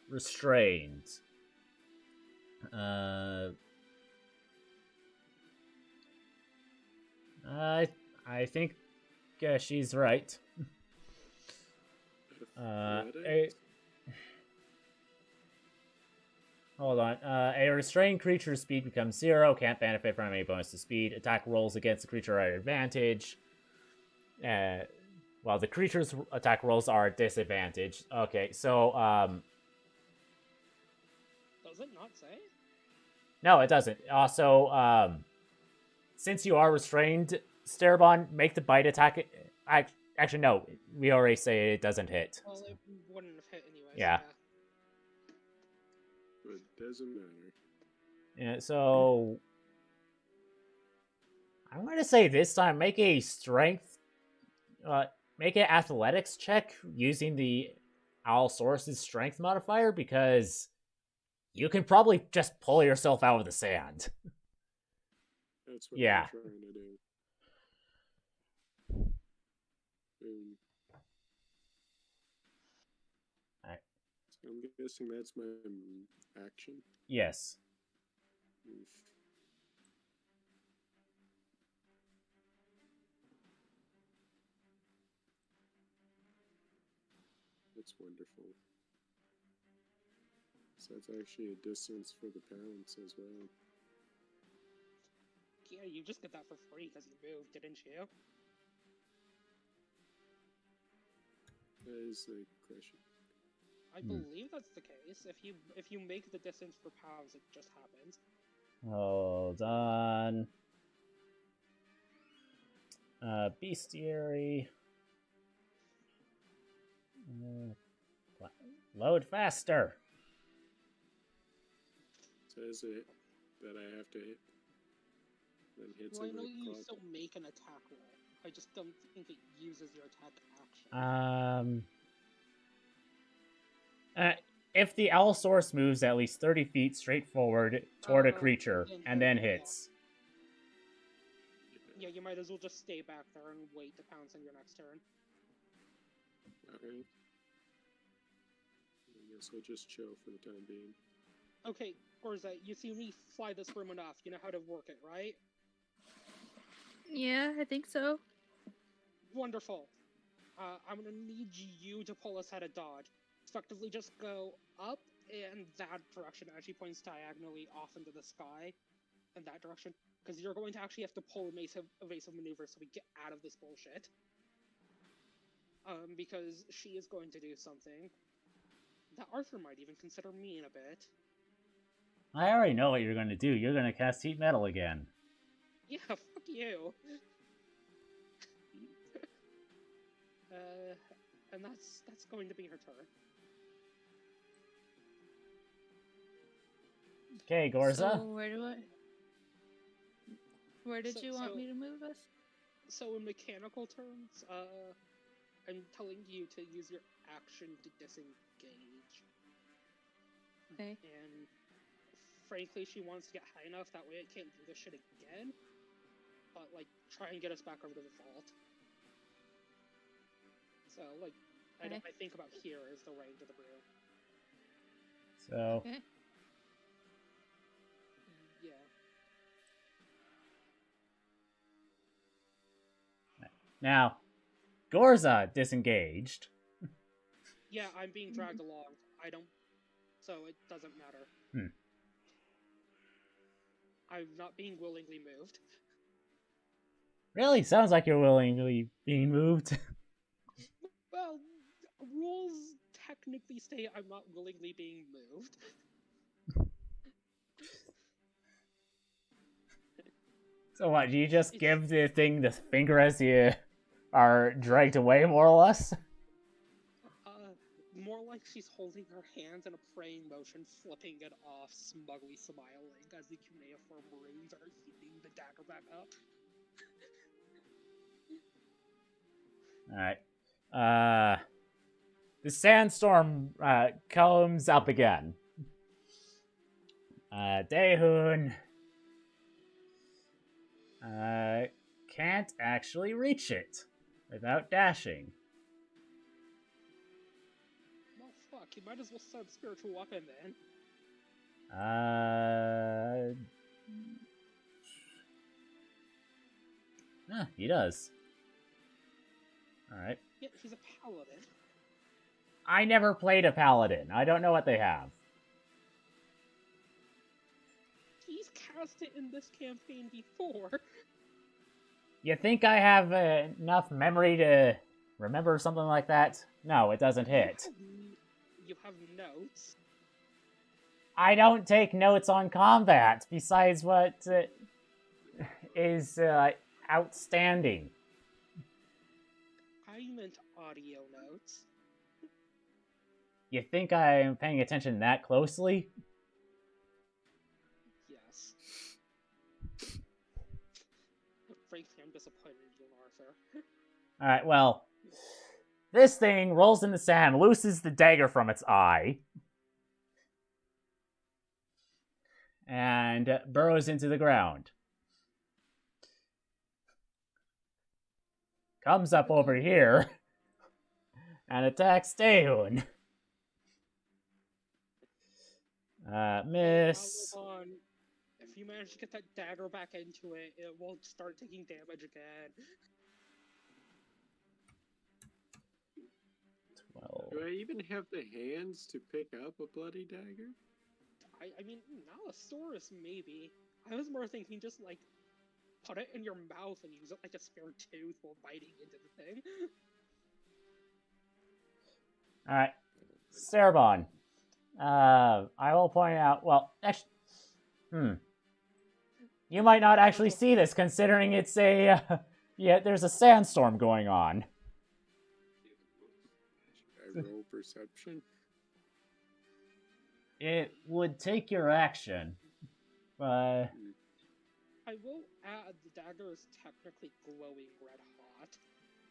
Restrained. I think she's right. Hold on. A restrained creature's speed becomes 0. Can't benefit from any bonus to speed. Attack rolls against the creature are at advantage. While the creature's attack rolls are at disadvantage. Okay, so does it not say? No, it doesn't. Also, since you are restrained, Starabon, make the bite attack. Actually, no. We already say it doesn't hit. Well, it wouldn't have hit anyway. Yeah. But it doesn't matter. Yeah, so I'm going to say this time, make a strength, make an athletics check using the Allosaurus's strength modifier, because you can probably just pull yourself out of the sand. That's what yeah. I'm trying to do. Alright. So I'm guessing that's my action? Yes. Oof. That's wonderful. So that's actually a distance for the pounce as well. Yeah, you just did that for free because you moved, didn't you? That is the question. I believe that's the case. If you make the distance for pounds, it just happens. Hold on. Bestiary. Load faster. Says it that I have to hit. Then hits well, I it know with you clock. still make an attack roll. I just don't think it uses your attack action. If the Allosaurus moves at least 30 feet straight forward toward a creature and then hits. Yeah, you might as well just stay back there and wait to pounce on your next turn. Alright. I guess I'll just chill for the time being. Okay, Gorza, you see me fly this room enough. You know how to work it, right? Yeah, I think so. Wonderful. I'm gonna need you to pull us out of dodge. Effectively just go up in that direction as she points diagonally off into the sky in that direction, because you're going to actually have to pull evasive maneuver so we get out of this bullshit. Because she is going to do something that Arthur might even consider mean a bit. I already know what you're going to do. You're going to cast Heat Metal again. Yeah, fuck you. And that's going to be her turn. Okay, Gorza. So where did you want me to move us? So in mechanical terms, I'm telling you to use your action to disengage. Okay. And frankly, she wants to get high enough that way it can't do this shit again. But like, try and get us back over to the vault. So like, okay. I think about here is the range of the brew. So. Okay. Yeah. Now, Gorza disengaged. Yeah, I'm being dragged along. So it doesn't matter. I'm not being willingly moved. Really? Sounds like you're willingly being moved. Well, rules technically say I'm not willingly being moved. So what, do you just give the thing the finger as you are dragged away, more or less? More like she's holding her hands in a praying motion, flipping it off, smugly smiling as the cuneiform runes are heating the dagger back up. Alright. The sandstorm comes up again. Daehun Can't actually reach it without dashing. Well, fuck, you might as well set spiritual weapon then. He does. Alright. Yeah, he's a paladin. I never played a paladin. I don't know what they have. He's cast it in this campaign before. You think I have enough memory to remember something like that? No, it doesn't hit. You have notes. I don't take notes on combat, besides what is outstanding. I meant audio notes. You think I'm paying attention that closely? Yes. Frankly, I'm disappointed in you, Arthur. Alright, well, this thing rolls in the sand, looses the dagger from its eye, and burrows into the ground. Comes up over here and attacks Dehun. Miss. Hold on. If you manage to get that dagger back into it, it won't start taking damage again. 12. Do I even have the hands to pick up a bloody dagger? I mean, Nalasaurus maybe. I was more thinking just like put it in your mouth and use it like a spare tooth while biting into the thing. Alright. Cerbon. I will point out, well, actually, you might not actually see this, considering it's a, there's a sandstorm going on. Should I roll perception? It would take your action, but... I will add the dagger is technically glowing red hot.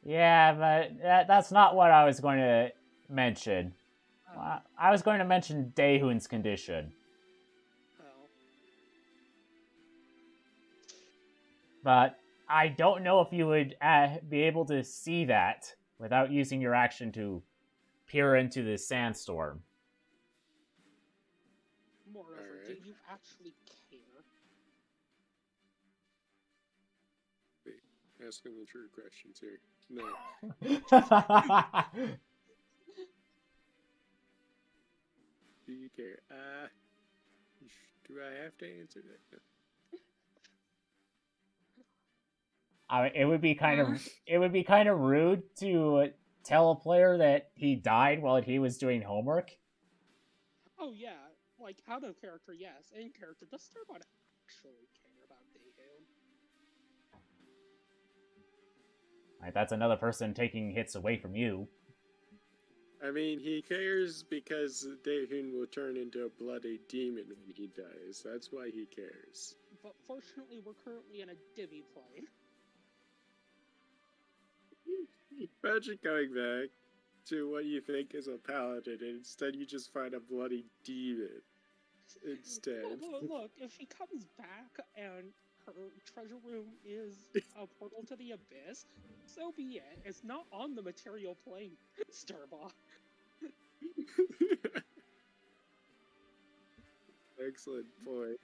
Yeah, but that's not what I was going to mention. I was going to mention Dehun's condition. Oh. But I don't know if you would be able to see that without using your action to peer into the sandstorm. Moreover, do you actually care? Wait, asking the true questions here. No. Do you care? Do I have to answer that? No. I mean, it would be kind of rude to tell a player that he died while he was doing homework. Oh yeah, like out of character, yes. In character, does Cerbon actually care about Dehun? Like, that's another person taking hits away from you. I mean, he cares because Dehun will turn into a bloody demon when he dies. That's why he cares. But fortunately, we're currently in a divvy plane. Imagine going back to what you think is a paladin, and instead you just find a bloody demon instead. Look, if he comes back and her treasure room is a portal to the abyss, so be it. It's not on the material plane, Starbaugh. Excellent point.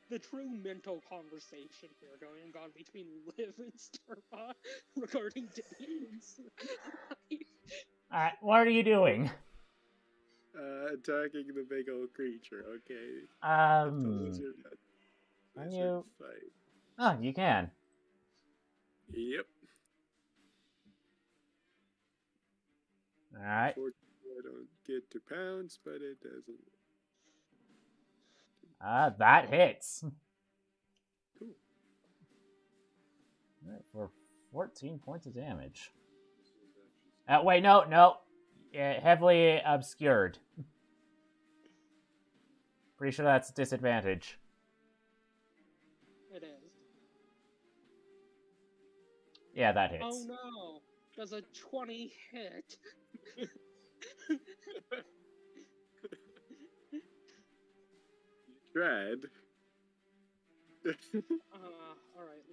The true mental conversation here going on between Liv and Starbaugh regarding Dehun's life. Alright, what are you doing? Attacking the big old creature, okay. Can you... Fight. Oh, you can. Yep. Alright. Unfortunately, I don't get to pounce, but it doesn't. That hits. Cool. Alright, for 14 points of damage. Wait, no. Heavily obscured. Pretty sure that's a disadvantage. It is. Yeah, that hits. Oh no! Does a 20 hit? Tried. Alright,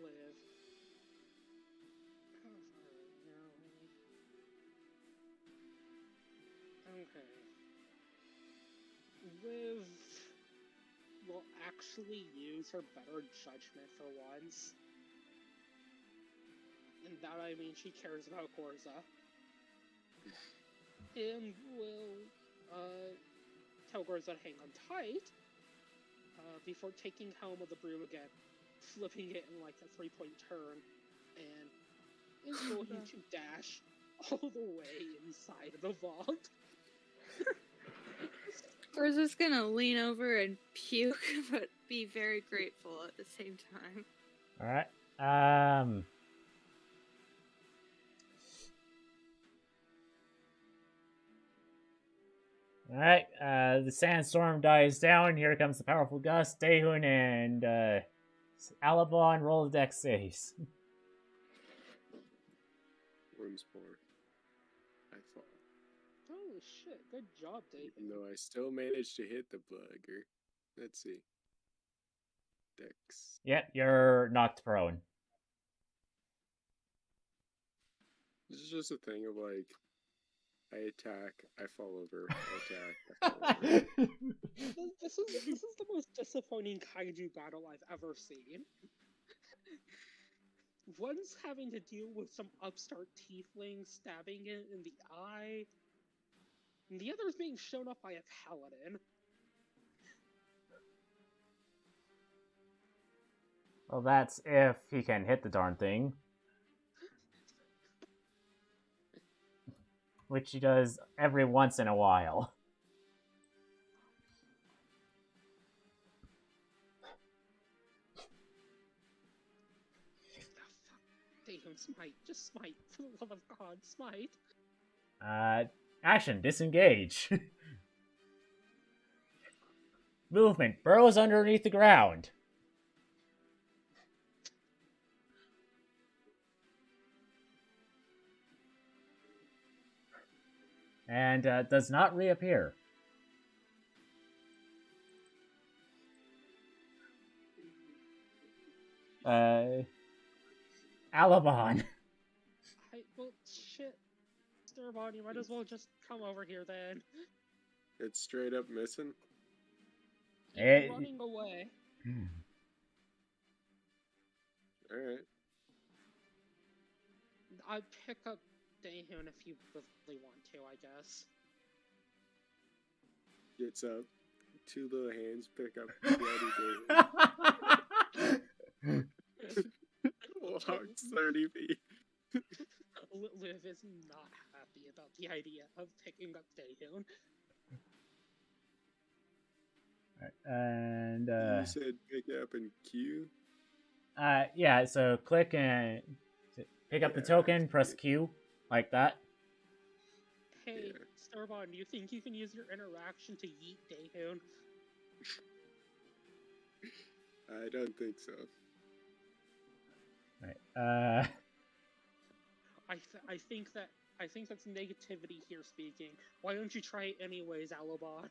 Okay. Liv will actually use her better judgment for once. And that I mean she cares about Gorza. And will tell Gorza to hang on tight before taking helm of the broom again, flipping it in like a 3-point turn, and is going to dash all the way inside of the vault. Gorza's gonna lean over and puke, but be very grateful at the same time. Alright. Alright, the sandstorm dies down. Here comes the powerful gust. Dehun and Alabon roll the dex saves. Once more. I fall. Oh shit, good job, Dave. Even though I still managed to hit the blugger. Let's see. Dex. Yep, you're knocked prone. This is just a thing of like, I attack, I fall over, I attack, I fall over. This is the most disappointing kaiju battle I've ever seen. One's having to deal with some upstart tiefling stabbing it in the eye, and the other's being shown up by a paladin. Well, that's if he can hit the darn thing. Which he does every once in a while. Damn, smite. Just smite. For the love of God, smite. Action, disengage. Movement, burrows underneath the ground. And does not reappear. Alabon. Well, shit. Sturbon, you might as well just come over here then. It's straight up missing? Running away. Alright. I'd pick up Dehun if you really want to, I guess. Gets up. 2 little hands pick up Bloody Dehun. Walks 30 feet. Liv is not happy about the idea of picking up Dehun. And you said pick up and Q? yeah, so click and pick up the token, press Q, like that. Hey, Sturbon, do you think you can use your interaction to yeet Dehun? I don't think so. Right. I think that's negativity here speaking. Why don't you try it anyways, Alabon?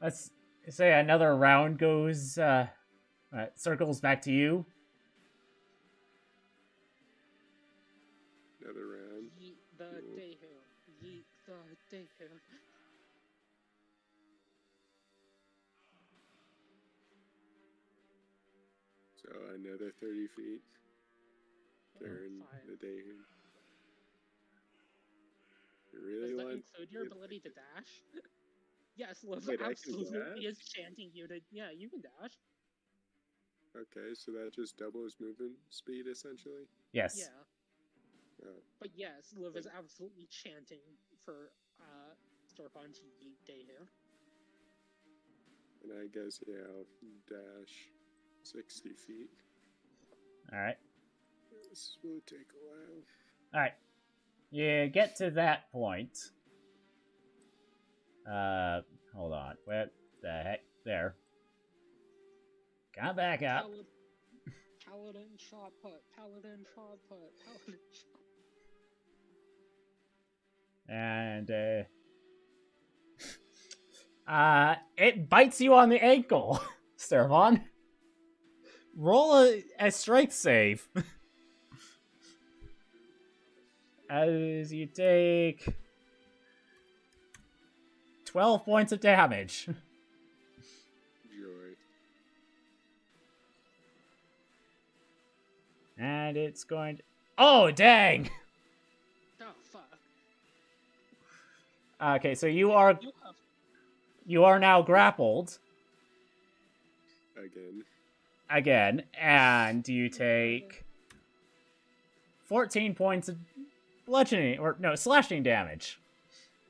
Let's say another round goes, circles back to you. Another round. Yeet the Dehun. Yeet the Dehun. So another 30 feet. Turn the Dehun. You really Does that want include your ability to dash? Yes, Liv Wait, absolutely is chanting you to. Yeah, you can dash. Okay, so that just doubles movement speed essentially? Yes. Yeah. Oh. But yes, Liv is absolutely chanting for Sturbon to yeet Dehun. And I guess, yeah, I'll dash 60 feet. Alright. This will take a while. Alright. You get to that point. Hold on. What the heck? There. Come back up. Paladin shot put. Paladin shot put. Paladin shot. And, it bites you on the ankle, Sturbon. roll a strength save. As you take 12 points of damage. Joy. And it's going to... Oh, dang! Oh, fuck. Okay, so you are now grappled. Again, and you take 14 points of bludgeoning, or no, slashing damage,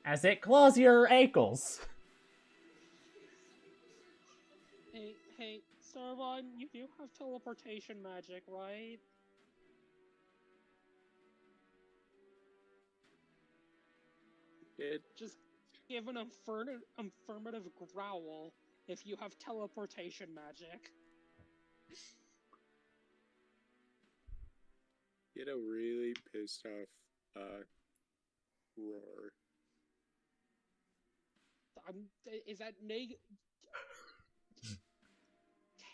as it claws your ankles. Hey, Swan, you do have teleportation magic, right? Just give an affirmative growl if you have teleportation magic. Get a really pissed off roar. Is that neg?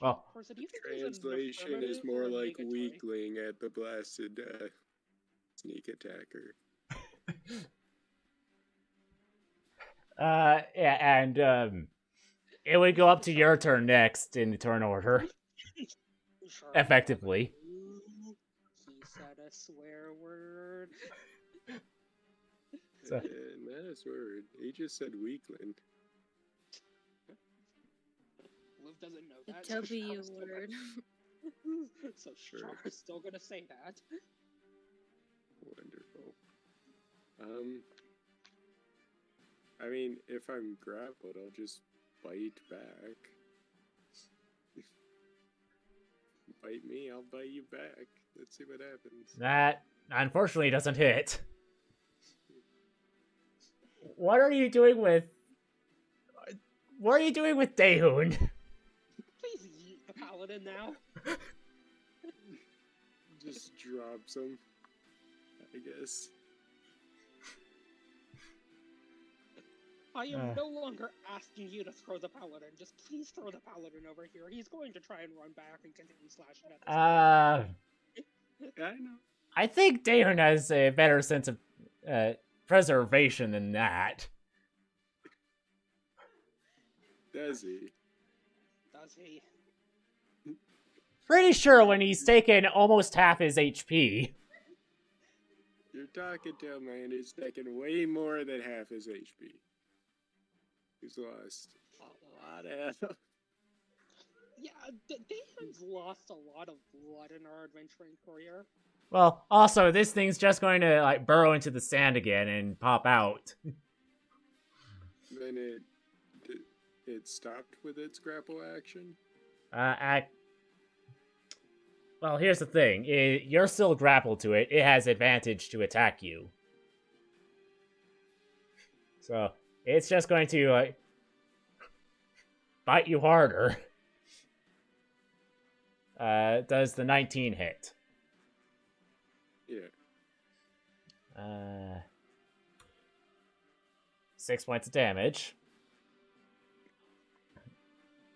Well, translation is more like weakling at the blasted sneak attacker. Yeah, and it would go up to your turn next in the turn order. Effectively. He said a swear word. So. Not a swear word. He just said weakling. Liv doesn't know that. The W word. So Char is still gonna say that. Wonderful. I mean, if I'm grappled, I'll just bite back. Bite me, I'll bite you back. Let's see what happens. That, unfortunately, doesn't hit. What are you doing with Daehoon? Please eat the paladin now. Just drops him, I guess. I am no longer asking you to throw the paladin. Just please throw the paladin over here. He's going to try and run back and continue slashing at this I know. I think Daehoon has a better sense of preservation than that. Does he? Does he? Pretty sure when he's taken almost half his HP. You're talking to a man who's taken way more than half his HP. He's lost a lot of health. Yeah, Daehoon's lost a lot of blood in our adventuring career. Well, also, this thing's just going to like burrow into the sand again and pop out. Then it stopped with its grapple action? Well, here's the thing. You're still grappled to it. It has advantage to attack you. So, it's just going to, like, bite you harder. Does the 19 hit? Yeah. 6 points of damage.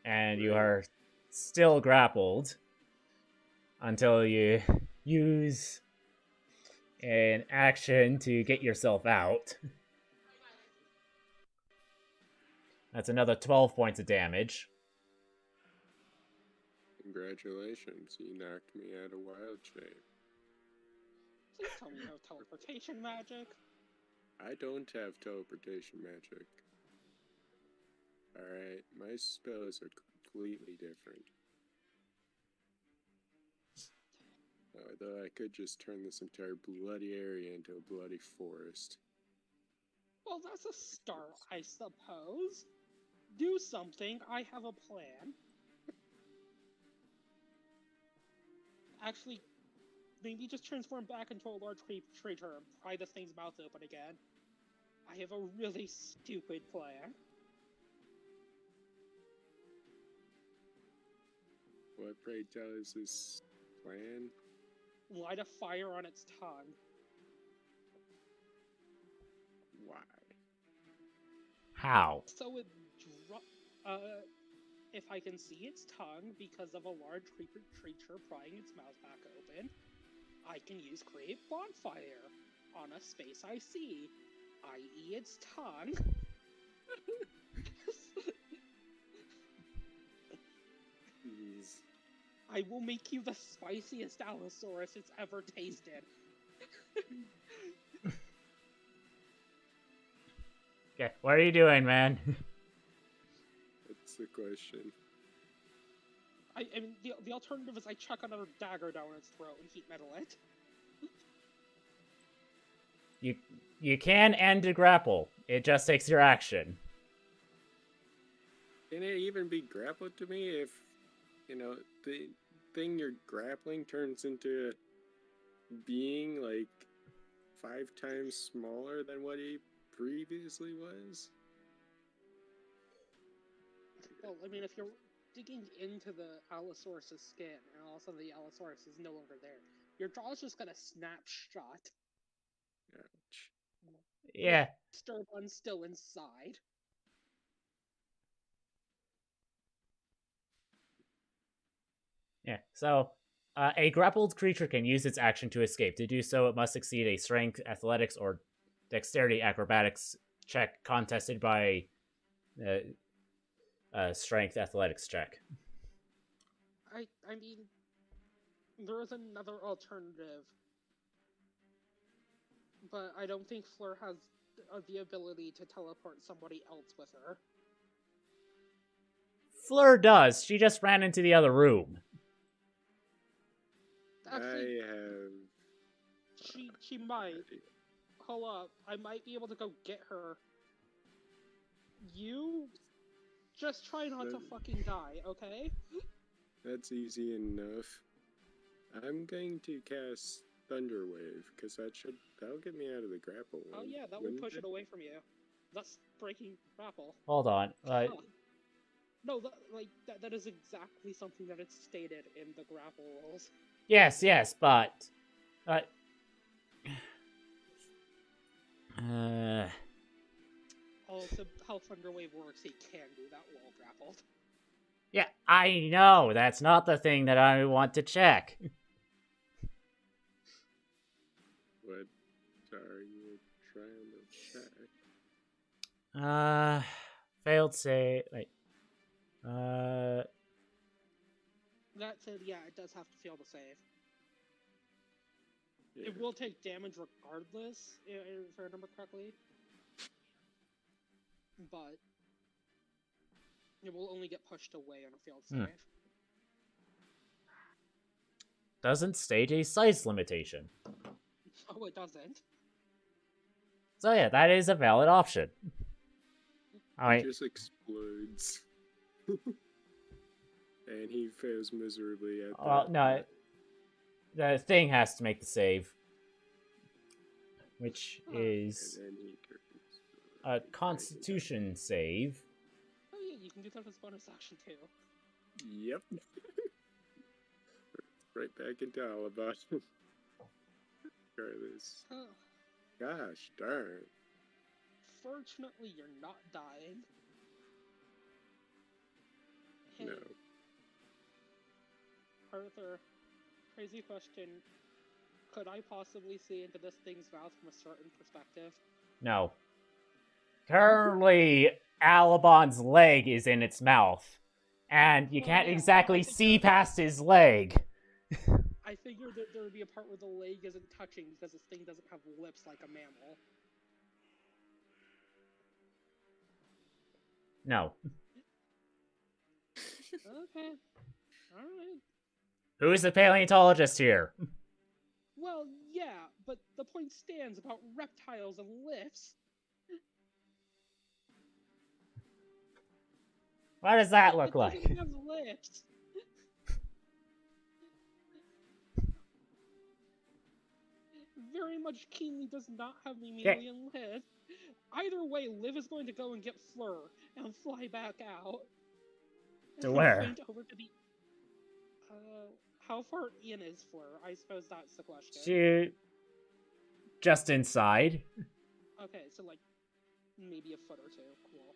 And you are still grappled until you use an action to get yourself out. That's another 12 points of damage. Congratulations, you knocked me out of wild shape. Please tell me you have teleportation magic. I don't have teleportation magic. Alright, my spells are completely different. Although I could just turn this entire bloody area into a bloody forest. Well, that's a start, I suppose. Do something, I have a plan. Actually, maybe just transform back into a large creature and pry the thing's mouth open again. I have a really stupid plan. What, pray tell, is this plan? Light a fire on its tongue. Why? How? So it if I can see its tongue because of a large creature prying its mouth back open, I can use Create Bonfire on a space I see, i.e. its tongue. I will make you the spiciest Allosaurus it's ever tasted. Okay, what are you doing, man? That's the question. I mean, the alternative is I chuck another dagger down its throat and heat metal it. You can end a grapple. It just takes your action. Can it even be grappled to me if, the thing you're grappling turns into a being like 5 times smaller than what he previously was? Well, I mean, if you're digging into the Allosaurus' skin and all of a sudden the Allosaurus is no longer there, your jaw's just gonna snap shut. Ouch. Yeah. Stir one still inside. Yeah, so a grappled creature can use its action to escape. To do so, it must succeed a strength, athletics, or dexterity acrobatics check contested by strength athletics check. I mean, there is another alternative, but I don't think Fleur has the ability to teleport somebody else with her. Fleur does. She just ran into the other room. Actually, I have... She might. Hold up. I might be able to go get her. You just try not to fucking die, okay? That's easy enough. I'm going to cast Thunder Wave, because that'll get me out of the grapple one. Oh yeah, that will push it away from you. Thus breaking grapple. Hold on. No, that is exactly something that is stated in the grapple rules. Yes, but... Also, how Thunder Wave works, he can do that while grappled. Yeah, I know. That's not the thing that I want to check. What are you trying to check? Failed save. Wait. That said, yeah, it does have to fail to save. Yeah. It will take damage regardless, if I remember correctly. But it will only get pushed away on a failed save. Doesn't state a size limitation. Oh, it doesn't. So yeah, that is a valid option. Alright. It just explodes. And he fails miserably at that. No. The thing has to make the save. Which is And then he turns a Constitution save. Oh yeah, you can do that as bonus action too. Yep. Right back into Alabama. Regardless. Oh. Gosh darn. Fortunately, you're not dying. Hey, No. Arthur, crazy question. Could I possibly see into this thing's mouth from a certain perspective? No. Currently, Alabon's leg is in its mouth. And you can't exactly see past his leg. I figured that there would be a part where the leg isn't touching because this thing doesn't have lips like a mammal. No. Okay. Alright. Who is the paleontologist here? Well, yeah, but the point stands about reptiles and lifts. What does that look It like? doesn't have lips. Very much keenly does not have mammalian lips. Either way, Liv is going to go and get Fleur and fly back out. To where? Faint over to the... how far in is Fleur? I suppose that's the question. Just inside. Okay, so like, maybe a foot or two. Cool.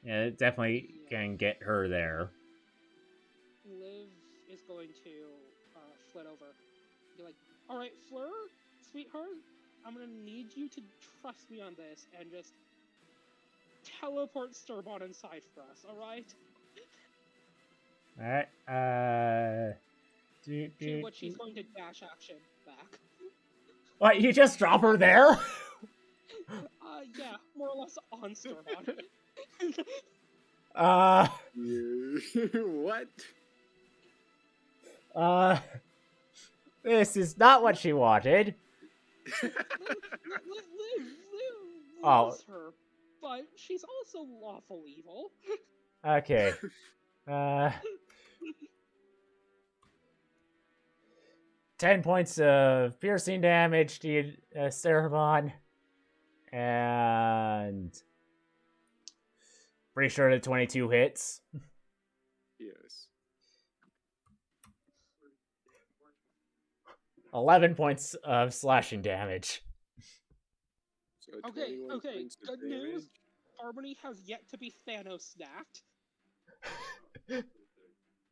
Yeah, it definitely can get her there. Liv is going to flit over. Be like, alright, Fleur, sweetheart, I'm gonna need you to trust me on this and just teleport Sturbon inside for us, alright? Alright, What she's going to dash action back. What, you just drop her there? Yeah, more or less on Sturbon. What? This is not what she wanted. Liv loves her, but she's also lawful evil. Okay. 10 points of piercing damage to you, Cerebon. And pretty sure the 22 hits. Yes. 11 points of slashing damage. So Okay, good news. Harmony has yet to be Thanos snapped.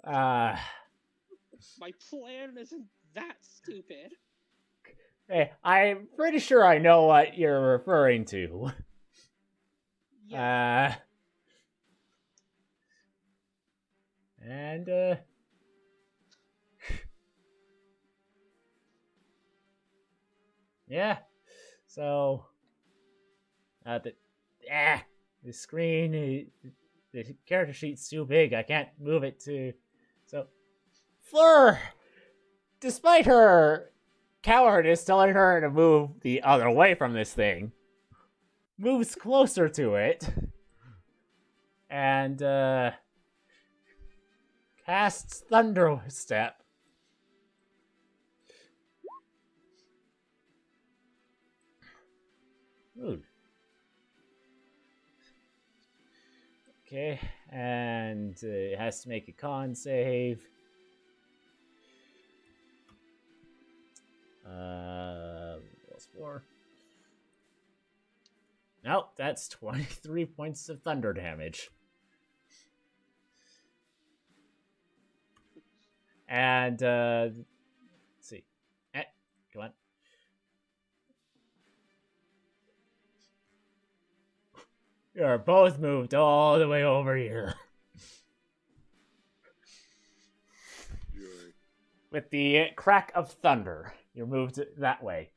My plan isn't that stupid. Hey, I'm pretty sure I know what you're referring to. Yeah. Yeah. So, the screen, the character sheet's too big. I can't move it to. So, Fleur, despite her cowardice telling her to move the other way from this thing, moves closer to it and casts Thunder Step. Ooh. Okay, and it has to make a con save. +4. Nope, that's 23 points of thunder damage. And, let's see. Come on. You're both moved all the way over here. With the crack of thunder, you're moved that way.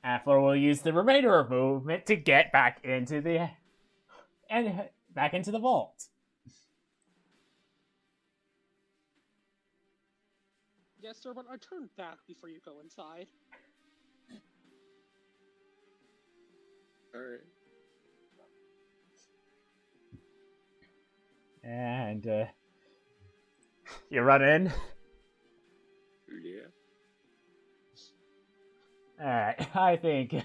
After we'll use the remainder of movement to get back into the vault. Yes, sir, but I turn back before you go inside. Alright. And you run in. Yeah. Alright, I think. Liv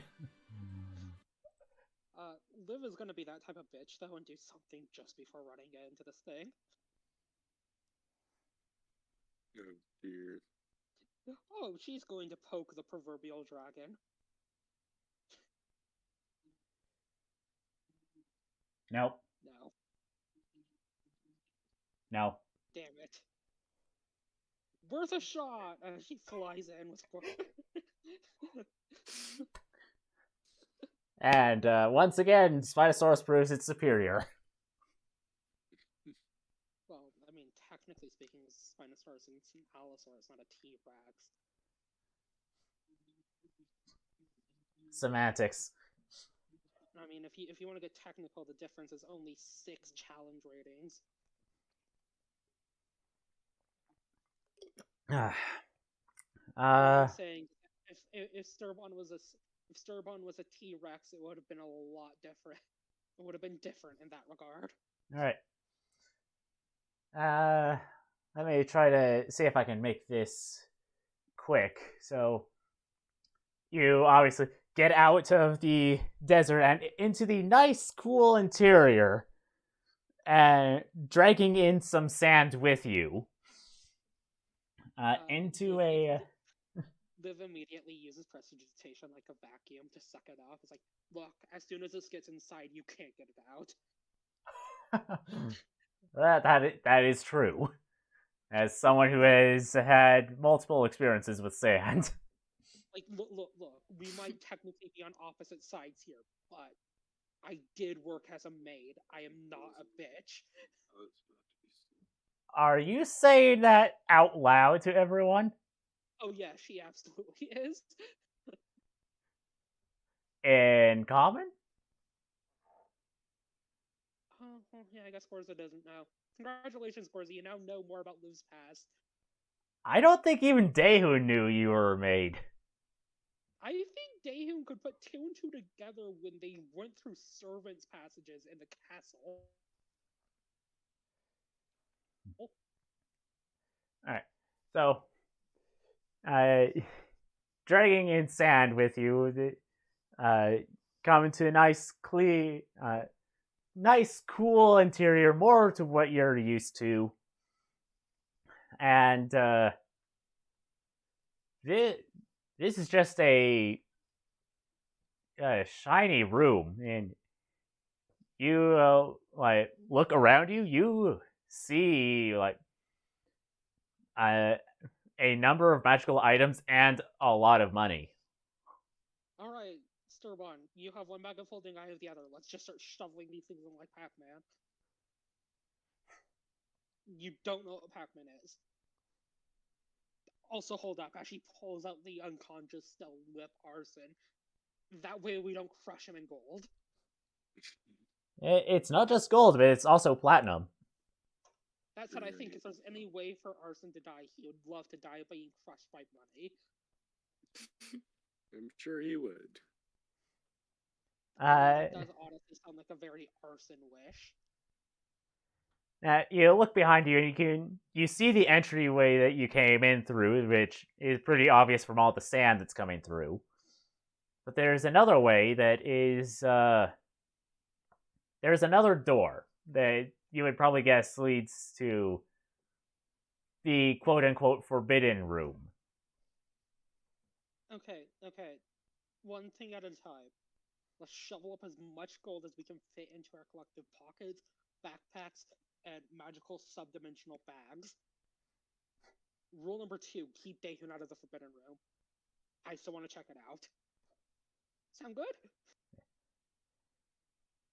is gonna be that type of bitch, though, and do something just before running into this thing. Oh, dear. Oh, she's going to poke the proverbial dragon. Nope. No. Damn it. Worth a shot! She flies in with... And once again, Spinosaurus proves it's superior. Well, I mean, technically speaking, Spinosaurus and Allosaurus, not a T-Rex. Semantics. I mean, if you want to get technical, the difference is only 6 challenge ratings. I'm saying if Sturbon was a T-Rex, it would have been a lot different. It would have been different in that regard. All right. Let me try to see if I can make this quick. So you obviously get out of the desert and into the nice, cool interior, and dragging in some sand with you. Into a... Liv immediately uses prestidigitation like a vacuum to suck it up. It's like, look, as soon as this gets inside, you can't get it out. that is true. As someone who has had multiple experiences with sand. Like, look, we might technically be on opposite sides here, but I did work as a maid. I am not a bitch. Are you saying that out loud to everyone? Oh yeah, she absolutely is. In common? Oh, well, yeah, I guess Gorza doesn't know. Congratulations, Gorza, you now know more about Liv's past. I don't think even Daehun knew you were a maid. I think Daehun could put 2 and 2 together when they went through servants' passages in the castle. Alright, so, dragging in sand with you, come into a nice, clean, nice, cool interior, more to what you're used to. And, this is just a shiny room, and you, like, look around you, you see, like, a number of magical items and a lot of money. Alright, Sturban, you have one bag of holding, I have the other. Let's just start shoveling these things in like Pac-Man. You don't know what Pac-Man is. Also hold up as she pulls out the unconscious still lip Arson. That way we don't crush him in gold. It's not just gold, but it's also platinum. That said, I think if there's any way for Arson to die, he would love to die being crushed by money. I'm sure he would. That does honestly sound like a very Arson wish. You look behind you and you see the entryway that you came in through, which is pretty obvious from all the sand that's coming through. But there's another way that is there's another door that you would probably guess leads to the quote-unquote forbidden room. Okay. One thing at a time. Let's shovel up as much gold as we can fit into our collective pockets, backpacks, and magical subdimensional bags. Rule number 2, keep Daehun out of the forbidden room. I still want to check it out. Sound good?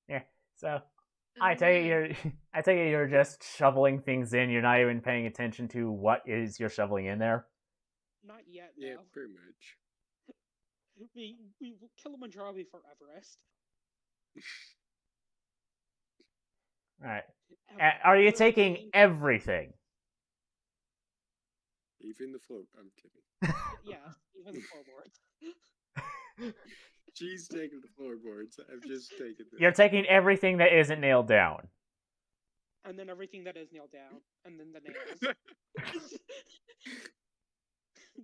Yeah, so I take it you're just shoveling things in. You're not even paying attention to what is you're shoveling in there. Not yet. Yeah, though. pretty much. We Kilimanjaro before Everest. All right. Are you taking everything? Even the float. I'm kidding. Yeah, even the floorboards. She's taking the floorboards. I've just taken them. You're taking everything that isn't nailed down. And then everything that is nailed down. And then the nails.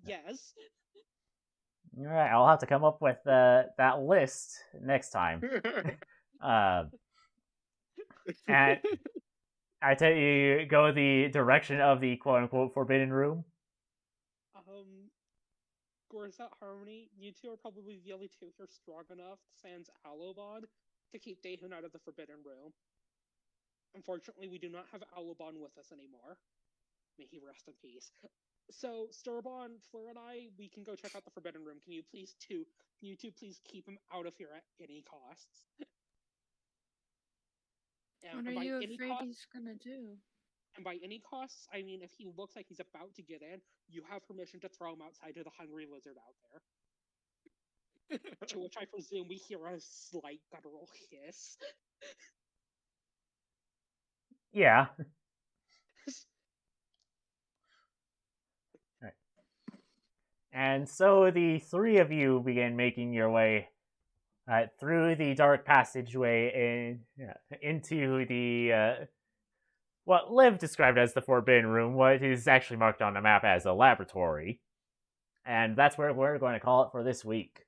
Yes. Alright, I'll have to come up with that list next time. And I tell you, go the direction of the quote-unquote forbidden room. Gorza, Harmony, you two are probably the only two here strong enough, sans Alobon, to keep Daehun out of the forbidden room. Unfortunately, we do not have Alobon with us anymore. May he rest in peace. So, Sturban, Fleur, and I, we can go check out the forbidden room. Can you two please keep him out of here at any costs? What are you afraid he's gonna do? And by any costs, I mean if he looks like he's about to get in, you have permission to throw him outside to the hungry lizard out there. To which I presume we hear a slight guttural hiss. Yeah. Right. And so the three of you begin making your way through the dark passageway into the what Liv described as the Forbidden Room, what is actually marked on the map as a laboratory. And that's where we're going to call it for this week.